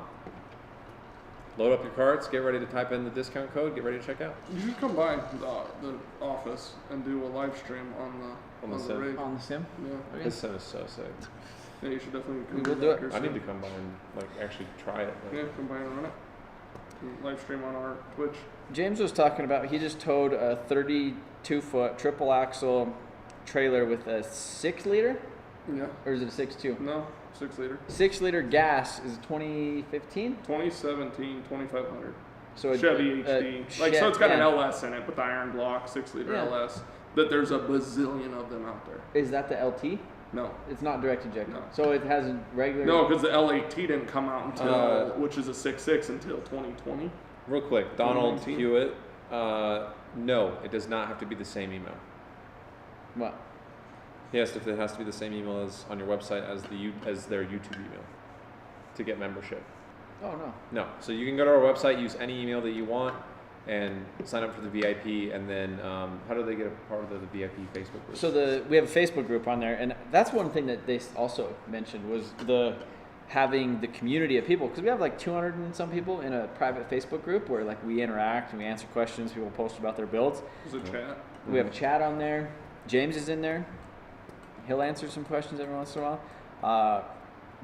Load up your carts. Get ready to type in the discount code. Get ready to check out. You should come by the office and do a live stream on the sim. rig. On the sim. Yeah. Okay. This sim is so sick. Yeah, you should definitely come We'll do do that it. here I need soon. to come by and like actually try it. Like, Yeah, come by and run it. And live stream on our Twitch. James was talking about he just towed a 32-foot triple axle trailer with a 6-liter, Yeah. or is it a 6.2? No, 6 liter. 6-liter gas is 2015. 2017 2500. So a Chevy HD. Like, so it's got an LS in it, but the iron block, 6 liter Yeah. LS. But there's a bazillion of them out there. Is that the LT? No. It's not direct injected. No. So it has a regular. No, because the L8T didn't come out until, Uh, which is a 6.6 until 2020. real quick, Donald 2019. Hewitt. No, it does not have to be the same email. What? Yes, if it has to be the same email as on your website as their YouTube email to get membership. Oh no. No, so you can go to our website, use any email that you want, and sign up for the VIP. And then, how do they get a part of the VIP Facebook group? So we have a Facebook group on there, and that's one thing that they also mentioned was having the community of people, because we have like 200 and some people in a private Facebook group where like we interact and we answer questions. People post about their builds. There's a chat. We have a chat on there. James is in there. He'll answer some questions every once in a while.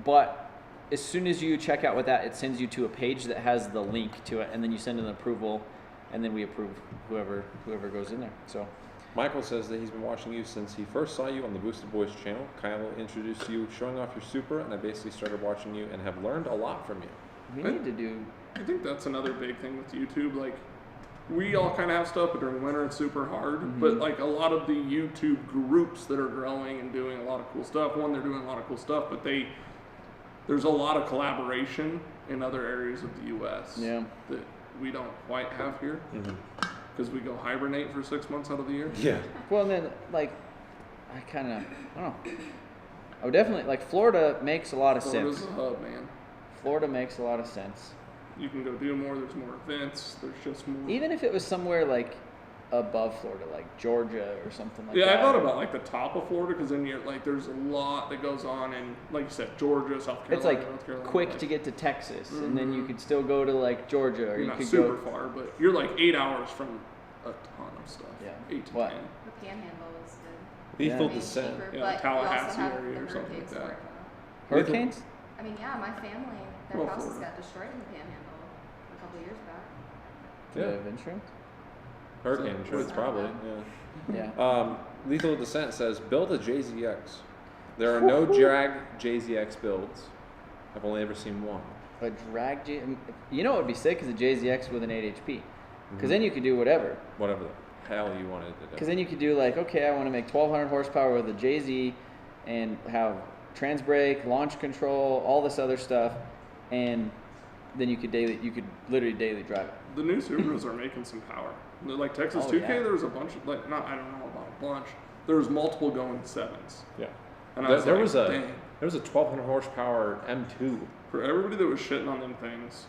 But as soon as you check out with that, it sends you to a page that has the link to it, and then you send an approval, and then we approve whoever goes in there. So Michael says that he's been watching you since he first saw you on the Boosted Boys channel. Kyle introduced you showing off your Supra, and I basically started watching you and have learned a lot from you. we need to do. I think that's another big thing with YouTube. Like, we all kind of have stuff, but during winter it's super hard. But like a lot of the YouTube groups that are growing and doing a lot of cool stuff. One, they're doing a lot of cool stuff, but there's a lot of collaboration in other areas of the U.S. Yeah. that we don't quite have here because we go hibernate for 6 months out of the year. Yeah. Well, and then I don't know. I would definitely like Florida makes a lot of Florida's sense. a hub, man. Florida makes a lot of sense. You can go do more. There's more events. There's just more. Even if it was somewhere like above Florida, like Georgia or something like that. Yeah, I thought about like the top of Florida because then you're like there's a lot that goes on in, like you said, Georgia, South Carolina, It's like North Carolina. quick like, to get to Texas, and then you could still go to like Georgia, or You're you not could super go. far, but you're like 8 hours from a ton of stuff. Yeah. 8 to What? 10. The Panhandle is good. Lethal Maybe Descent. cheaper, Yeah, but we Tallahassee also have area the or something like hurricanes that. work. Hurricanes? I mean, yeah, my family, their Well, houses Florida. got destroyed in the Panhandle a couple of years back. Do they have insurance? Hurricane So, insurance, with- probably. Yeah. Yeah. Lethal Descent says, build a JZX. There are no drag JZX builds. I've only ever seen one. A drag J. You know what would be sick is a JZX with an 8 HP, because then you could do whatever. Whatever the hell you wanted to do. Because then you could do like, okay, I want to make 1,200 horsepower with a JZ, and have trans brake, launch control, all this other stuff, and then you could literally daily drive it. The new Subarus are making some power. Like Texas Oh, 2K, yeah. there was a bunch of I don't know about a bunch. There was multiple going 7s. Yeah. And I There was was like, a dang. there was a 1,200 horsepower M2. For everybody that was shitting on them things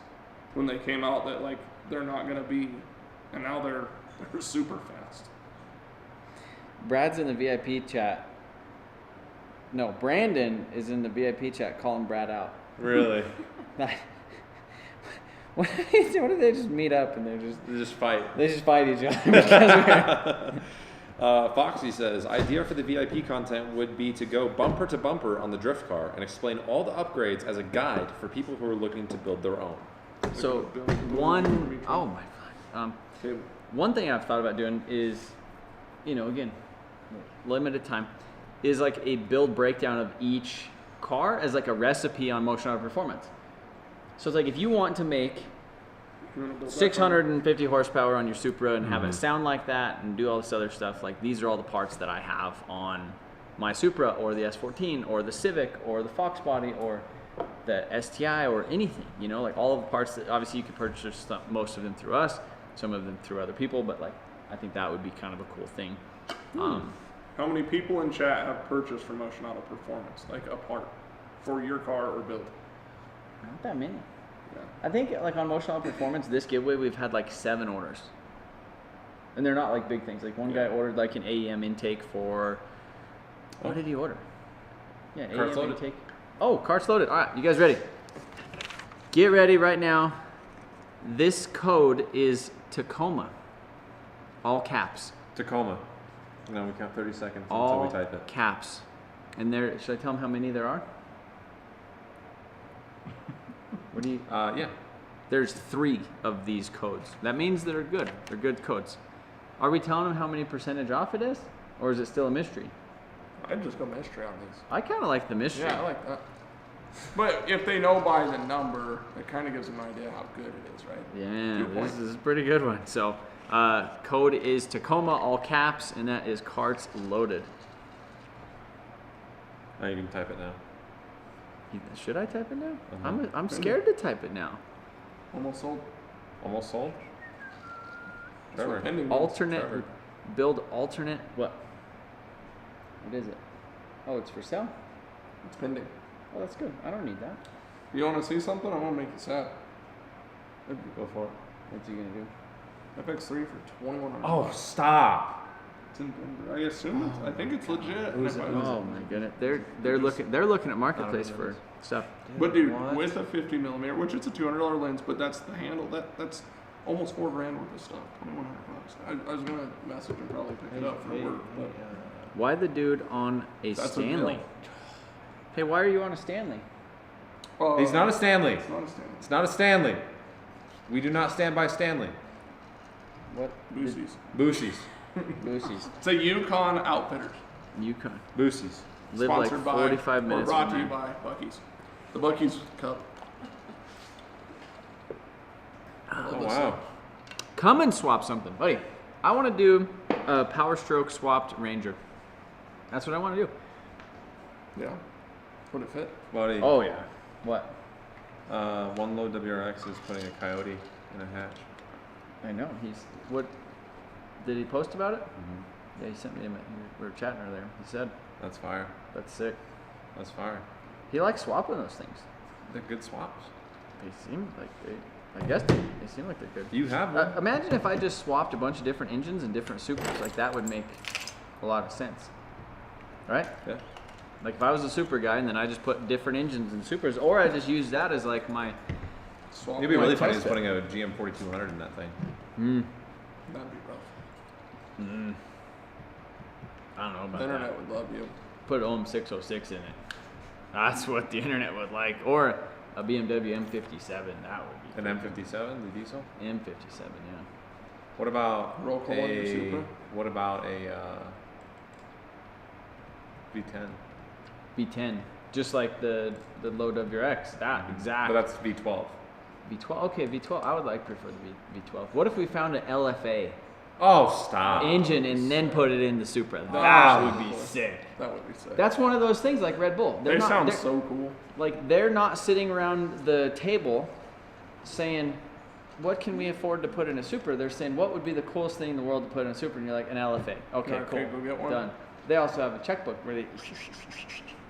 when they came out that like they're not gonna be, and now they're super fast. Brad's in the VIP chat. No, Brandon is in the VIP chat calling Brad out. Really? What do they just meet up and They just fight. they just fight each other? Because Foxy says, idea for the VIP content would be to go bumper to bumper on the drift car and explain all the upgrades as a guide for people who are looking to build their own. so one thing I've thought about doing is, again, limited time, is like a build breakdown of each car as like a recipe on Motion Auto Performance. So it's like if you want to make You wanna build that 650 horsepower on your Supra and have it sound like that and do all this other stuff, like these are all the parts that I have on my Supra or the S14 or the Civic or the Fox body or the STI or anything, like all of the parts that obviously you could purchase most of them through us, some of them through other people, but like I think that would be kind of a cool thing. How many people in chat have purchased from Motion Auto Performance, like a part for your car or build? Not that many. Yeah. I think like on Motion Auto Performance, this giveaway we've had like 7 orders, and they're not like big things. Like one guy ordered like an AEM intake for. What did he order? Yeah, Cart's AEM loaded. intake. Oh, cart's loaded. All right, you guys ready? Get ready right now. This code is Tacoma. All caps. Tacoma. And then we count 30 seconds until All we type it. caps. And there, should I tell them how many there are? What do you? Yeah. There's 3 of these codes. That means they're good. They're good codes. Are we telling them how many percentage off it is? Or is it still a mystery? I'd just go mystery on these. I kind of like the mystery. Yeah, I like that. But if they know by the number, it kind of gives them an idea how good it is, right? Yeah, Good point. this is a pretty good one. So, code is Tacoma, all caps, and that is carts loaded. Now you can type it now. Should I type it now? Uh-huh. I'm scared to type it now. Almost sold. Almost sold? That's what Trevor. pending means. Alternate, Trevor. build alternate, what? What is it? Oh, it's for sale? It's pending. Oh, that's good. I don't need that. You want to see something? I'm gonna make you sad. Go for it. What's he gonna do? FX3 for $2,100. Oh, stop. It's in Denver. I assume it's. I think it's legit. Who's If it? I- Who's Oh my goodness, they're looking at marketplace know who for it is. stuff. But dude, What? with a 50mm, which it's a $200 lens, but that's the handle. That's almost $4,000 worth of stuff. $2,100. I was gonna message and probably pick it up for work, but Why the dude on a That's a Stanley? deal. Hey, why are you on a Stanley? He's not a Stanley. It's not a Stanley. It's not a Stanley. We do not stand by Stanley. What? Boosies. Boosies. Lucy's. It's a Yukon Outfitters. Yukon. Boosies. Live like Sponsored by 45 or minutes brought from to you there. by Buc-ee's. The Buc-ee's Cup. Oh, wow. Come and swap something. Buddy, I want to do a Power Stroke swapped Ranger. That's what I want to do. Yeah. Would it fit? Buddy, Oh, yeah. What? One Low WRX is putting a coyote in a hatch. I know. What? Did he post about it? Yeah, he sent me a. We were chatting earlier. He said, That's fire. that's sick. That's fire. He likes swapping those things. They're good swaps. They seem like I guess they seem like they're good. You have one. Imagine if I just swapped a bunch of different engines and different supers. Like that would make a lot of sense, right? Yeah. Like if I was a super guy and then I just put different engines in supers, or I just use that as like my. Swap. It'd be really funny test just fit. putting a GM 4200 in that thing. That'd be rough. I don't know about The internet would love you. Put OM 606 in it. That's what the internet would like, or a BMW M57. That would be An M57, the diesel. M57. Yeah. What about Roll call on your Supra? What about a V10? V10, just like the low WRX. That exact. But that's V12. V12. Okay, V12. I would like prefer the V12. What if we found an LFA Oh, stop. engine and then put it in the Supra? That Oh. would be sick. That would be sick. That's one of those things like Red Bull. they sound they're- so cool. like they're not sitting around the table saying, "What can we afford to put in a Supra?" They're saying, "What would be the coolest thing in the world to put in a Supra?" And you're like, "An LFA." Okay, Okay, cool. go get one. Done. They also have a checkbook where they.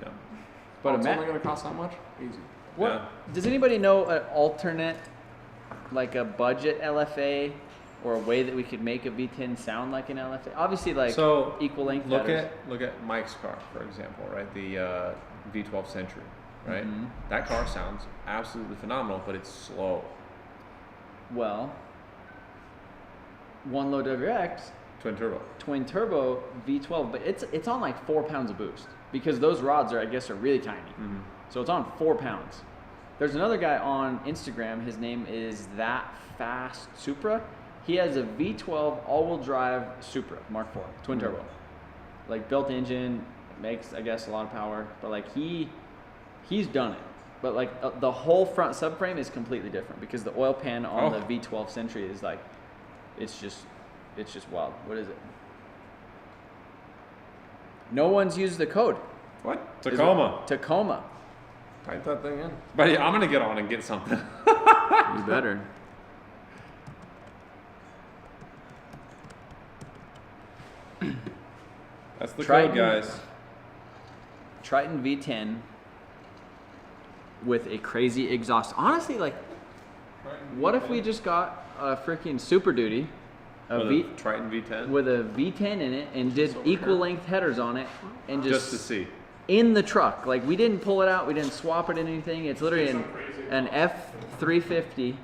Yeah. But It's a only gonna cost how much? Easy. What? Yeah. Does anybody know an alternate, like a budget LFA, or a way that we could make a V10 sound like an LFA? Obviously, like So equal length look headers. at Mike's car, for example, right? The V12 Century, right? Mhm. That car sounds absolutely phenomenal, but it's slow. Well, one low WRX Twin turbo. twin turbo V12, but it's on like 4 pounds of boost because those rods are really tiny. So it's on 4 pounds. There's another guy on Instagram. His name is That Fast Supra. He has a V12 all-wheel drive Supra Mark IV twin turbo, like built engine, makes I guess a lot of power, but like he's done it. But like the whole front subframe is completely different because the oil pan on the V12 Century is like, it's just wild. What is it? No one's used the code. What? Is it Tacoma. Tacoma. Type that thing in. Buddy, I'm gonna get on and get something. You better. That's the Triton. code, guys. Triton V10 with a crazy exhaust. Honestly, like, what if we just got a freaking Super Duty, With a Triton V10. with a V10 in it, and did equal length headers on it, and Just to see. in the truck. Like, we didn't pull it out, we didn't swap it in anything. It's literally an F350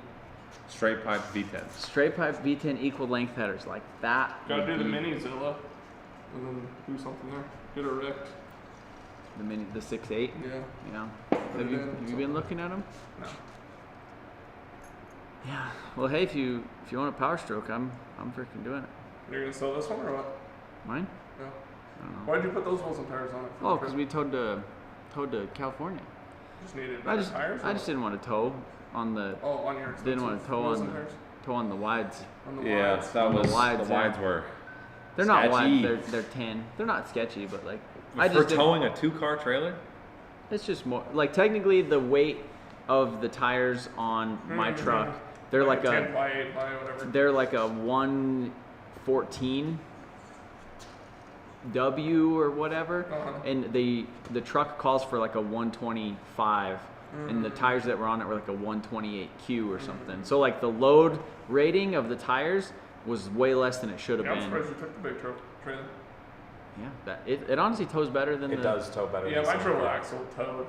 Straight pipe V10. straight pipe V10 equal length headers. Like that. Gotta would do the be- mini Zilla, and then do something there. Get a wrecked. the 6.8. Yeah. Yeah. Put Have it you, in, have you been looking at them? No. Yeah. Well, hey, if you want a Power Stroke, I'm freaking doing it. You're gonna sell this one or what? Mine? No. I don't know. Why'd you put those wheels and tires on it? Oh, because we towed to California. just needed I better just tires. I just didn't want to tow on the Oh, on your didn't want to expensive tow wheels on and tires? the wides. On the Yeah, wides. that On the was wides, the yeah. wides were. They're not wide. Sketchy. They're 10. They're not sketchy, but like For didn't- towing a 2-car trailer? It's just more like technically the weight of the tires on my truck. They're like a 10 by 8 by whatever. they're like a 114 W or whatever, Uh-huh. and the truck calls for like a 125, and the tires that were on it were like a 128Q or something. So like the load rating of the tires was way less than it should have Yeah, I'm been. surprised you took the big trailer. Yeah, that it honestly tows better than It the does tow better. Yeah, than my some triple of axle towed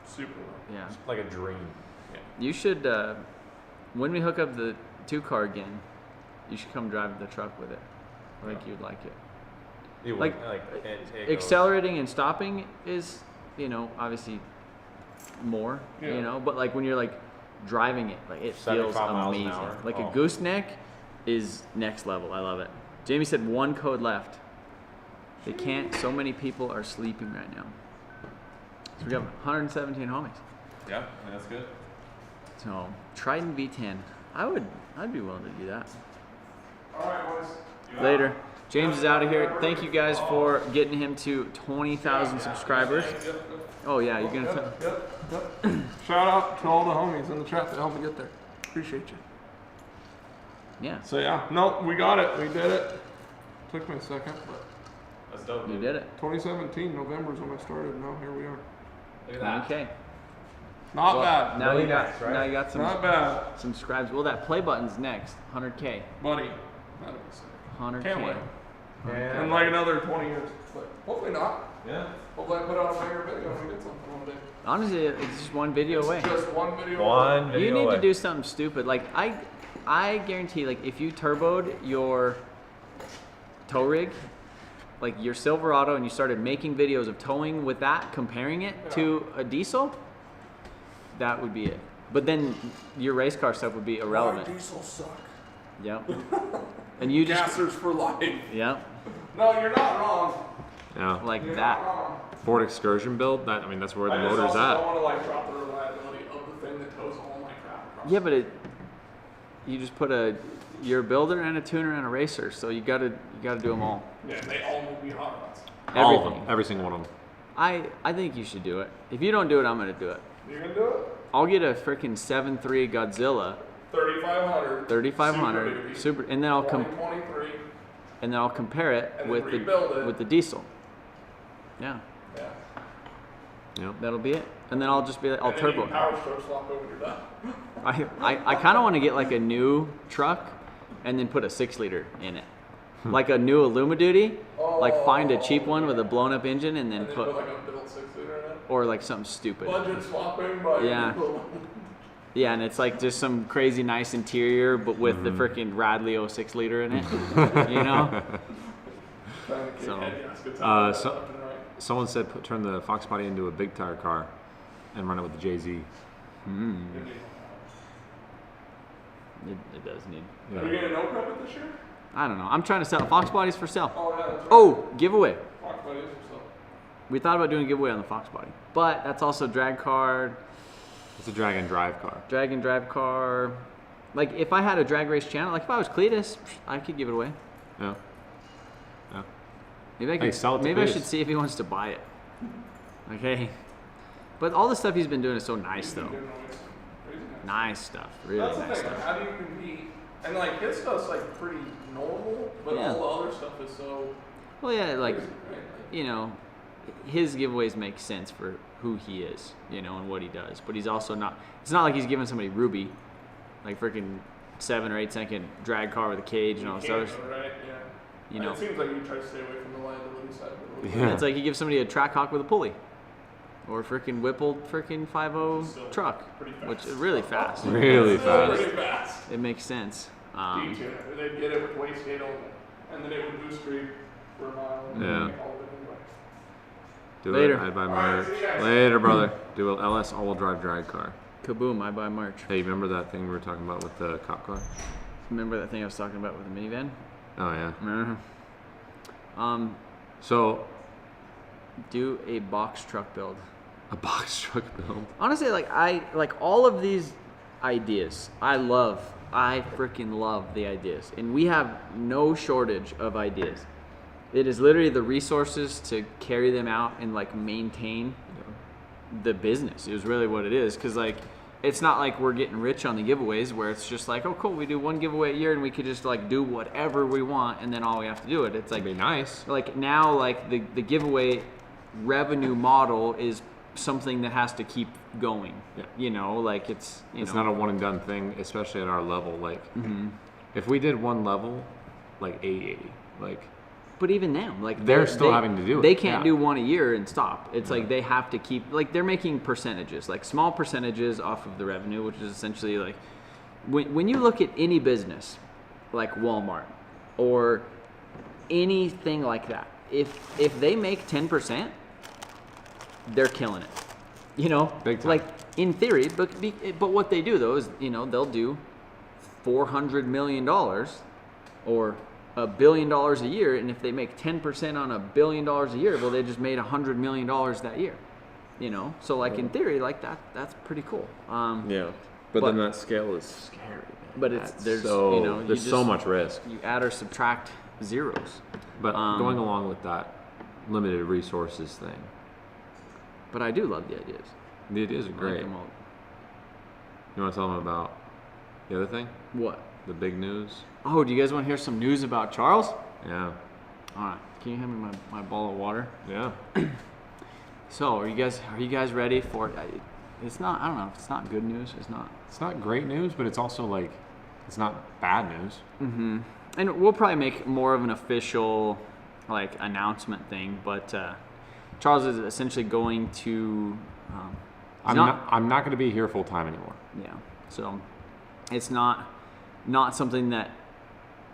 super well. Yeah, it. Like a dream. you should when we hook up the 2-car again, you should come drive the truck with it. I think you'd like it. It would, Like, it goes- Accelerating and stopping is, obviously more, Yeah. you know. But like when you're like driving it, like it feels 75 miles an amazing. hour. Like Oh. a gooseneck is next level. I love it. Jamie said 1 code left. They can't. So many people are sleeping right now. So we got 117 homies. Yeah, that's good. So Trident V10. I'd be willing to do that. All right, boys. Later. James is out of here. Thank you guys for getting him to 20,000 subscribers. Oh yeah, you're gonna. Yep. Shout out to all the homies in the chat that helped me get there. Appreciate you. Yeah, So yeah, no, we got it. We did it. Took me a second, but That's dope. you did it. 2017 November is when I started. Now here we are. Look at that. Okay. Not bad. Now you got Nice, right? now you got some Not bad, subscribes. Well, that play button's next. 100K. buddy. That'll be sick. 100K. Can't wait. Yeah. In like another 20 years, but hopefully not. Yeah. Hopefully I put out a bigger video and we get something one day. Honestly, it's just one video away. Just one video. One video You need away. to do something stupid. Like I guarantee, like if you turboed your tow rig, like your Silverado, and you started making videos of towing with that, comparing it to a diesel, that would be it. But then your race car stuff would be irrelevant. Diesel suck. Yep. And you just Gassers for life. yep, No, you're not wrong. Yeah. like You're that. not wrong. Ford Excursion build. That I mean, that's where the I just motor's also at. don't want to like drop the reliability of the thing that tows all my crap across. Yeah, but you just put you're a builder and a tuner and a racer, so you gotta do them all. Yeah, they all need to be hot rods. All of Everything. them. Every single one of them. I think you should do it. If you don't do it, I'm gonna do it. You gonna do it? I'll get a freaking 7.3 Godzilla 3500. 3500 super, and then I'll 2023. and then I'll compare it And then with rebuild it. the diesel. Yeah, Yeah. Yep. that'll be it. And then I'll just be like, I'll And then you turbo. can power stroke swap over your done. I kind of want to get like a new truck and then put a 6-liter in it. Like a new Alumaduty, like find a cheap one with a blown up engine and then And then put, put like a built 6-liter in it. or like something stupid. Budget swapping by Yeah. Yeah, and it's like just some crazy nice interior, but with the freaking Radley 06-liter in it. You know? So, so- Someone said turn the Fox body into a big tire car and run it with the JZ. it does need. Are we getting no prep it this year? I don't know. I'm trying to sell Fox bodies for sale. Oh, yeah, that's right. Oh, giveaway. Fox body is for sale. We thought about doing a giveaway on the Fox body, but that's also drag car, It's a drag and drive car. drag and drive car. Like if I had a drag race channel, like if I was Cletus, I could give it away. Yeah. Yeah. Maybe I could. Hey, sell it to maybe I Cletus. should see if he wants to buy it. Okay. But all the stuff he's been doing is so nice, though. Good noise. Crazy nice. Nice stuff. Really That's the nice thing. Like, stuff. how do you compete? And like his stuff's like pretty normal, but Yeah. all the other stuff is so Well, yeah, like crazy, right? you know, his giveaways make sense for who he is, you know, and what he does. But he's also not. It's not like he's giving somebody Ruby, like freaking 7 or 8 second drag car with a cage and all this other. Can't, right? Yeah. You know, It seems like you try to stay away from the liability side of it. Yeah. it's like he gives somebody a track hawk with a pulley, or freaking Whippled freaking 5.0 Still truck, pretty fast. which is really fast. Really Still fast. pretty fast. It makes sense. D-tuner. They'd get it with wastegate only, and then it would boost streak for a mile. And Yeah. all of it anyway. Do Later. it. I'd buy Alright, merch. see you guys. Later, brother. Do a LS all-wheel drive drag car. Kaboom! I buy merch. Hey, you remember that thing we were talking about with the cop car? Remember that thing I was talking about with the minivan? Oh yeah. So Do a box truck build. a box truck build. Honestly, like all of these ideas, I freaking love the ideas, and we have no shortage of ideas. It is literally the resources to carry them out and like maintain the business is really what it is. Because like it's not like we're getting rich on the giveaways where it's just like, oh cool, we do one giveaway a year and we could just like do whatever we want and then all we have to do it. It's like It'd be nice. like now like the giveaway revenue model is something that has to keep going. Yeah. You know, like it's It's not a one and done thing, especially at our level. Like, if we did one level, like 880, like but even them, like They're still having to do it, They can't yeah. do one a year and stop. It's like they have to keep like they're making percentages, like small percentages off of the revenue, which is essentially like when you look at any business like Walmart or anything like that, if they make 10%, they're killing it. You know, Big time. like in theory, but what they do though is, you know, they'll do $400 million or $1 billion a year, and if they make 10% on $1 billion a year, well, they just made $100 million that year. You know, so like in theory, like that's pretty cool. Yeah. But then that scale is scary. Man. But it's That's there's so, you know there's so much risk. You add or subtract zeros. But going along with that limited resources thing, But I do love the ideas. the ideas are I like great. them all. You want to tell them about the other thing, What? the big news? Oh, do you guys want to hear some news about Charles? Yeah, All right. Can you hand me my ball of water? yeah. So, are you guys ready for? It's not. I don't know. It's not good news. It's not. It's not great news, but it's also like, it's not bad news. Mm-hmm. And we'll probably make more of an official, like, announcement thing. But Charles is essentially going to. I'm not going to be here full time anymore. Yeah. So, it's not something that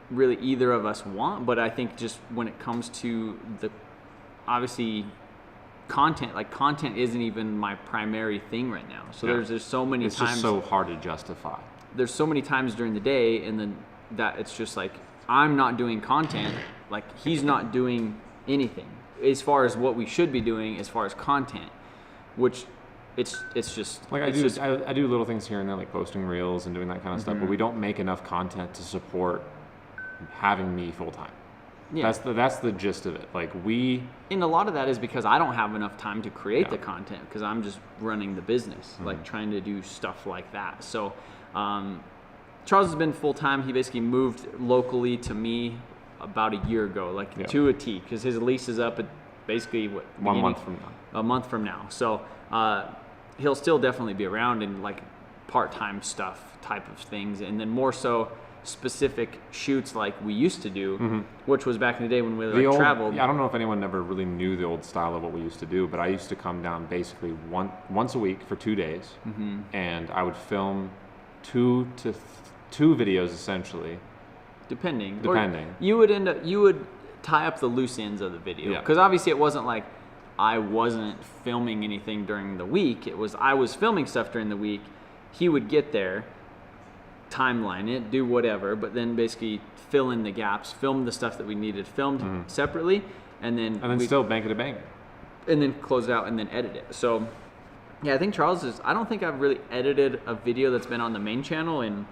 really either of us want. But I think just when it comes to the, obviously, content isn't even my primary thing right now. So Yeah. there's so many It's times. just so hard to justify. There's so many times during the day, and then that it's just like I'm not doing content, like he's not doing anything as far as what we should be doing as far as content, which it's just Like it's just- I do little things here and there, like posting reels and doing that kind of stuff, but we don't make enough content to support having me full time. yeah. That's the gist of it. Like And a lot of that is because I don't have enough time to create Yeah. the content because I'm just running the business, like trying to do stuff like that. So Charles has been full time. He basically moved locally to me about a year ago, like Yeah. to a T, because his lease is up at basically what 1 beginning- month from now. A month from now. So he'll still definitely be around in like part-time stuff type of things, and then more so specific shoots like we used to do, which was back in the day when we like traveled. I don't know if anyone ever really knew the old style of what we used to do, but I used to come down basically once a week for 2 days, and I would film two videos essentially. Depending. Depending. Or you would tie up the loose ends of the video. Yeah. Because obviously it wasn't like I wasn't filming anything during the week. It was I was filming stuff during the week. He would get there, timeline it, do whatever, but then basically fill in the gaps, film the stuff that we needed filmed separately, and then Still bank it a bank. and then close it out and then edit it. So yeah, I think Charles is. I don't think I've really edited a video that's been on the main channel in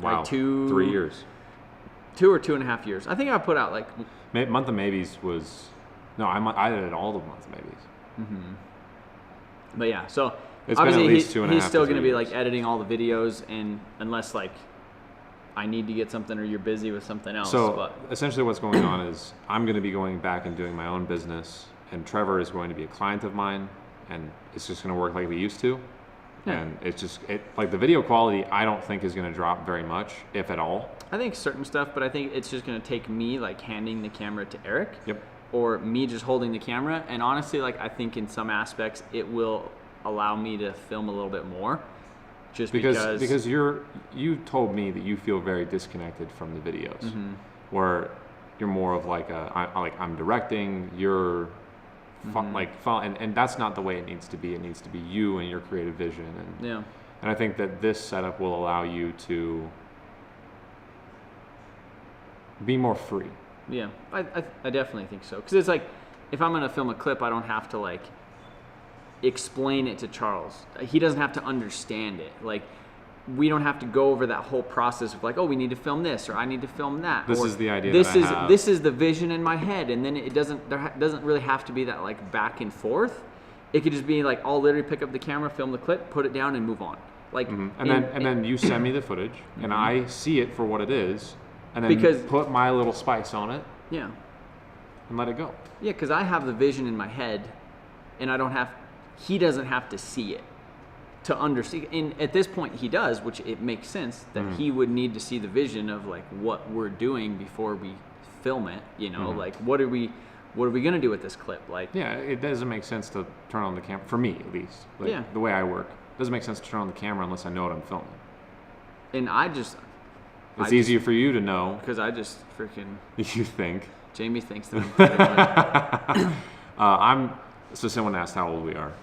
Wow, like 3 years. 2 or 2.5 years. I think I put out like Month of Maybes was I edited all the Month of Maybes. But yeah, so It's been at obviously least 2.5 he's to still 3 going to be years. like editing all the videos, and unless like I need to get something or you're busy with something else. So but essentially what's going on is I'm going to be going back and doing my own business, and Trevor is going to be a client of mine, and it's just going to work like we used to. Yeah. And it's just like the video quality I don't think is going to drop very much, if at all. I think certain stuff, but I think it's just going to take me like handing the camera to Eric. Yep. Or me just holding the camera, and honestly, like I think in some aspects it will allow me to film a little bit more, just because you told me that you feel very disconnected from the videos, where you're more of like I'm directing, you're and that's not the way it needs to be. It needs to be you and your creative vision, and I think that this setup will allow you to be more free. Yeah, I definitely think so. Because it's like, if I'm going to film a clip, I don't have to, like, explain it to Charles. He doesn't have to understand it. Like, we don't have to go over that whole process of, like, oh, we need to film this, or I need to film that. This or, is the idea this that I is have. This is the vision in my head. And then doesn't really have to be that, like, back and forth. It could just be, like, I'll literally pick up the camera, film the clip, put it down, and move on. Like, And then you send me the footage, and I see it for what it is, and then Because- put my little spice on it yeah. and let it go. Yeah, because I have the vision in my head, and he doesn't have to see it to understand. And at this point, he does, which it makes sense that he would need to see the vision of like what we're doing before we film it. You know, like what are we gonna do with this clip? Like, Yeah, it doesn't make sense to turn on the camera, for me at least. Like, Yeah. the way I work. It doesn't make sense to turn on the camera unless I know what I'm filming. and It's easier for you to know. because I just freaking You think. Jamie thinks that I'm So someone asked how old we are.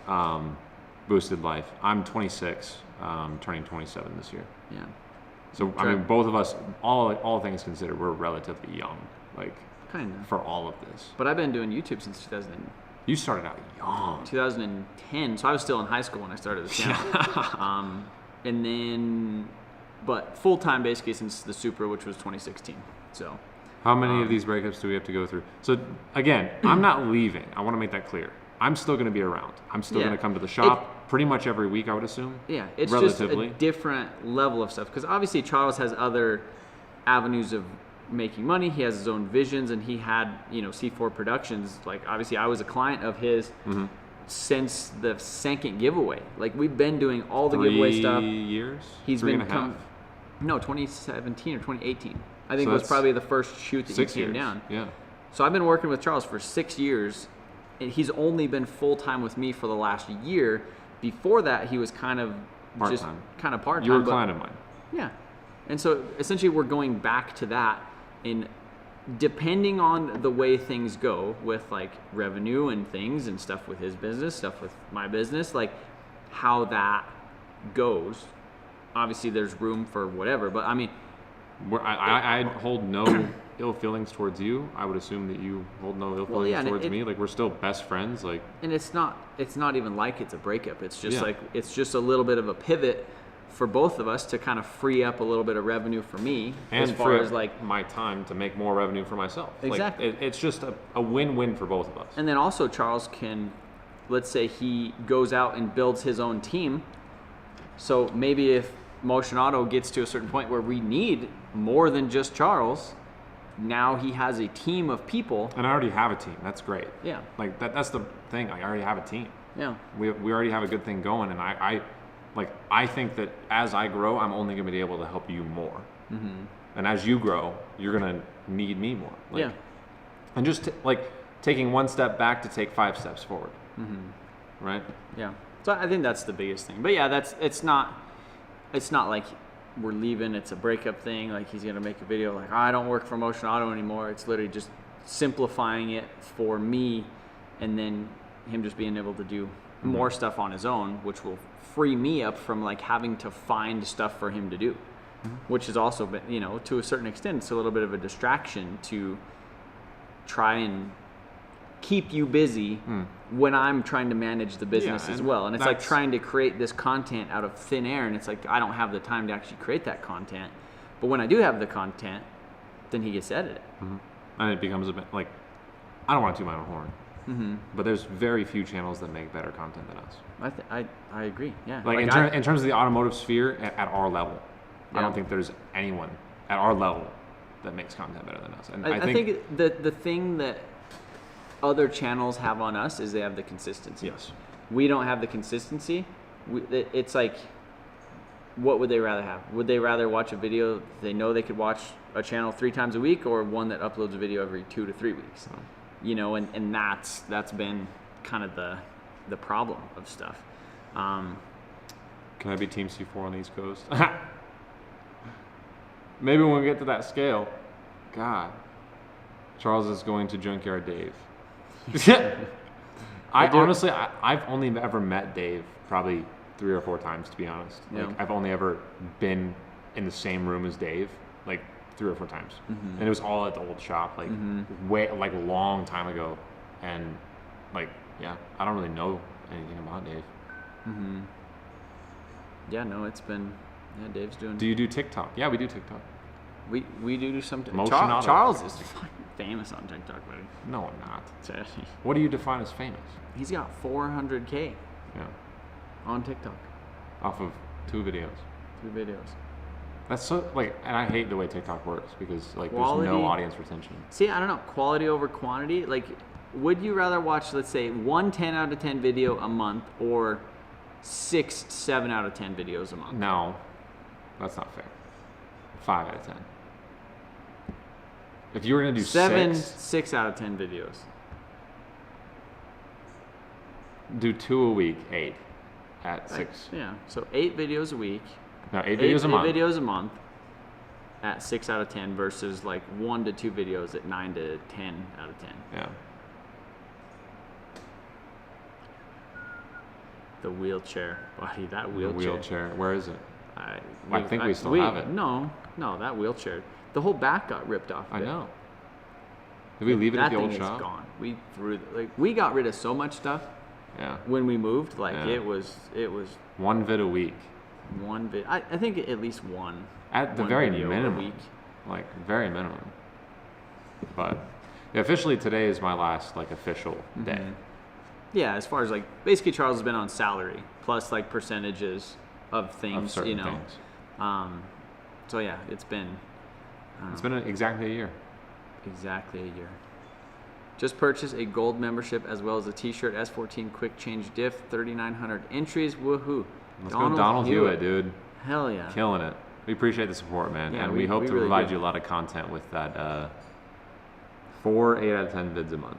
boosted life. I'm 26, turning 27 this year. Yeah. So I mean, both of us, all things considered, we're relatively young, like Kind of. for all of this. But I've been doing YouTube since You started out young. 2010, so I was still in high school when I started this channel. And then, but full time basically since the Supra, which was 2016. So. How many of these breakups do we have to go through? So again, I'm not leaving. I want to make that clear. I'm still going to be around. I'm still going to come to the shop pretty much every week, I would assume. Yeah, it's relatively. just a different level of stuff. Because obviously Charles has other avenues of making money. He has his own visions, and he had, C4 Productions. Like, obviously I was a client of his since the second giveaway. Like, we've been doing all the giveaway stuff. 3 years? He's Three been and a half? No, 2017 or 2018. I think So it was that's probably the first shoot that 6 you came years. down. Yeah. So I've been working with Charles for 6 years, and he's only been full time with me for the last year. Before that, he was kind of Part-time. part-time. You were a client of mine. Yeah, and so essentially we're going back to that, and depending on the way things go with like revenue and things and stuff with his business, stuff with my business, like how that goes. Obviously, there's room for whatever, but I mean. I hold no ill feelings towards you. I would assume that you hold no ill feelings towards me. Like, we're still best friends. Like, and it's not even like it's a breakup. It's just Yeah. it's just a little bit of a pivot for both of us to kind of free up a little bit of revenue for me, and as far free as up like. my time to make more revenue for myself. Exactly. Like, it's just a win-win for both of us. And then also Charles can, let's say he goes out and builds his own team. So maybe if Motion Auto gets to a certain point where we need more than just Charles, now he has a team of people. And I already have a team. That's great. Yeah. Like, that's the thing. Like, I already have a team. Yeah. We already have a good thing going, and I think that as I grow, I'm only going to be able to help you more. Mm-hmm. And as you grow, you're going to need me more. Like, yeah. And just taking one step back to take 5 steps forward. Mm-hmm. Right? Yeah. So I think that's the biggest thing. But yeah, it's not like we're leaving, it's a breakup thing, like he's gonna make a video like, I don't work for Motion Auto anymore. It's literally just simplifying it for me, and then him just being able to do more stuff on his own, which will free me up from like having to find stuff for him to do, which has also been, to a certain extent, it's a little bit of a distraction to try and keep you busy when I'm trying to manage the business as well. And it's like trying to create this content out of thin air, and it's like I don't have the time to actually create that content. But when I do have the content, then he gets to edit it. And it becomes a bit like, I don't want to toot my own horn, but there's very few channels that make better content than us. I agree. Yeah. Like in terms of the automotive sphere at our level, I don't think there's anyone at our level that makes content better than us. And I think the thing that other channels have on us is they have the consistency. Yes. We don't have the consistency. It's like, what would they rather have? Would they rather watch a video they know they could watch a channel 3 times a week, or one that uploads a video every 2 to 3 weeks? And that's been kind of the problem of stuff. Can I be Team C4 on the East Coast? Maybe when we get to that scale. God. Charles is going to Junkyard Dave. Honestly, I've only ever met Dave probably 3 or 4 times, to be honest. Like, I've only ever been in the same room as Dave, like 3 or 4 times, and it was all at the old shop, like a long time ago, and like, yeah, I don't really know anything about Dave. Yeah, no, it's been, Dave's doing. Do you do TikTok? Yeah, we do TikTok. We do something. Motion Auto. Charles is fucking famous on TikTok, buddy. No, I'm not. Seriously. What do you define as famous? He's got 400K Yeah, on TikTok. off of 2 videos. 2 videos. That's so, like, and I hate the way TikTok works because, like, Quality. there's no audience retention. See, I don't know, quality over quantity. Like, would you rather watch, let's say, 1 10 out of 10 video a month, or 6 7 out of 10 videos a month? No, that's not fair. 5 out of 10. If you were gonna do 6 out of 10 videos. do 2 a week, 8 at 6. Yeah, so 8 videos a week. No, 8 videos a month. 8 videos a month at 6 out of 10 versus like 1 to 2 videos at 9 to 10 out of 10. Yeah. The wheelchair, buddy. That The wheelchair. wheelchair. Where is it? I think we still have it. No, that wheelchair. The whole back got ripped off. I know. Did we leave it at the old That thing shop? is gone. We threw we got rid of so much stuff Yeah. when we moved. Like Yeah. it was One vid a week. one bit. I think at least one. At the one very video a minimum. week. Like, very minimum. But yeah, officially today is my last, like, official day. Mhm. Yeah, as far as like basically Charles has been on salary plus like percentages of things, Of certain you know. things. So yeah, it's been It's been exactly a year. exactly a year. Just purchased a gold membership as well as a t-shirt S14 quick change diff 3,900 entries. Woohoo. Let's go Donald Hewitt, dude. Hell yeah. Killing it. We appreciate the support, man. Yeah, and we- we hope we to really provide do. you a lot of content with that 4 8 out of 10 vids a month.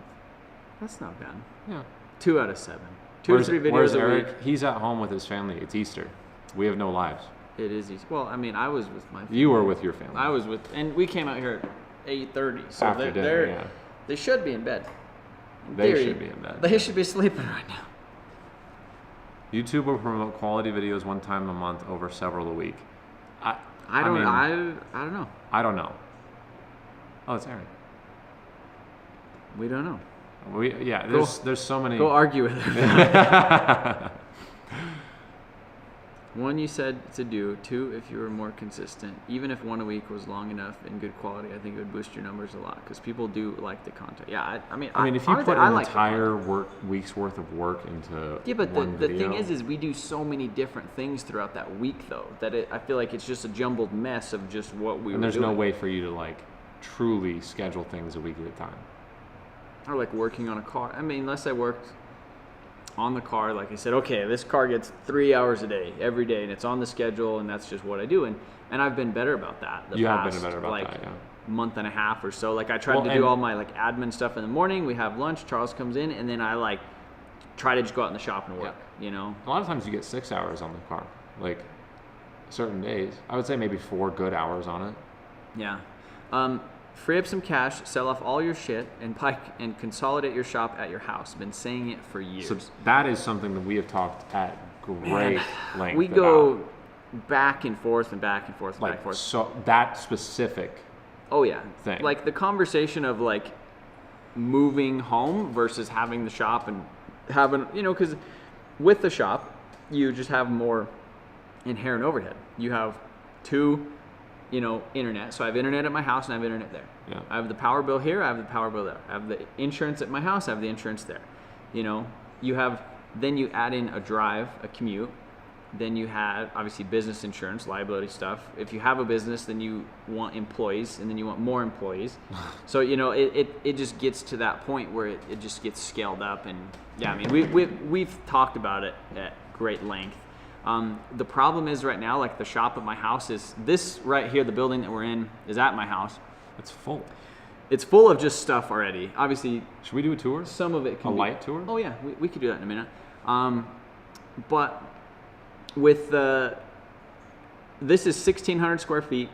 That's not bad. Yeah. 2 out of 7. 2 or 3 Where's videos a Eric? week. He's at home with his family. It's Easter. We have no lives. It is easy. Well, I mean, I was with my family. You were with your family. I was with, and we came out here at 8:30. So After dinner, they're yeah. they should be in bed. In They theory, should be in bed. They should be sleeping right now. YouTube will promote quality videos one time a month over several a week. I don't mean, I don't know. I don't know. Oh, it's Aaron. We don't know. There's so many. Go argue with her. One, you said to do. 2, if you were more consistent. Even if 1 a week was long enough and good quality, I think it would boost your numbers a lot because people do like the content. Yeah, I mean, if you honestly, put I an like the entire week's worth of work into Yeah, but one the video, thing is we do so many different things throughout that week, though, that I feel like it's just a jumbled mess of just what we were and there's doing. no way for you to like truly schedule things a week at a time. Or like working on a car. I mean, unless I worked on the car, like I said, okay, this car gets 3 hours a day, every day, and it's on the schedule, and that's just what I do. And I've been better about that. You have been better about like, that, yeah. month and a half or so. Like I tried Well, to and- do all my like admin stuff in the morning. We have lunch. Charles comes in, and then I like try to just go out in the shop and work. You know. A lot of times you get 6 hours on the car, like certain days. I would say maybe 4 good hours on it. Yeah. Free up some cash, sell off all your shit, and consolidate your shop at your house. Been saying it for years. So that is something that we have talked at great length. We go back and forth and back and forth and back like and forth. so that specific. Oh yeah. Thing. Like the conversation of like moving home versus having the shop and having, you know, because with the shop you just have more inherent overhead. You have 2, you know, internet. So I have internet at my house and I have internet there. Yeah. I have the power bill here, I have the power bill there. I have the insurance at my house, I have the insurance there. You know, then you add in a drive, a commute. Then you have obviously business insurance, liability stuff. If you have a business, then you want employees, and then you want more employees. So, you know, it just gets to that point where it just gets scaled up. And yeah, I mean, we've talked about it at great length. The problem is right now, like the shop at my house is this right here, the building that we're in is at my house. It's full. It's full of just stuff already. Obviously, Should we do a tour? some of it can A be, light tour? Oh yeah, we could do that in a minute. But with this is 1,600 square feet.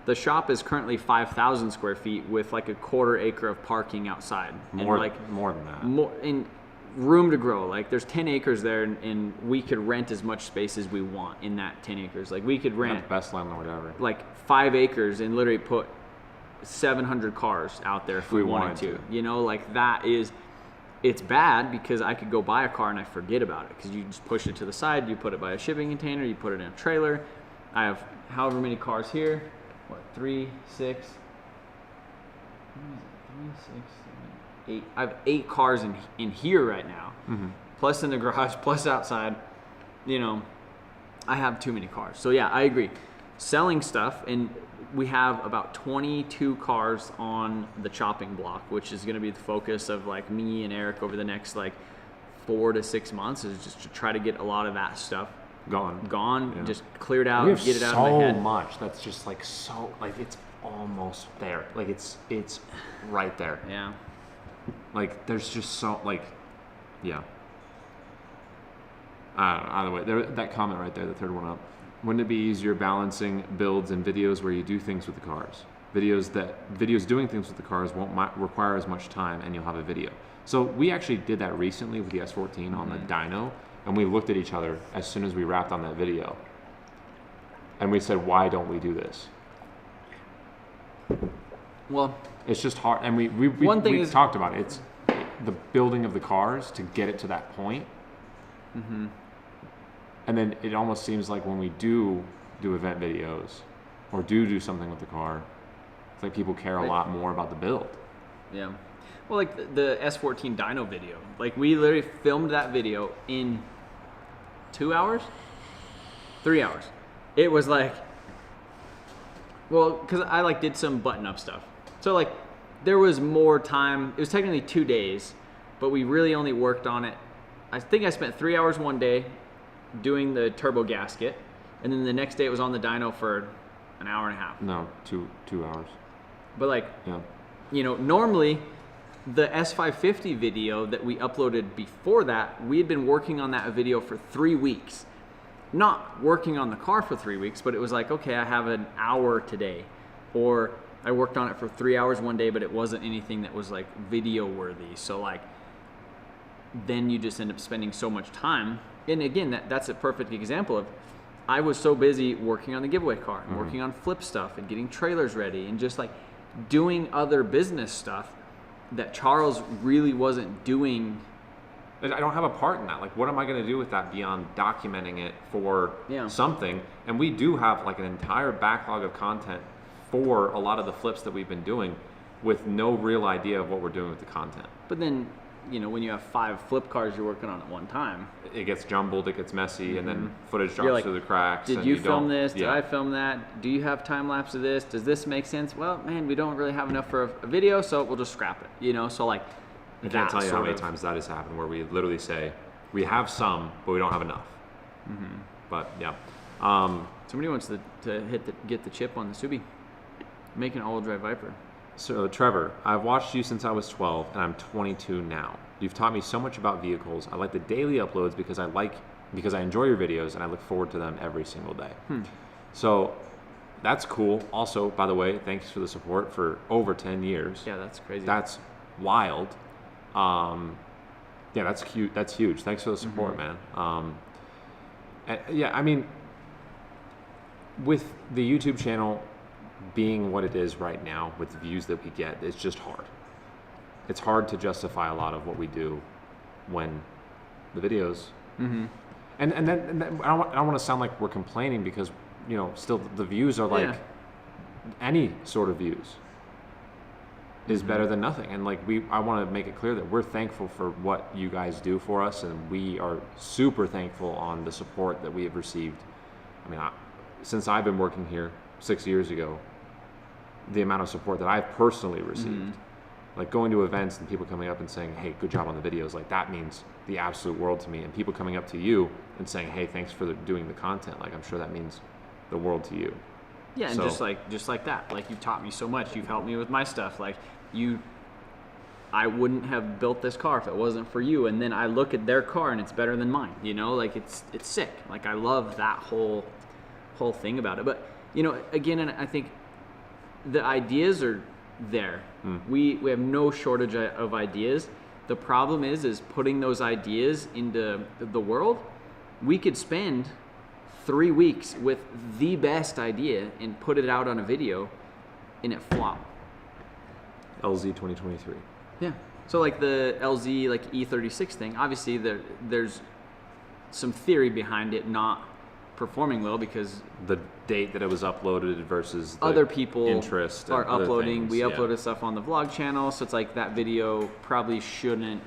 The shop is currently 5,000 square feet with like a 1/4 acre of parking outside. More and than that. more in room to grow. Like there's 10 acres there, and we could rent as much space as we want in that 10 acres. Like we could Not rent the best landlord ever. like 5 acres and literally put 700 cars out there if we wanted to. You know, like that is, it's bad because I could go buy a car and I forget about it because you just push it to the side, you put it by a shipping container, you put it in a trailer. I have however many cars here. What, 3, 6, 8. I have 8 cars in here right now, plus in the garage, plus outside. You know, I have too many cars. So yeah, I agree. Selling stuff, and we have about 22 cars on the chopping block, which is going to be the focus of like me and Eric over the next like 4 to 6 months, is just to try to get a lot of that stuff gone, Yeah. just cleared out, We and have get it out so of my head. much that's just like so like it's almost there. Like it's right there. Yeah. Like there's just so like, yeah. Either way, that comment right there, the third one up. Wouldn't it be easier balancing builds and videos where you do things with the cars? Videos doing things with the cars won't require as much time, and you'll have a video. So we actually did that recently with the S14 on the dyno, And we looked at each other as soon as we wrapped on that video. And we said, why don't we do this? Well, It's just hard. And we One thing we is- talked about it. It's the building of the cars to get it to that point. Mm-hmm. And then it almost seems like when we do event videos or do something with the car, it's like people care a lot more about the build. yeah. Well, like the S14 dyno video. Like we literally filmed that video in 2 hours? 3 hours. It was like, well, because I like did some button up stuff. So like there was more time. It was technically 2 days, but we really only worked on it. I think I spent 3 hours one day doing the turbo gasket, and then the next day it was on the dyno for an hour and a half. No, 2 hours. But like, Yeah. you know, normally the S550 video that we uploaded before that, we had been working on that video for 3 weeks. Not working on the car for 3 weeks, but it was like, okay, I have an hour today. Or I worked on it for 3 hours one day, but it wasn't anything that was like video worthy. So like, then you just end up spending so much time. And again, that's a perfect example of, I was so busy working on the giveaway car and working on flip stuff and getting trailers ready and just like doing other business stuff that Charles really wasn't doing. I don't have a part in that. Like, what am I going to do with that beyond documenting it for something? And we do have like an entire backlog of content for a lot of the flips that we've been doing with no real idea of what we're doing with the content. But then, you know, when you have 5 flip cars you're working on at one time, It gets jumbled, it gets messy, and then footage You're drops like, through the cracks. did and you don't- film this? Did Yeah. I film that? Do you have time lapse of this? Does this make sense? Well, man, we don't really have enough for a video, so we'll just scrap it. You know, so like, I can't tell you how sort many of- times that has happened where we literally say, we have some, but we don't have enough. But yeah. Somebody wants to get the chip on the Subi. Make an all-wheel drive Viper. So Trevor, I've watched you since I was 12 and I'm 22 now. You've taught me so much about vehicles. I like the daily uploads because I enjoy your videos and I look forward to them every single day. So that's cool. Also, by the way, thanks for the support for over 10 years. Yeah, that's crazy. That's wild. Yeah, that's cute. That's huge. Thanks for the support, man. Yeah, I mean, with the YouTube channel being what it is right now, with the views that we get, it's just hard. It's hard to justify a lot of what we do when the videos. And then I don't want to sound like we're complaining because, you know, still the views are like any sort of views is better than nothing. And like I want to make it clear that we're thankful for what you guys do for us, and we are super thankful on the support that we have received. I mean, since I've been working here 6 years ago, the amount of support that I've personally received, like going to events and people coming up and saying, hey, good job on the videos, like that means the absolute world to me. And people coming up to you and saying, hey, thanks for doing the content, like I'm sure that means the world to you. Yeah, and So- just like that. Like, you've taught me so much. You've helped me with my stuff. Like, I wouldn't have built this car if it wasn't for you. And then I look at their car and it's better than mine. You know, like it's sick. Like, I love that whole thing about it. But, you know, again, and I think the ideas are there. We have no shortage of ideas. The problem is putting those ideas into the world. We could spend 3 weeks with the best idea and put it out on a video and it flop. LZ 2023. Yeah. So like the LZ like E36 thing, obviously there's some theory behind it not performing well because The date that it was uploaded versus the other people interest and are other uploading. things, We yeah. uploaded stuff on the vlog channel, so it's like that video probably shouldn't,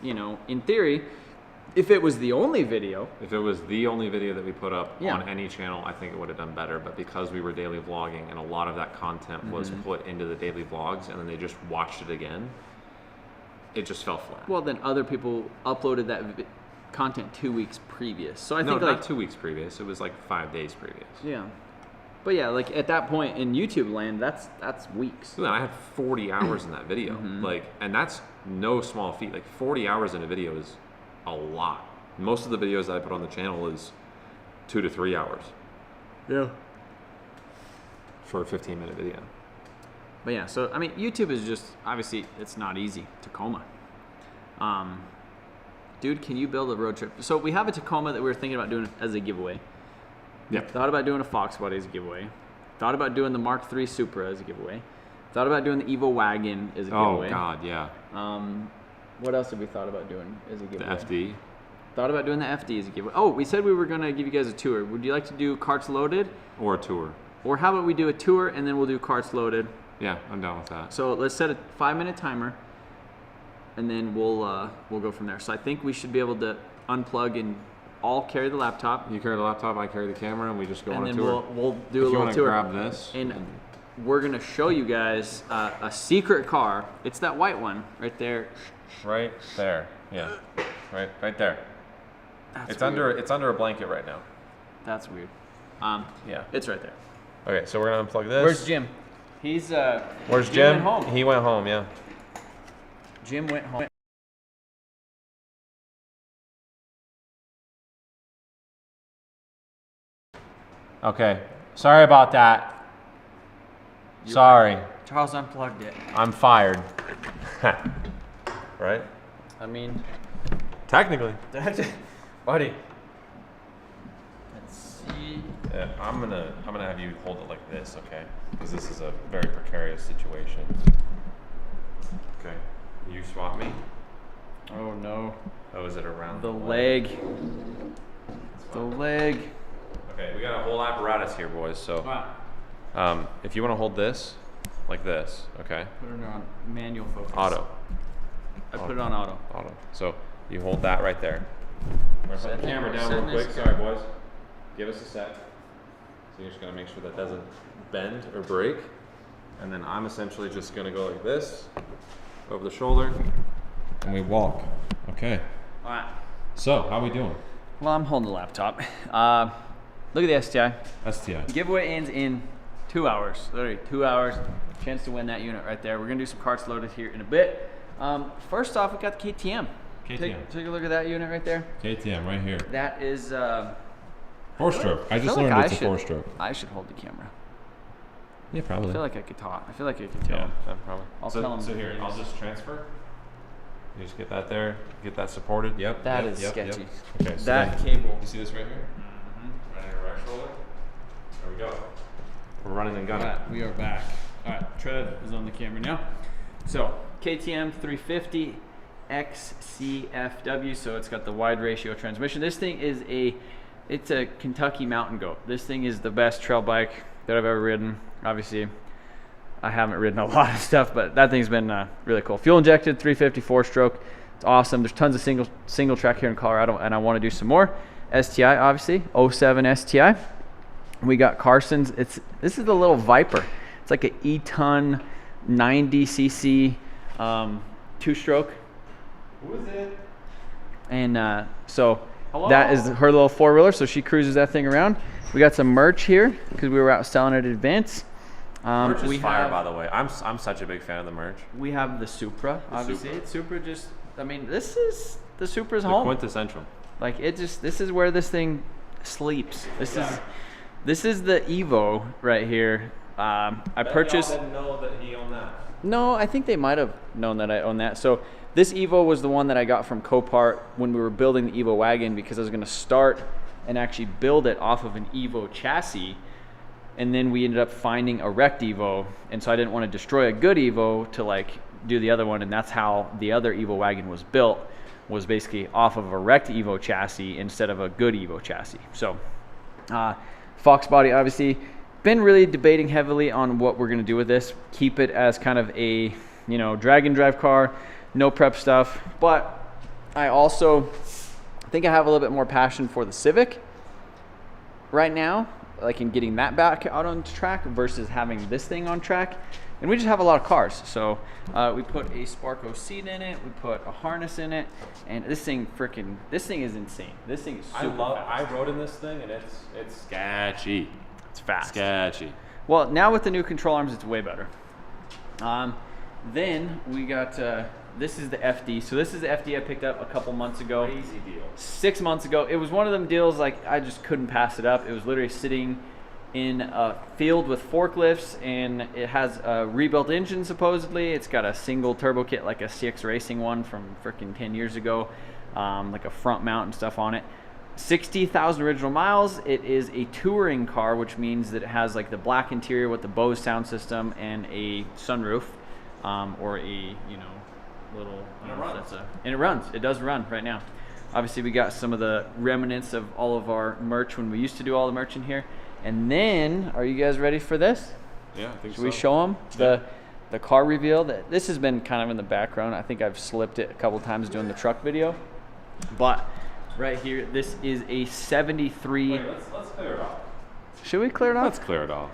you know, in theory, if it was the only video. If it was the only video that we put up Yeah. on any channel, I think it would have done better. But because we were daily vlogging and a lot of that content was put into the daily vlogs and then they just watched it again, it just fell flat. Well, then other people uploaded that content 2 weeks previous. So I no, think not like 2 weeks previous. It was like 5 days previous. yeah, but yeah, like at that point in YouTube land, that's weeks. Dude, I had 40 hours in that video. Like, and that's no small feat. Like 40 hours in a video is a lot. Most of the videos that I put on the channel is 2 to 3 hours Yeah. for a 15-minute video. But yeah, so I mean, YouTube is just obviously it's not easy. Tacoma. dude, can you build a road trip? So we have a Tacoma that we were thinking about doing as a giveaway. Yep. Thought about doing a Fox Body as a giveaway. Thought about doing the Mark III Supra as a giveaway. Thought about doing the Evo Wagon as a giveaway. Oh God, yeah. What else have we thought about doing as a The giveaway? FD. Thought about doing the FD as a giveaway. Oh, we said we were gonna give you guys a tour. Would you like to do carts loaded? Or a tour. Or how about we do a tour and then we'll do carts loaded? Yeah, I'm down with that. So let's set a 5-minute timer, and then we'll go from there. So I think we should be able to unplug and all carry the laptop, You carry the laptop, I carry the camera, and we just go and on a then tour. we'll do a if you little want to tour. grab this. And we're gonna show you guys a secret car. It's that white one right there. Right there. Yeah. Right there. That's It's weird. under a blanket right now. That's weird. Yeah. It's right there. Okay, so we're gonna unplug this. Where's Jim? He's Where's Jim Jim? went home. He went home, yeah. Jim went home. Okay. Sorry about that. Sorry. Charles unplugged it. I'm fired. Right? I mean, Technically. buddy. Let's see. Yeah, I'm gonna have you hold it like this, okay? Because this is a very precarious situation. Okay. You swap me. Oh no. Oh, is it around The leg. The leg. Okay, we got a whole apparatus here, boys. So, if you want to hold this, like this, okay? Put it on manual focus. Auto. I put it on auto. Auto. So you hold that right there. We're gonna put the camera down Setting real quick. this- Sorry, boys. Give us a sec. So you're just gonna make sure that doesn't bend or break, and then I'm essentially just gonna go like this, over the shoulder, and we walk. Okay. All right. So how we doing? Well, I'm holding the laptop. Look at the STI. STI. Giveaway ends in 2 hours. Literally 2 hours. Chance to win that unit right there. We're gonna do some carts loaded here in a bit. First off, we got the KTM. KTM. Take a look at that unit right there. KTM right here. That is. 4-stroke. I just feel like learned I it's a should- 4-stroke. I should hold the camera. Yeah, probably. I feel like I could talk. I feel like I could tell. Yeah, probably. I'll so, tell 'em So the here, I'll values. just transfer. You just get that there, get that supported. Yep. That yep, is yep, sketchy. Yep. Okay. So That then, cable. you see this right here? Right in your right shoulder. There we go. We're running and gunning. Alright, we are back. Alright, Trev is on the camera now. So, KTM 350 XCFW, so it's got the wide ratio transmission. This thing is it's a Kentucky mountain goat. This thing is the best trail bike that I've ever ridden. Obviously, I haven't ridden a lot of stuff, but that thing's been really cool. Fuel injected, 350 4-stroke. It's awesome. There's tons of single track here in Colorado, and I want to do some more. STI, obviously, 07 STI. We got Carson's. This is the little Viper. It's like an E-ton 90cc 2-stroke. Who is it? And so that is her little 4-wheeler. So she cruises that thing around. We got some merch here because we were out selling it at Advance. Merch we is fire, have, by the way. I'm such a big fan of the merch. We have the Supra, obviously. Supra. Supra just, I mean, this is the Supra's The home. quintessential. Like this is where this thing sleeps. This is the Evo right here. I purchased. Didn't know that he owned that. No, I think they might have known that I own that. So this Evo was the one that I got from Copart when we were building the Evo wagon, because I was going to start and actually build it off of an Evo chassis. And then we ended up finding a wrecked Evo, and so I didn't want to destroy a good Evo to like do the other one, and that's how the other Evo wagon was built, was basically off of a wrecked Evo chassis instead of a good Evo chassis. So Fox body, obviously. Been really debating heavily on what we're going to do with this. Keep it as kind of a, drag and drive car, no prep stuff. But I also think I have a little bit more passion for the Civic right now, like in getting that back out on track versus having this thing on track. And we just have a lot of cars. So we put a Sparco seat in it, we put a harness in it, and this thing is insane. This thing is super fast. I rode in this thing and it's sketchy. It's fast. Sketchy. Well, now with the new control arms, it's way better. Then we got, this is the FD. So this is the FD I picked up a couple months ago. Crazy deal. 6 months ago. It was one of them deals like I just couldn't pass it up. It was literally sitting in a field with forklifts, and it has a rebuilt engine supposedly. It's got a single turbo kit like a CX Racing one from freaking 10 years ago. like a front mount and stuff on it. 60,000 original miles. It is a touring car, which means that it has like the black interior with the Bose sound system and a sunroof, or a, you know, little, and it runs. It does run right now. Obviously, we got some of the remnants of all of our merch when we used to do all the merch in here. And then, are you guys ready for this? Yeah, I think Should we show them the car reveal? This has been kind of in the background. I think I've slipped it a couple times doing the truck video. But right here, this is a 73. Wait, let's clear it off. Should we clear it off? Let's clear it off.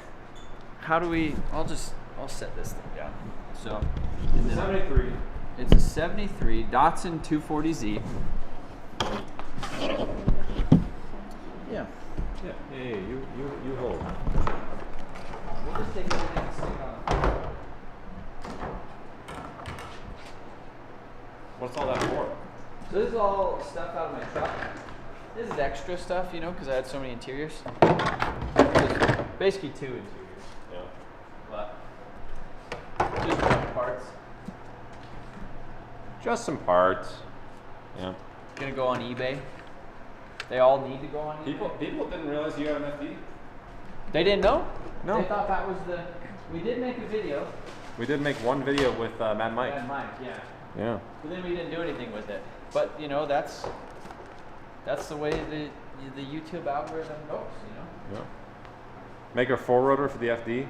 How do we? I'll set this thing down. So, 73. it's a 73 Datsun 240Z. Yeah. Yeah. Hey, you hold. We'll just take everything and stick it on. What's all that for? So this is all stuff out of my truck. This is extra stuff, you know, because I had so many interiors. Just basically 2 interiors. Yeah. But just some parts. Just some parts. Yeah. Gonna go on eBay. They all need to go on eBay. People didn't realize you had an FD. They didn't know? No. They thought that was the... We did make a video. We did make one video with Mad Mike. And Mike, yeah. Yeah. But then we didn't do anything with it. But, you know, that's the way the YouTube algorithm goes, you know? Yeah. Make a 4-rotor for the FD.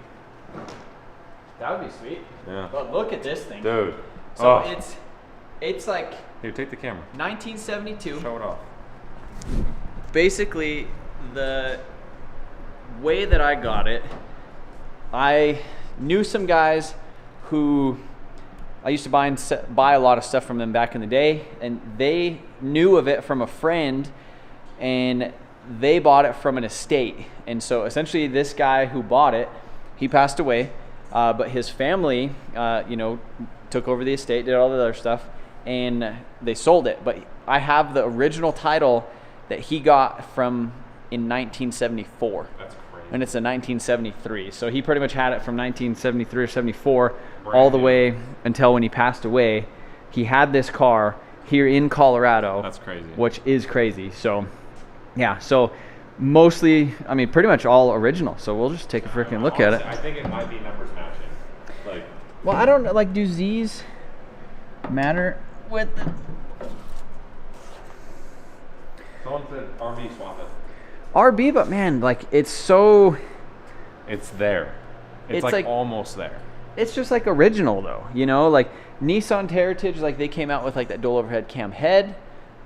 That would be sweet. Yeah. But look at this thing. Dude. So it's like Here, take the camera. 1972. Show it off. Basically, the way that I got it, I knew some guys who I used to buy a lot of stuff from them back in the day, and they knew of it from a friend, and they bought it from an estate. And so essentially this guy who bought it, he passed away, but his family, you know, took over the estate, did all the other stuff, and they sold it. But I have the original title that he got from in 1974. That's crazy. And it's a 1973. So he pretty much had it from 1973 or 74 all the way until when he passed away. He had this car here in Colorado. That's crazy. Which is crazy. So, yeah. So mostly, I mean, pretty much all original. So we'll just take a freaking look at it. I think it might be numbers matching. Like, Well, I don't like, do Z's matter with the... someone said RV swap it. RB, but man, like, it's so... It's there. It's like almost there. It's just like original though, you know, like Nissan Heritage, like they came out with like that dual overhead cam head,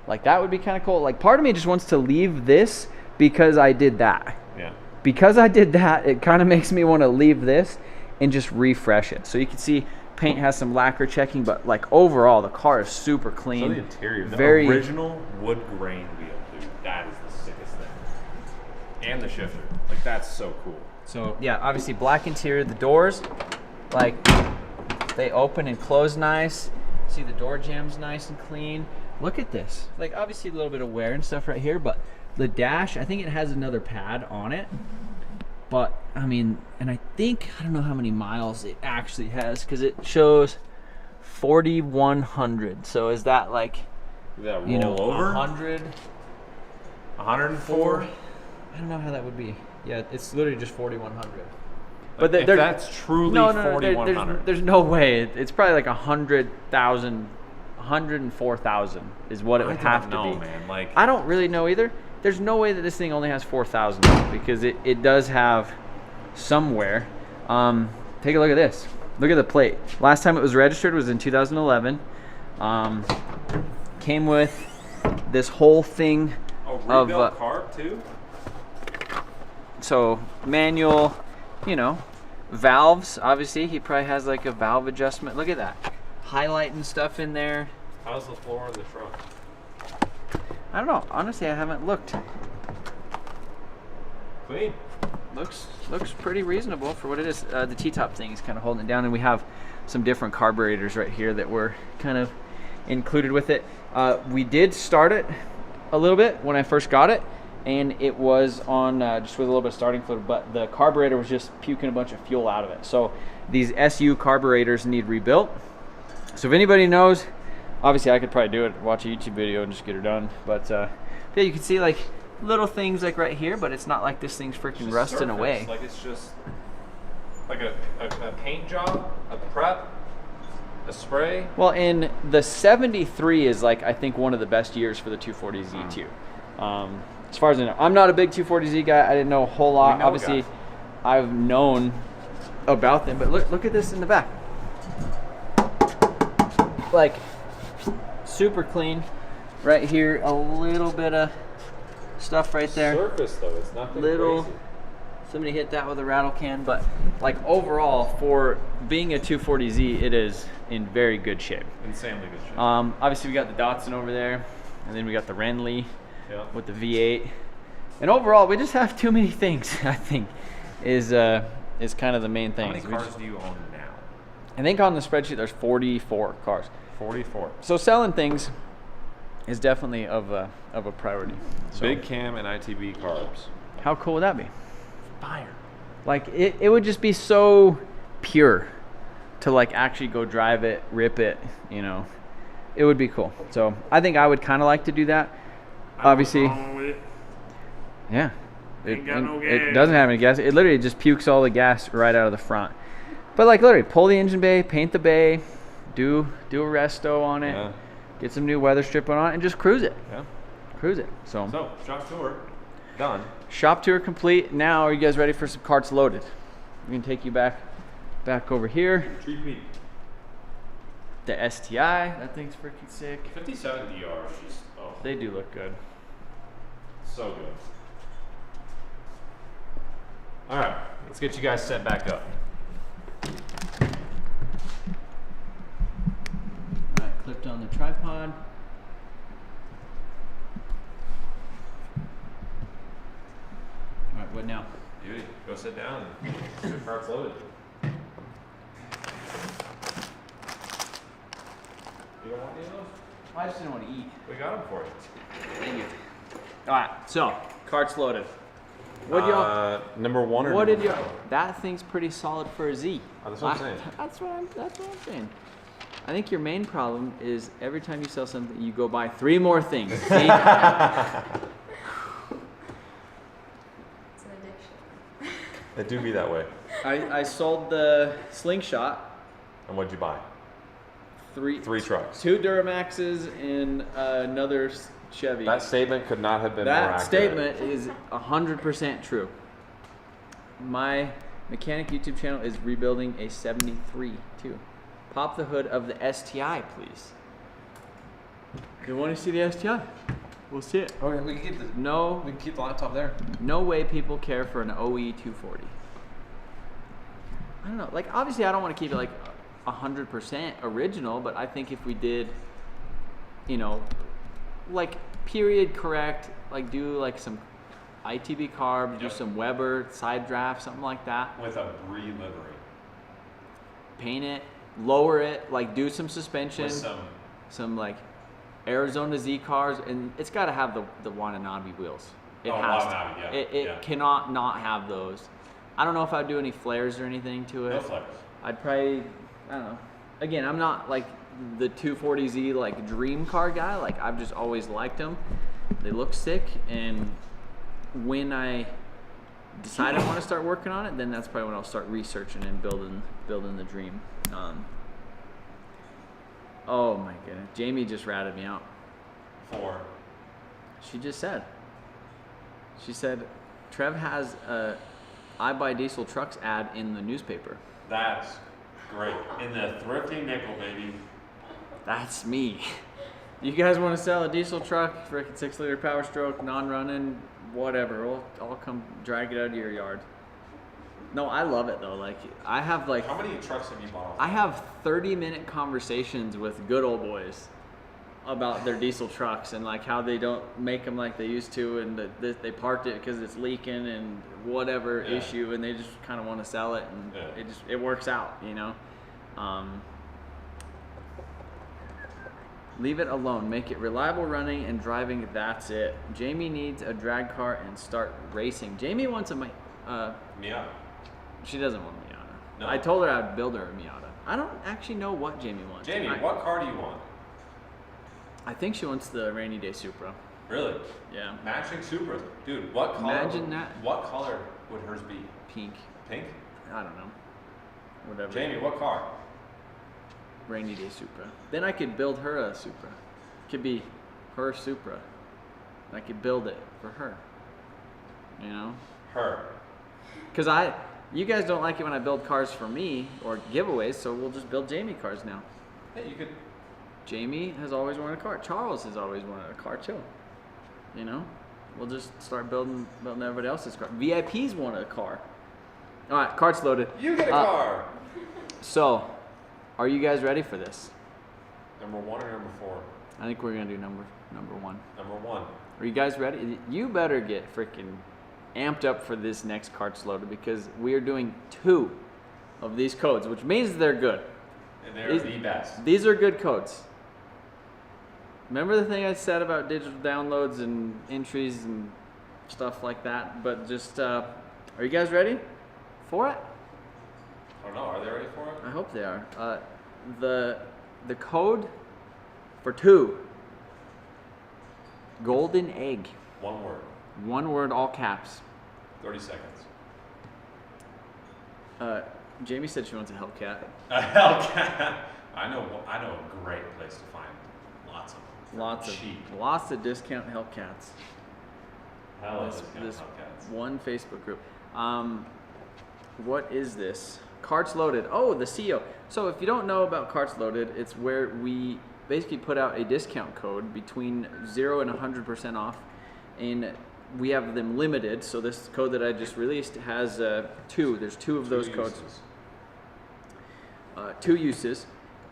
like that would be kind of cool. Like part of me just wants to leave this because I did that. Yeah. Because I did that, it kind of makes me want to leave this and just refresh it. So you can see paint has some lacquer checking, but like overall the car is super clean. So the interior, the very original wood grain wheel, dude, that is the sickest thing. And the shifter, like that's so cool. So yeah, obviously black interior, the doors, like they open and close nice. See the door jambs nice and clean. Look at this. Like obviously a little bit of wear and stuff right here, but the dash, I think it has another pad on it. But I mean, and I don't know how many miles it actually has because it shows 4,100. So is that like, That you know, roll over? 100? 104? I don't know how that would be. Yeah, it's literally just 4,100. But if that's truly 4,100. There's no way. It's probably like 100,000, 104,000 is what it would have to be. Man. Like, I don't really know either. There's no way that this thing only has 4,000 because it does have somewhere. Take a look at this. Look at the plate. Last time it was registered was in 2011. Came with this whole thing of rebuilt carb too. So manual, you know, valves. Obviously, he probably has like a valve adjustment. Look at that, highlighting stuff in there. How's the floor in the trunk? I don't know. Honestly, I haven't looked. Clean. Looks pretty reasonable for what it is. The T-top thing is kind of holding it down, and we have some different carburetors right here that were kind of included with it. We did start it a little bit when I first got it, and it was on just with a little bit of starting fluid, but the carburetor was just puking a bunch of fuel out of it. So these SU carburetors need rebuilt. So if anybody knows Obviously, I could probably do it, watch a YouTube video and just get her done. But yeah, you can see like little things like right here, but it's not like this thing's freaking Just rusting surface. away. Like it's just like a paint job, a prep, a spray. Well, in the 73 is like, I think one of the best years for the 240Z too. As far as I know, I'm not a big 240Z guy. I didn't know a whole lot. know a Obviously, guy. I've known about them, but look at this in the back. Like, super clean. Right here, a little bit of stuff right there. Surface though, it's nothing Little. crazy. Somebody hit that with a rattle can, but like overall, for being a 240Z, it is in very good shape. Insanely good shit. Obviously, we got the Datsun over there, and then we got the Renly Yeah. with the V8. And overall, we just have too many things. I think is kind of the main thing. How many cars do you own now? I think on the spreadsheet there's 44 cars. 44. So selling things is definitely of a priority. So Big cam and ITB carbs. how cool would that be? Fire. Like it would just be so pure to like actually go drive it, rip it, you know. It would be cool. So I think I would kind of like to do that. Obviously, yeah. Ain't got no It gas. doesn't have any gas. It literally just pukes all the gas right out of the front. But like literally, pull the engine bay, paint the bay, do a resto on it, Yeah. get some new weather stripping on it, and just cruise it. Yeah. Cruise it. So shop tour done. shop tour complete. Now, are you guys ready for some carts loaded? We can take you back over here. Treat me. The STI, that thing's freaking sick. 57 DR is just They do look good. so good. All right, let's get you guys set back up. All right, clipped on the tripod. All right, what now? Beauty. Go sit down and get the carts loaded. You don't want any of those? I just didn't want to eat. We got them for you. Dang it. All right, so carts loaded. What y'all? Number one or What did number you? That thing's pretty solid for a Z. Oh, that's what I'm saying. That's what I'm saying. I think your main problem is every time you sell something, you go buy 3 more things. See? It's an addiction. They do be that way. I sold the Slingshot. And what'd you buy? 3 trucks. 2 Duramaxes and another Chevy. That statement could not have been more That accurate. statement is 100% true. My mechanic YouTube channel is rebuilding a 73 too. Pop the hood of the STI, please. You want to see the STI? We'll see it. Okay, we can keep the No, we can keep the laptop there. no way people care for an OE 240. I don't know. Like, obviously, I don't want to keep it like 100% original, but I think if we did, you know, like period correct, like do like some ITB carb, do Yep. some Weber side draft, something like that. With a Brie livery. Paint it, lower it, like do some suspension, With some like Arizona Z cars, and it's got to have the Watanabe wheels. It has Watanabe, to. yeah, It yeah. cannot not have those. I don't know if I'd do any flares or anything to it. No flares. I'd probably, I don't know. Again, I'm not like the 240Z like dream car guy. Like, I've just always liked them. They look sick, and when I decide I want to start working on it, then that's probably when I'll start researching and building the dream. Oh my goodness, Jamie just ratted me out. 4. She just said. She said, Trev has a I Buy Diesel Trucks ad in the newspaper. That's great. In the thrifty nickel, baby. That's me. You guys want to sell a diesel truck, freaking 6-liter Power Stroke, non-running, whatever. I'll come drag it out of your yard. No, I love it though. Like, I have like, How many trucks have you bought? I have 30-minute conversations with good old boys about their diesel trucks and like how they don't make them like they used to, and that they parked it because it's leaking and whatever Yeah. issue, and they just kind of want to sell it, and Yeah. it works out, you know. Leave it alone. Make it reliable running and driving. That's it. Jamie needs a drag car and start racing. Jamie wants a Yeah. She doesn't want a Miata. No. I told her I'd build her a Miata. I don't actually know what Jamie wants. Jamie, I- what car do you want? I think she wants the rainy day Supra. Really? Yeah. Matching Supras. Dude, what color? Imagine that. What color would hers be? Pink. Pink? I don't know. Whatever. Jamie, what car? Rainy day Supra. Then I could build her a Supra. Could be her Supra. I could build it for her. You know? Her. Because you guys don't like it when I build cars for me or giveaways, so we'll just build Jamie cars now. Yeah, you could. Jamie has always wanted a car. Charles has always wanted a car too. You know? We'll just start building everybody else's car. VIPs want a car. All right, cart's loaded. You get a car. So, are you guys ready for this? Number 1 or number 4? I think we're gonna do number 1. Number 1. Are you guys ready? You better get freaking amped up for this next cart's loaded because we are doing 2 of these codes, which means they're good. And they're the best. These are good codes. Remember the thing I said about digital downloads and entries and stuff like that? But just, are you guys ready for it? I don't know. Are they ready for it? I hope they are. The code for 2, golden egg. 1 word. 1 word, all caps. 30 seconds. Jamie said she wants a Hellcat. A Hellcat. I know a great place to find lots of them. Cheap. Lots of discount Hellcats. Hell This Hellcats. one Facebook group. What is this? Carts Loaded. Oh, the CEO. So if you don't know about Carts Loaded, it's where we basically put out a discount code between 0 and 100% off, and we have them limited. So this code that I just released has 2. There's 2 of those codes. 2 uses,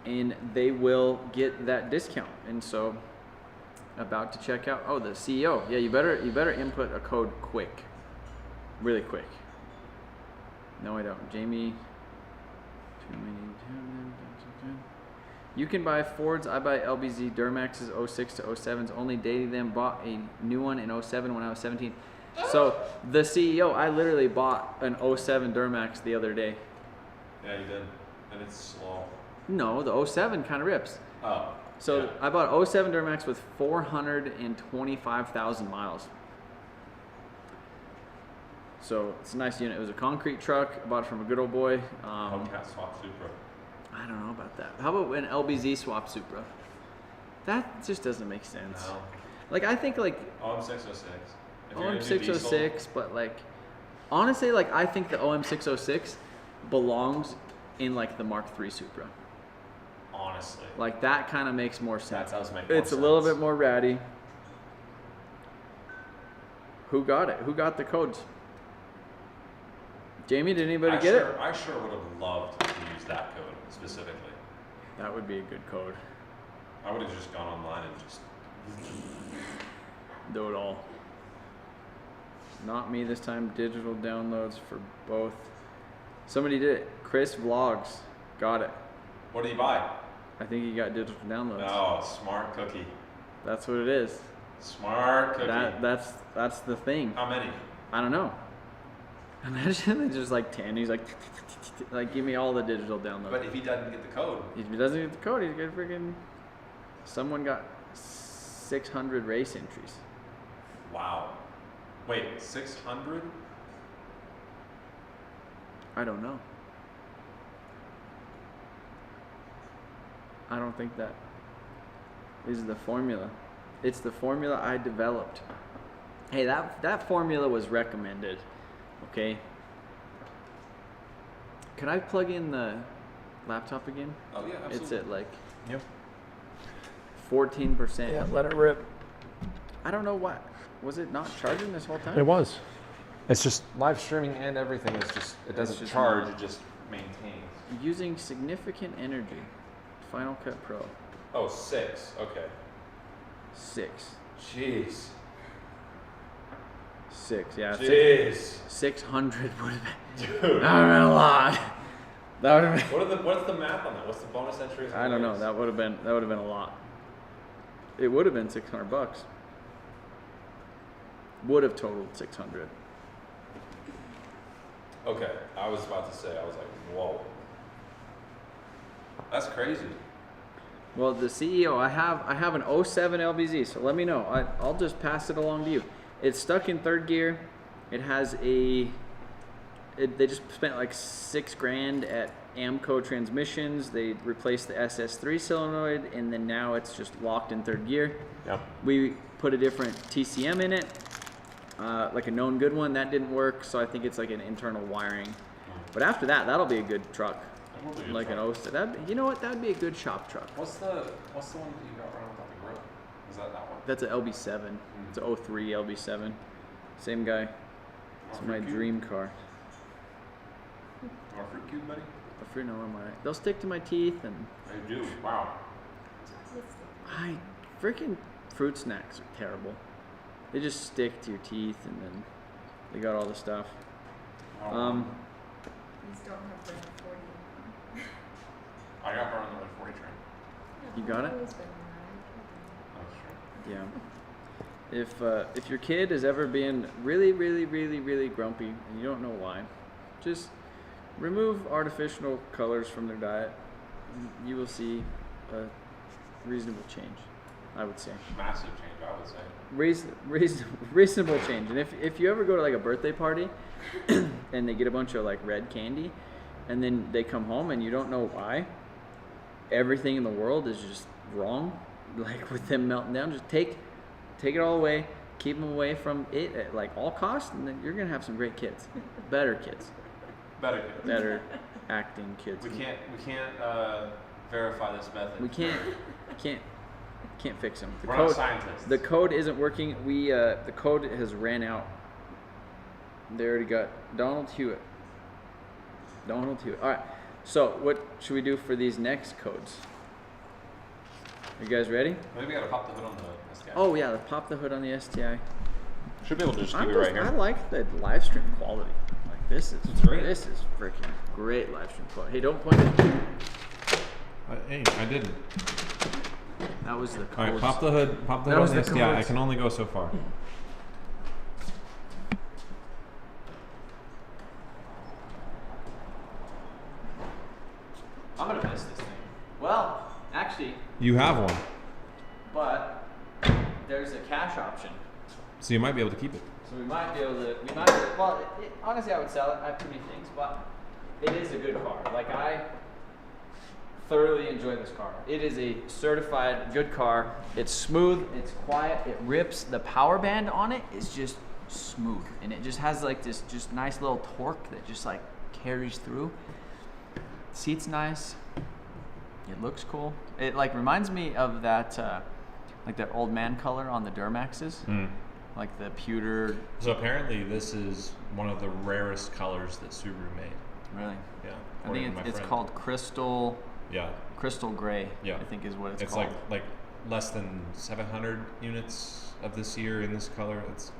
and they will get that discount. And so, about to check out. Oh, the CEO. Yeah, you better input a code quick, really quick. No, I don't. Jamie. You can buy Fords. I buy LBZ Duramaxes 06 to 07s. Only dated them. Bought a new one in 07 when I was 17. So the CEO, I literally bought an 07 Duramax the other day. Yeah, you did. And it's slow. No, the 07 kind of rips. Oh. So yeah. I bought an 07 Duramax with 425,000 miles. So it's a nice unit. It was a concrete truck. I bought it from a good old boy. Hellcat swap Supra. I don't know about that. How about an LBZ swap Supra? That just doesn't make sense. No. Like I think like OM606. OM606, but like honestly, like I think the OM606 belongs in like the Mark III Supra. Honestly. Like that kind of makes more sense. That does make more It's sense. a little bit more ratty. Who got it? Who got the codes? Jamie, did anybody get it? I sure would have loved to use that code specifically. That would be a good code. I would have just gone online and just. Do it all. Not me this time. Digital downloads for both. Somebody did it. Chris Vlogs got it. What did you buy? I think he got digital downloads. No, smart cookie. That's what it is. Smart cookie. That's the thing. How many? I don't know. Imagine it's just like 10. He's like give me all the digital downloads. But if he doesn't get the code. If he doesn't get the code, he's gonna freaking. Someone got 600 race entries. Wow. Wait, 600? I don't know. I don't think that is the formula. It's the formula I developed. Hey, that formula was recommended. Okay. Can I plug in the laptop again? Oh yeah, absolutely. It's at like Yep. 14%. Yeah, let it rip. I don't know what. Was it not charging this whole time? It was. It's just live streaming and everything is just, it doesn't just charge, not- it just maintains. Using significant energy. Final Cut Pro. Oh, 6. Okay. 6. Jeez. 6. Yeah. Jeez. 600 would have been. Dude. That would have been a lot. That would have been. What's the math on that? What's the bonus entries? I don't know. That would have been a lot. It would have been $600. Would have totaled 600. Okay, I was about to say, I was like, whoa. That's crazy. Well, the CEO, I have an 07 LBZ, so let me know. I'll just pass it along to you. It's stuck in third gear. It has they just spent like $6,000 at Amco transmissions. They replaced the SS3 solenoid, and then now it's just locked in third gear. Yep. We put a different TCM in it, like a known good one. That didn't work, so I think it's like an internal wiring. But after that, that'll be a good truck. That will be a good Like truck. an 07. You know what? That'd be a good shop truck. What's the one that you got running without the grill? Is that one? That's an LB7. It's an 03 LB7. Same guy. It's my dream car. Or fruit cube, buddy? A fruit, no, I'm alright. They'll stick to my teeth, and They do. Wow. freaking fruit snacks are terrible. They just stick to your teeth, and then they got all the stuff. These don't have the 40. I got her on the 40 train. You got it? Always been on That's true. Yeah. If your kid is ever being really, really, really, really grumpy and you don't know why, just remove artificial colors from their diet. You will see a reasonable change, I would say. Massive change, I would say. Reasonable change. And if you ever go to like a birthday party and they get a bunch of like red candy and then they come home and you don't know why, everything in the world is just wrong, like with them melting down, just take it all away, keep them away from it at like all costs, and then you're gonna have some great kids. Better kids. Better acting kids. We can't verify this method. We can't fix them. We're not scientists. The code isn't working. The code has ran out. They already got Donald Hewitt. All right. So what should we do for these next codes? Are you guys ready? Maybe we gotta pop the hood on the STI. Oh yeah, let's pop the hood on the STI. Should be able to just keep it right here. I like the live stream quality. Like this is great. This is freaking great live stream quality. Hey, don't point it. Hey, I didn't. That was the All codes. right, pop the hood on the STI. I can only go so far. I'm gonna miss this thing. Well, actually, You have one, but there's a cash option. so you might be able to keep it. So we might be able to, well, honestly, I would sell it. I have too many things, but it is a good car. Like, I thoroughly enjoy this car. It is a certified good car. It's smooth, it's quiet, it rips. The power band on it is just smooth, and it just has like this just nice little torque that just like carries through. Seat's nice. It looks cool. It like reminds me of that, like that old man color on the Duramaxes. Like the pewter. So apparently this is one of the rarest colors that Subaru made. Really? Yeah. I according think to my it's friend. called crystal gray. Yeah. I think is what it's It's called. like less than 700 units of this year in this color. It's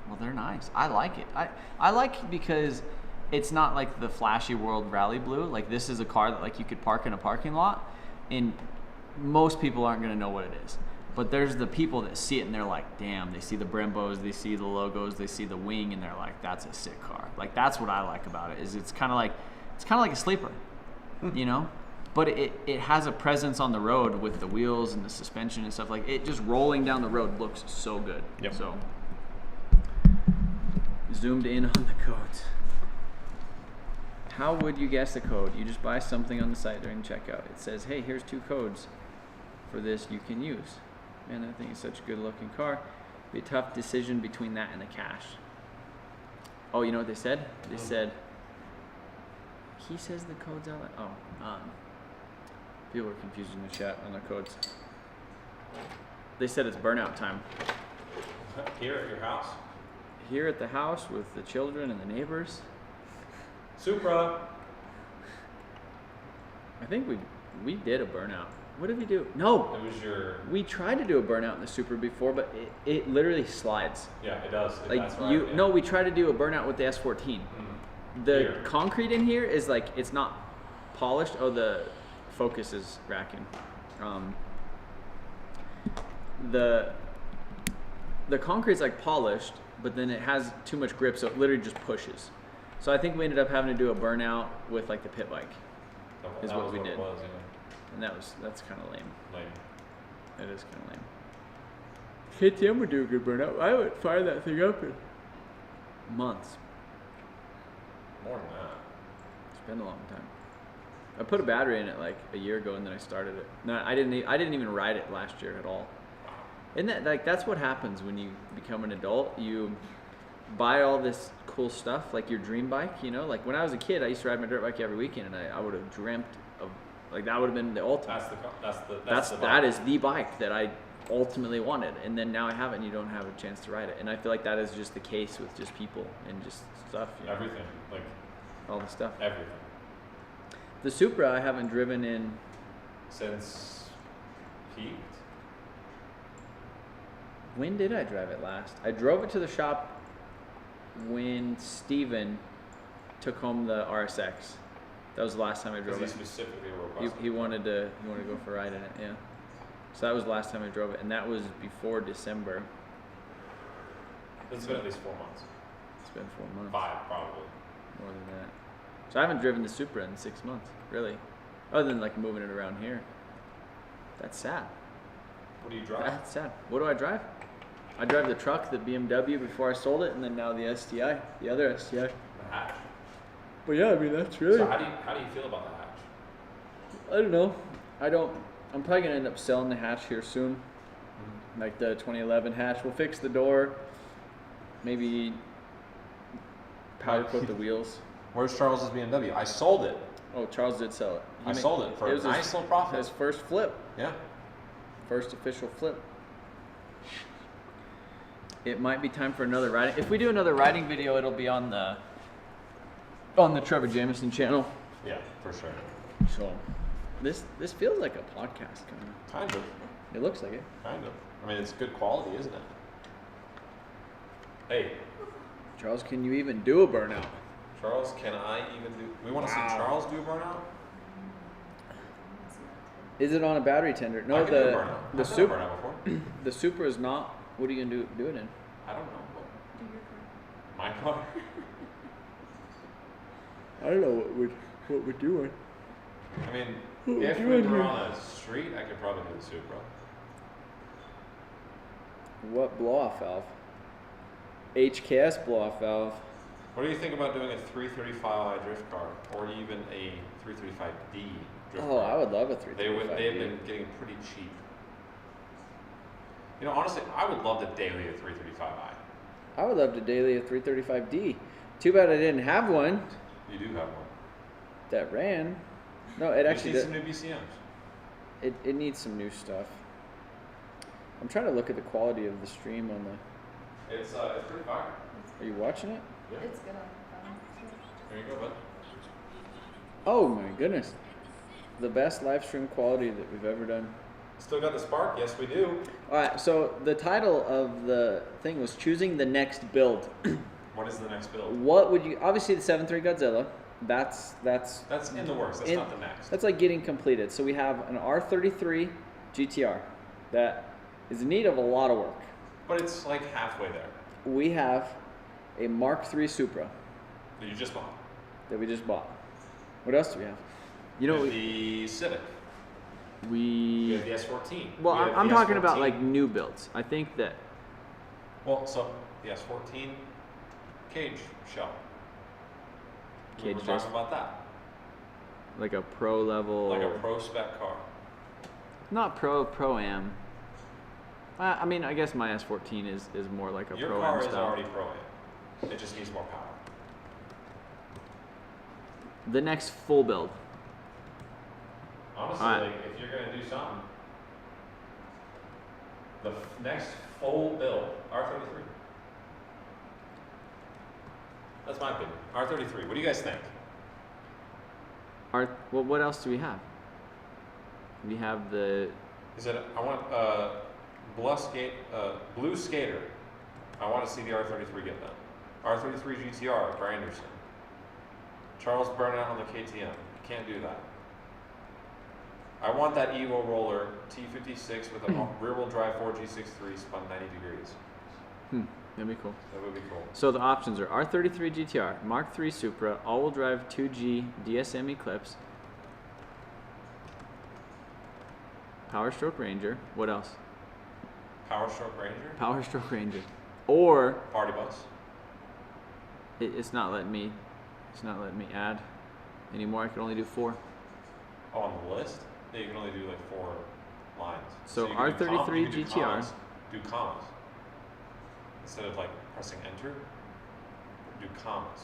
Well, they're nice. I like it. I like it because it's not like the flashy world rally blue. Like this is a car that like you could park in a parking lot, and most people aren't gonna know what it is. But there's the people that see it and they're like, damn, they see the Brembos, they see the logos, they see the wing, and they're like, that's a sick car. Like that's what I like about it, is it's kind of like a sleeper, you know? But it has a presence on the road with the wheels and the suspension and stuff. Like it just rolling down the road looks so good. Yep. So zoomed in on the codes. How would you guess the code? You just buy something on the site during checkout. It says, hey, here's 2 codes for this you can use. Man, I think it's such a good looking car. Be a tough decision between that and the cash. Oh, you know what they said? They said, he says the code's out. People are confused in the chat on the codes. They said it's burnout time. here at your house. Here at the house with the children and the neighbors. Supra. I think we did a burnout. What did we do? No, It was your we tried to do a burnout in the Supra before, but it literally slides. it does. Like That's right, you, yeah. no, we tried to do a burnout with the S14. The Here. concrete in here is like it's not polished. Oh, the focus is racking. The concrete's like polished, but then it has too much grip, so it literally just pushes. So I think we ended up having to do a burnout with like the pit bike. That is was what we it did. was, yeah. and that's kind of lame. Like, It is kind of lame. KTM would do a good burnout. I would fire that thing up in months. more than that. It's been a long time. I put a battery in it like a year ago, and then I started it. No, I didn't even ride it last year at all. Isn't that like that's what happens when you become an adult? You buy all this cool stuff, like your dream bike. You know, like when I was a kid, I used to ride my dirt bike every weekend, and I would have dreamt of like that would have been the ultimate. That is the bike that I ultimately wanted, and then now I have it, and you don't have a chance to ride it. And I feel like that is just the case with just people and just stuff. You know? Everything, like All the stuff. everything. The Supra I haven't driven in. Since peaked. When did I drive it last? I drove it to the shop when Steven took home the RSX. That was the last time I drove Because he it. specifically requested. He wanted to go for a ride in it, yeah. So that was the last time I drove it, and that was before December. It's been at least 4 months. It's been 4 months. 5 probably. More than that. So I haven't driven the Supra in 6 months, really. Other than like moving it around here. That's sad. What do you drive? That's sad. What do I drive? I drive the truck, the BMW, before I sold it, and then now the STI, the other STI. The hatch. But yeah, I mean that's really. So how do you feel about the hatch? I don't know. I'm probably gonna end up selling the hatch here soon. Like the 2011 hatch. We'll fix the door. Maybe powder coat the wheels. Where's Charles's BMW? I sold it. Oh, Charles did sell it. I sold it for a nice little profit. His first flip. Yeah. First official flip. It might be time for another riding. If we do another riding video, it'll be on the Trevor Jamison channel. Yeah, for sure. So this feels like a podcast Kind of. It looks like it. Kind of. I mean, it's good quality, isn't it? Hey, Charles, can you even do a burnout? Charles, can I even do? We want to see Charles do a burnout. Is it on a battery tender? No, I can do a burnout. the I've done a Supra. burnout before. The Supra is not. What are you gonna do it in? I don't know. Do your car. My car. I don't know what we're doing. I mean, What if would we you do were in on a street, I could probably do the Supra. What blow-off valve? HKS blow-off valve. What do you think about doing a 335i drift car, or even a 335d drift Oh, car? I would love a They have 335. been getting pretty cheap. You know, honestly, I would love to daily a 335i. I would love to daily a 335D. Too bad I didn't have one You do have one. that ran. No, it actually you does. need some new BCMs. It needs some new stuff. I'm trying to look at the quality of the stream on the. It's pretty fire. Are you watching it? Yeah. It's good on the phone. There you go, bud. Oh my goodness. The best live stream quality that we've ever done. Still got the spark? Yes, we do. Alright, so the title of the thing was choosing the next build. What is the next build? What would you obviously the 7.3 Godzilla. That's That's in the works. That's not the next. That's like getting completed. So we have an R33 GTR that is in need of a lot of work. But it's like halfway there. We have a Mark III Supra That you just bought. that we just bought. What else do we have? You know, the Civic. We we have the S14. well, We have I'm the talking about S14. like new builds. I think that Well, so the S14 cage shell. We were Cage talking about that. like a pro level, Like a pro spec car. not pro am. I mean, I guess my S14 is more like a Your pro car am is style. already pro am. It just needs more power. The next full build. Honestly, Alright. like, if you're gonna do something, the next full build, R33. That's my opinion. R33. What do you guys think? Well, what else do we have? We have the He said, I want Blue Skater. I want to see the R33 get done. R33 GTR, Anderson. Charles Burnout on the KTM. Can't do that. I want that Evo roller T56 with a rear-wheel drive 4G63 spun 90 degrees. that'd be cool. That would be cool. So the options are R33 GTR, Mark III Supra, all-wheel drive 2G DSM Eclipse, Power Stroke Ranger. What else? Power Stroke Ranger. Power Stroke Ranger. Or Party bus. it's not letting me add anymore. I can only do 4. Oh, on the list, yeah, you can only do like 4 lines. So you can do R33 you can do GTR. commas. Do commas instead of like pressing enter. Do commas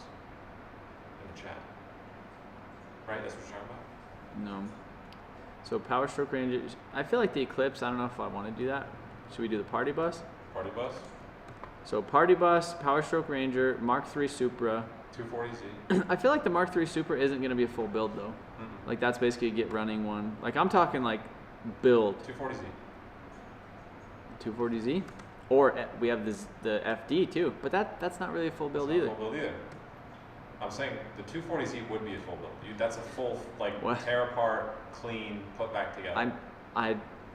in the chat. Right, that's what you're talking about. No. So Power Stroke Ranger. I feel like the Eclipse. I don't know if I want to do that. Should we do the Party Bus? Party bus. So Party Bus, Power Stroke Ranger, Mark III Supra. 240Z. I feel like the Mark III Supra isn't going to be a full build though. Mm-hmm. Like that's basically a get running one. Like I'm talking like build 240Z. 240Z, or we have the FD too. But that's not really a full build It's not either. a full build either. I'm saying the 240Z would be a full build. That's a full like What? tear apart, clean, put back together.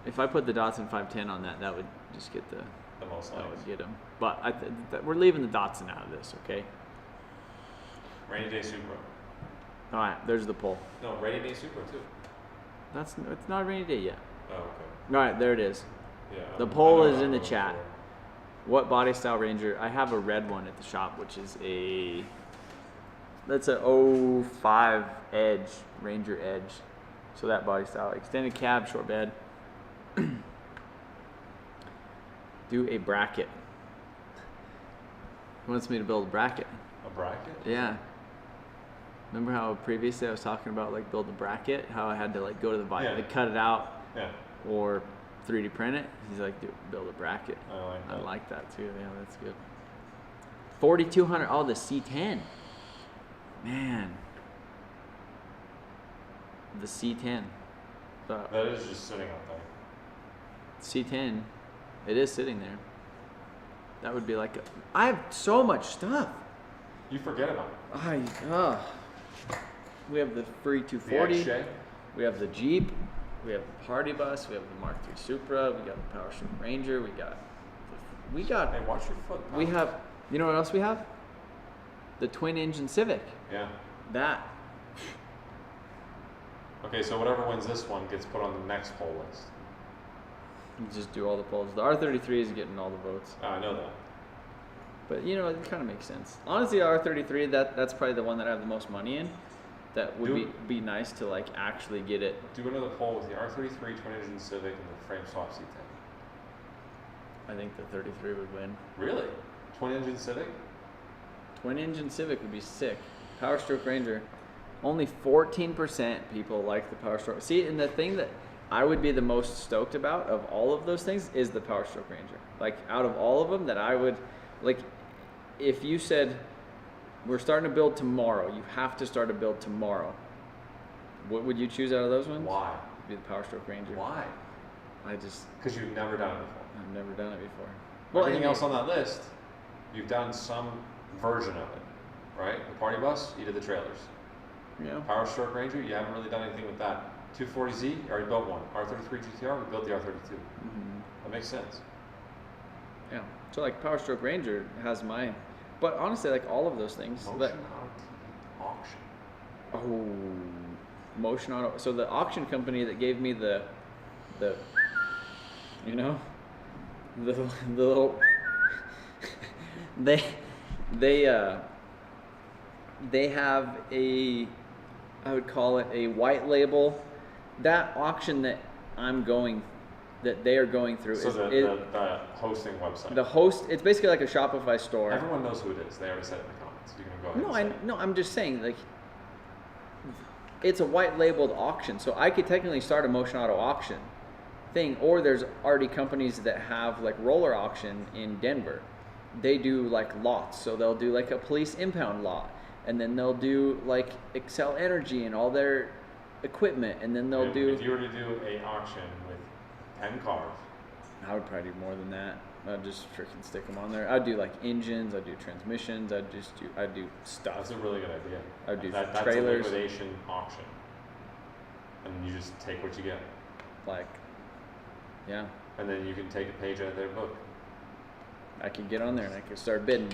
If I put the Datsun 510 on that, that would just get the most that likes. would get them. But we're leaving the Datsun out of this, okay? Rainy Day Supra. All right, there's the poll. No, Rainy Day Supra too. It's not a rainy day yet. Oh, okay. All right, there it is. Yeah. The I poll know is what in the I'm chat. going What body style Ranger? I have a red one at the shop, which is that's a 05 Edge, Ranger Edge. So that body style. Extended cab, short bed. Do a bracket. He wants me to build a bracket. for. A bracket? Yeah. Remember how previously I was talking about like build a bracket? How I had to like go to the Yeah. like cut it out Yeah. or 3D print it? He's like, dude, build a bracket. I like I that. like that too. Yeah, that's good. 4,200. Oh, the C10. Man. The C10. The That is just sitting up there. C10. It is sitting there. That would be like I have so much stuff. You forget about it. We have the free The 240. X-Shay? We have the Jeep. We have the Party Bus. We have the Mark III Supra. We got the Power Stroke Ranger. We got. Hey, watch your foot. We have. You know what else we have? The twin engine Civic. Yeah. That. Okay, so whatever wins this one gets put on the next poll list. You just do all the polls. The R33 is getting all the votes. Oh, I know that. But you know, it kind of makes sense. Honestly, R33, that's probably the one that I have the most money in. That would be nice to like actually get it. Do another poll with the R33 twin engine Civic and the frame swap C10. I think the 33 would win. Really? Twin engine Civic? Twin engine Civic would be sick. Power Stroke Ranger. Only 14% people like the Power Stroke. See, and the thing that I would be the most stoked about of all of those things is the Power Stroke Ranger. Like out of all of them that I would, like if you said, we're starting to build tomorrow, you have to start a build tomorrow. What would you choose out of those ones? Why? Be the Power Stroke Ranger. Why? Because you've never done it before. I've never done it before. Everything else on that list, you've done some version of it, right? The Party Bus, you did the trailers. Yeah. Power Stroke Ranger, you haven't really done anything with that. 240Z, you already built one. R33 GTR, we built the R32. Mm-hmm. That makes sense. Yeah. So like Power Stroke Ranger has my, but honestly, like all of those things. But, MotionAutoTv auction. oh, Motion Auto. So the auction company that gave me the, you know, the little, they have a, I would call it a white label. That auction that they are going through So is the hosting website. the host. It's basically like a Shopify store. Everyone knows who it is. They already said it in the comments. You can go ahead and say it. I'm just saying like it's a white labeled auction, so I could technically start a Motion Auto auction thing, or there's already companies that have like roller auction in Denver. They do like lots, so they'll do like a police impound lot, and then they'll do like Excel Energy and all their equipment, and then they'll do. If you were to do an auction with 10 cars, I would probably do more than that. I'd just freaking stick them on there. I'd do like engines. I'd do transmissions. I'd do stuff. that's a really good idea. I'd do That's a trailers. liquidation auction. And you just take what you get. Like, yeah, And then you can take a page out of their book. I could get on there and I could start bidding.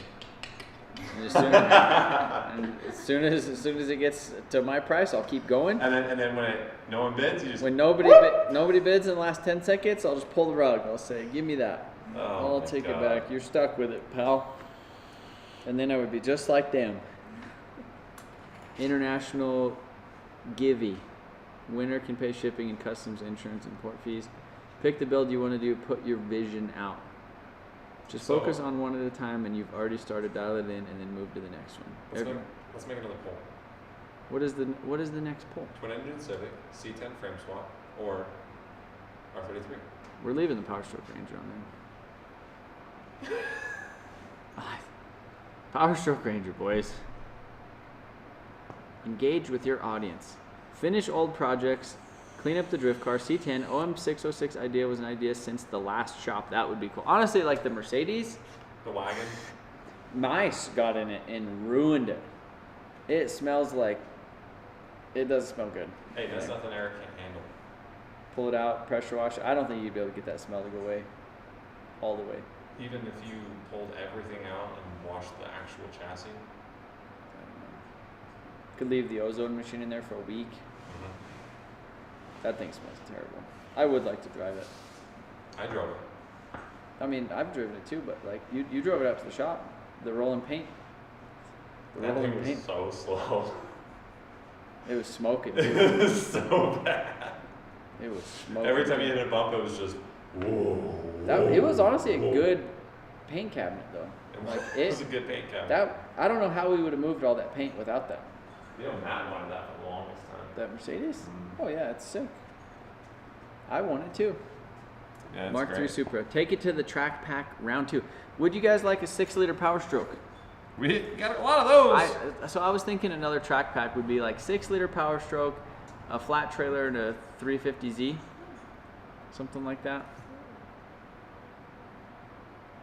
And as soon as it gets to my price, I'll keep going. And then when no one bids, you just. When nobody bids in the last 10 seconds, I'll just pull the rug. I'll say, "Give me that. Oh I'll my take God. it back. You're stuck with it, pal." And then I would be just like them. International Givey. Winner can pay shipping and customs, insurance, and port fees. Pick the build you want to do. Put your vision out. Just focus on one at a time, and you've already started dial it in, and then move to the next one. Let's make another poll. What is the next poll? Twin engine Civic, C10 frame swap, or R33. We're leaving the Power Stroke Ranger on there. Power Stroke Ranger, boys. Engage with your audience. Finish old projects. Clean up the drift car. C10 OM606 idea was an idea since the last shop. That would be cool. Honestly, like the Mercedes, The wagon. mice got in it and ruined it. It smells like, it doesn't smell good. Hey, that's nothing Eric can't handle. Pull it out, pressure wash. I don't think you'd be able to get that smell to go away all the way. Even if you pulled everything out and washed the actual chassis. I don't know. Could leave the ozone machine in there for a week. That thing smells terrible. I would like to drive it. I drove it. I mean, I've driven it too, but like you drove it up to the shop. The rolling paint. That thing was so slow. It was smoking. It was so bad. It was smoking. Every time you hit a bump, it was just whoa. It was honestly a good paint cabinet though. Like It was a good paint cabinet. That I don't know how we would have moved all that paint without that. You know, Matt wanted that for the longest time. That Mercedes? Oh yeah, it's sick. I want it too. Yeah, it's Mark great. III Supra. Take it to the track pack round 2. Would you guys like a 6-liter Power Stroke? We got a lot of those. So I was thinking another track pack would be like 6-liter Power Stroke, a flat trailer, and a 350Z, something like that.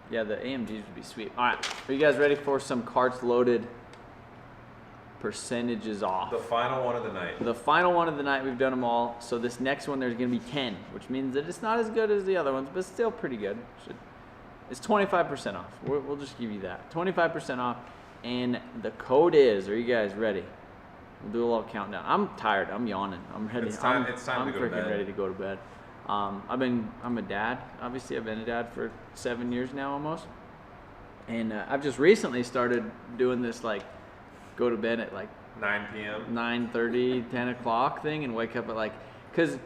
Yeah, the AMGs would be sweet. All right, are you guys ready for some carts loaded? Percentages off. The final one of the night. The final one of the night, we've done them all. So this next one, there's going to be 10, which means that it's not as good as the other ones, but still pretty good. It's 25% off. We'll just give you that. 25% off. And the code is, are you guys ready? We'll do a little countdown. I'm tired. I'm yawning. I'm ready. It's time I'm to go to freaking bed. ready to go to bed. I'm a dad. Obviously, I've been a dad for 7 years now almost. And I've just recently started doing this, like, go to bed at like 9 p.m. 9:30, 10 o'clock thing, and wake up at like, because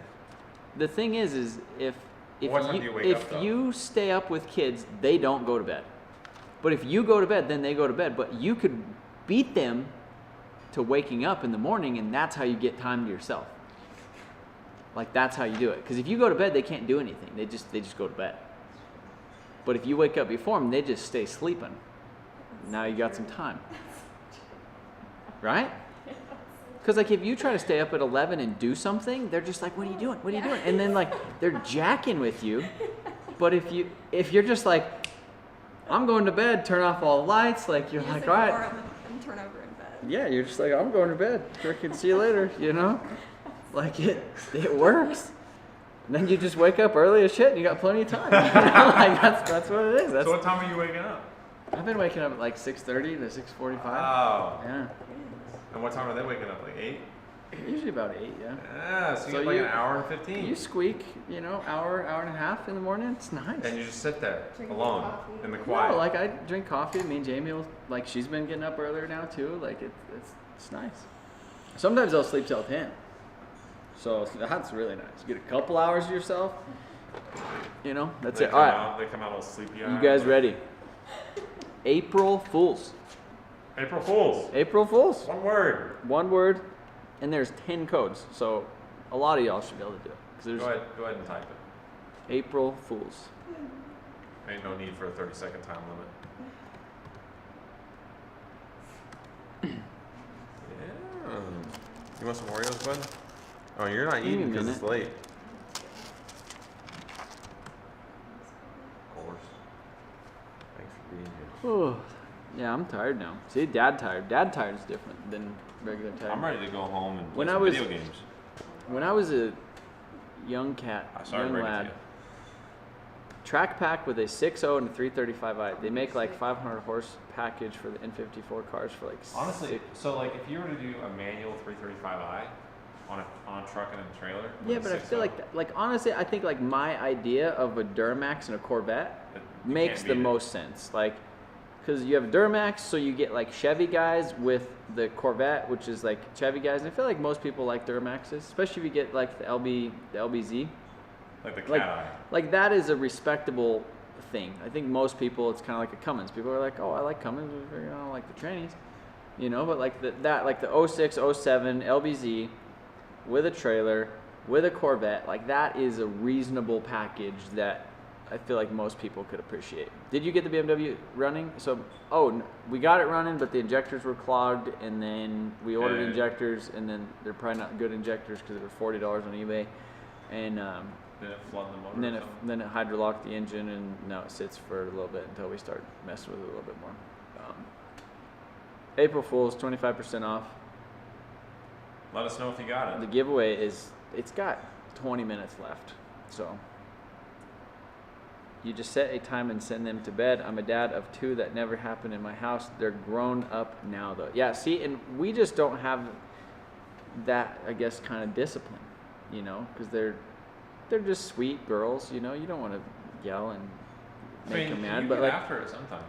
the thing is if What time do you wake up, though? you stay up with kids, they don't go to bed. But if you go to bed, then they go to bed. But you could beat them to waking up in the morning, and that's how you get time to yourself. Like, that's how you do it. Because if you go to bed, they can't do anything. They just go to bed. But if you wake up before them, they just stay sleeping. Now you got some time. Right? Because like if you try to stay up at 11 and do something, they're just like, what are you doing? What are you doing? And then like they're jacking with you. But if you're just like, I'm going to bed, turn off all the lights, like you're like, all right. And turn over in bed. Yeah, you're just like, I'm going to bed. Freaking see you later, you know? Like it works. And then you just wake up early as shit and you got plenty of time. You know? Like that's what it is. So what time are you waking up? I've been waking up at like 6:30 to 6:45. Oh. Yeah. And what time are they waking up? Like 8? Usually about 8, yeah. Yeah, so you So get like you- an hour and 15. You squeak, you know, hour and a half in the morning. It's nice. And you just sit there Drinking alone coffee. in the quiet. No, like I drink coffee. Me and Jamie will, like, she's been getting up earlier now too. Like it's nice. Sometimes I'll sleep till 10. So that's really nice. You get a couple hours to yourself. You know, that's They it. come All right, out, they come out all sleepy. you guys ready? April Fools. April Fools. April Fools. One word. One word, and there's 10 codes. So a lot of y'all should be able to do it. 'Cause there's Go ahead and type it. April Fools. Ain't no need for a 30-second time limit. Yeah. You want some Oreos, bud? Oh, you're not Give me a eating because it's minute. late. Of course. Thanks for being here. Oh, yeah, I'm tired now. See, Dad tired. Dad tired is different than regular tired. I'm ready to go home and play When I some was- video games. When I was a young cat, I started young ready lad, to. track pack with a 6.0 and a 335i. They make like 500 horse package for the N54 cars for like Honestly, so like if you were to do a manual 335i on a truck and a trailer. Yeah, but I feel like honestly, I think like my idea of a Duramax and a Corvette makes the most sense. Like, because you have Duramax, so you get like Chevy guys with the Corvette, which is like Chevy guys. And I feel like most people like Duramaxes, especially if you get like the LBZ. Like the cat eye. Like that is a respectable thing. I think most people, it's kind of like a Cummins. People are like, oh, I like Cummins, but I don't like the trannies, you know. But like the 06, 07 LBZ with a trailer, with a Corvette, like that is a reasonable package that I feel like most people could appreciate. Did you get the BMW running? So, we got it running, but the injectors were clogged, and then we ordered injectors, and then they're probably not good injectors because they were $40 on eBay, and Then it flooded the motor. and then it hydrolocked the engine, and now it sits for a little bit until we start messing with it a little bit more. April Fool's, 25% off. Let us know if you got The it. giveaway it's got 20 minutes left, so you just set a time and send them to bed. I'm a dad of 2. That never happened in my house. They're grown up now, though. Yeah, see, and we just don't have that, I guess, kind of discipline, you know, because they're just sweet girls, you know. You don't want to yell and make them mad, you but get like, after it sometimes.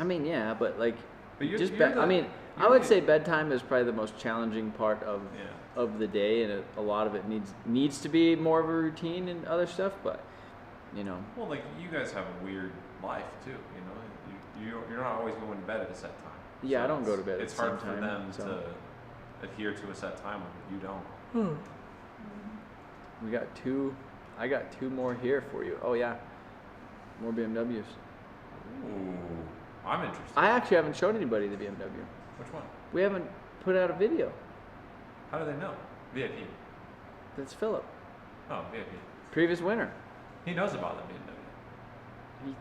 I mean, yeah, but like, But you're, just you're bed. the- I mean, I you're would the- say bedtime is probably the most challenging part of Yeah. of the day, and a lot of it needs to be more of a routine and other stuff. But you know, Well, like you guys have a weird life too. You know, you're not always going to bed at a set time. Yeah, I don't it's- go to bed at It's the hard same for time, them so. to adhere to a set time when you don't. we got 2. I got 2 more here for you. Oh yeah, more BMWs. Ooh, I'm interested. I actually haven't showed anybody the BMW. Which one? We haven't put out a video. How do they know? VIP. That's Philip, Oh, VIP. previous winner. He knows about the BMW. He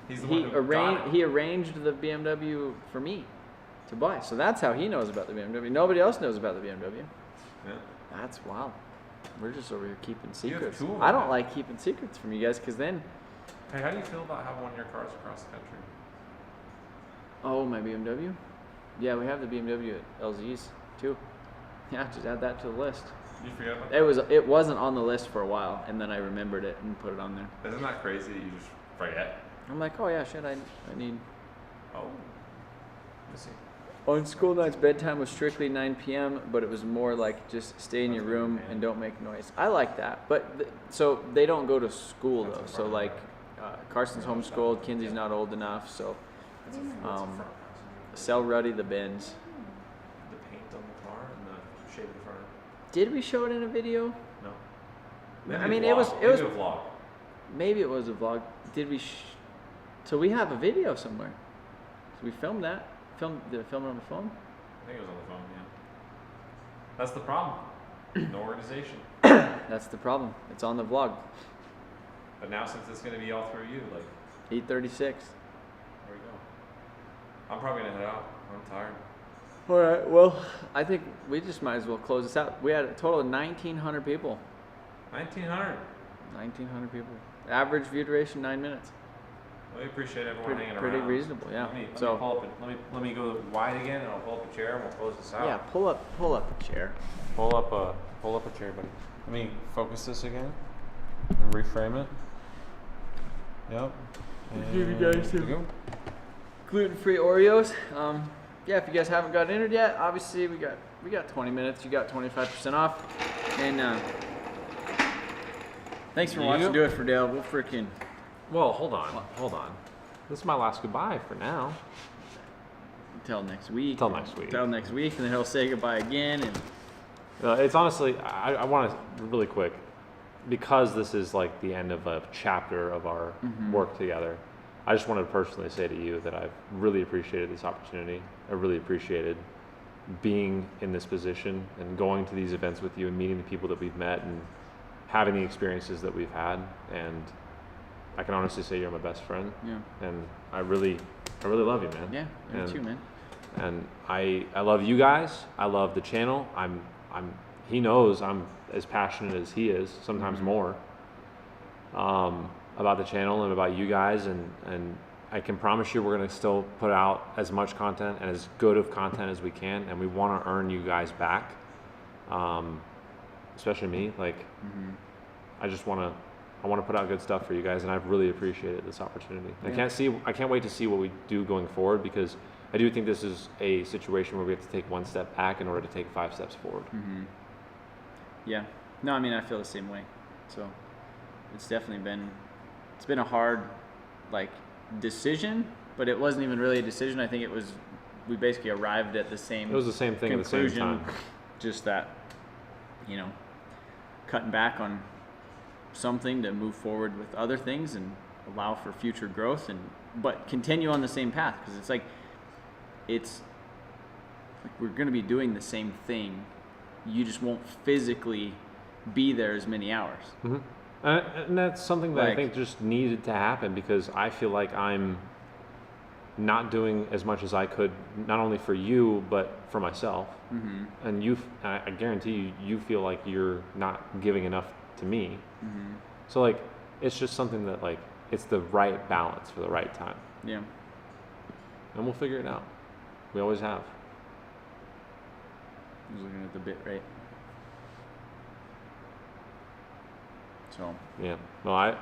He's the he one who got it. he arranged the BMW for me to buy, so that's how he knows about the BMW. Nobody else knows about the BMW. Yeah. That's wild. We're just over here keeping You have secrets. 2 of them I don't now. like keeping secrets from you guys, because then, Hey, how do you feel about having one of your cars across the country? oh, my BMW. Yeah, we have the BMW at LZ's too. Yeah, just add that to the list. You forget about It wasn't on the list for a while, and then I remembered it and put it on there. that? Isn't that crazy that you just forget? I'm like, oh yeah, shit, I need. Oh. Let's see. On school nights, bedtime was strictly 9 p.m., but it was more like just stay in your That's what room you're and don't make noise. I like that, but so they don't go to school That's though. a So front like, yard. Carson's homeschooled, Kinsey's not old enough, so sell Ruddy the Benz. The paint on the car and the shape of the front. Did we show it in a video? No. I mean, a it was- vlog. it was- Maybe a vlog. Maybe it was a vlog. Did we? So we have a video somewhere. So we filmed that. Did I film it on the phone? I think it was on the phone. Yeah. That's the problem. No organization. That's the problem. It's on the vlog. But now since it's gonna be all through you, like 8:36. there we go. I'm probably gonna head out. I'm tired. All right. Well, I think we just might as well close this out. We had a total of 1,900 people. 1900. 1,900 people. Average view duration 9 minutes. Well, we appreciate everyone hanging Pretty around. reasonable, yeah. Let me So- pull up. Let me go wide again, and I'll pull up a chair, and we'll close this out. Yeah. Pull up a chair. Pull up a chair, buddy. Let me focus this again and reframe it. Yep. Give you guys There some- we go. Gluten-free Oreos. Yeah. If you guys haven't got entered yet, obviously we got 20 minutes. You got 25% off. And thanks for watching. Yep. Do it for Dale. We'll freaking. Well, hold on. This is my last goodbye for now. Until next week. Till next week. Until next week, and then he'll say goodbye again. And It's honestly, I want to really quick, because this is like the end of a chapter of our work together. I just wanted to personally say to you that I've really appreciated this opportunity. I really appreciated being in this position and going to these events with you and meeting the people that we've met and having the experiences that we've had. And I can honestly say you're my best friend. Yeah. And I really love you, man. Yeah, me And- too, man. And I love you guys. I love the channel. He knows I'm as passionate as he is, sometimes more. about the channel and about you guys, and I can promise you we're going to still put out as much content and as good of content as we can, and we want to earn you guys back, especially me. Like, I want to put out good stuff for you guys, and I've really appreciated this opportunity. Yeah. I can't wait to see what we do going forward, because I do think this is a situation where we have to take one step back in order to take 5 steps forward. Yeah. No, I mean, I feel the same way. So it's definitely been a hard, like, decision, but it wasn't even really a decision. I think it was, we basically arrived at the same. It was the same thing at the same time. Just that, cutting back on something to move forward with other things and allow for future growth, but continue on the same path, because it's like we're going to be doing the same thing. You just won't physically be there as many hours. And that's something that I think just needed to happen, because I feel like I'm not doing as much as I could, not only for you, but for myself. And I guarantee you feel like you're not giving enough to me. So, like, it's just something that, like, it's the right balance for the right time. Yeah. And we'll figure it out. We always have. I was looking at the bit rate. So yeah, no, I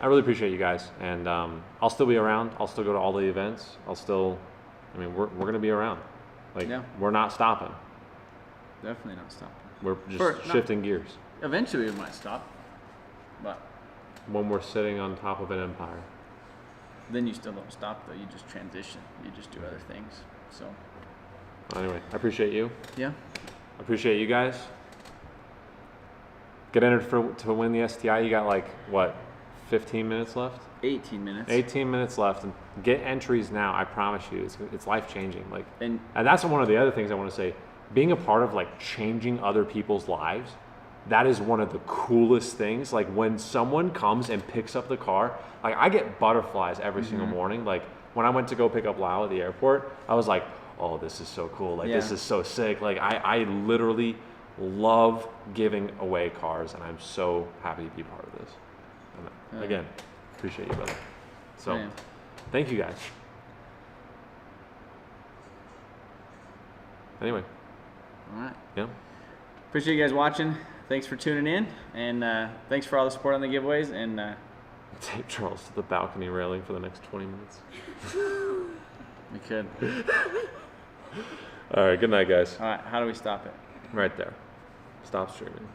really appreciate you guys, and I'll still be around. I'll still go to all the events. We're gonna be around. Like, we're not stopping. Definitely not stopping. We're just shifting gears. Eventually we might stop, but when we're sitting on top of an empire, then you still don't stop though. You just transition. You just do other things. So anyway, I appreciate you. Yeah. I appreciate you guys. Get entered to win the STI. You got, like, what, 15 minutes left? 18 minutes. 18 minutes left, and get entries now. I promise you, it's life changing. Like, and that's one of the other things I want to say. Being a part of, like, changing other people's lives, that is one of the coolest things. Like, when someone comes and picks up the car, like, I get butterflies every single morning. Like, when I went to go pick up Lau at the airport, I was like, oh, this is so cool. Like, this is so sick. Like, I literally love giving away cars, and I'm so happy to be part of this. And again, appreciate you, brother. So, thank you guys. Anyway. All right. Yeah. Appreciate you guys watching. Thanks for tuning in, and thanks for all the support on the giveaways. And tape Charles to the balcony railing for the next 20 minutes. We could. All right. Good night, guys. All right. How do we stop it? Right there. Stop streaming.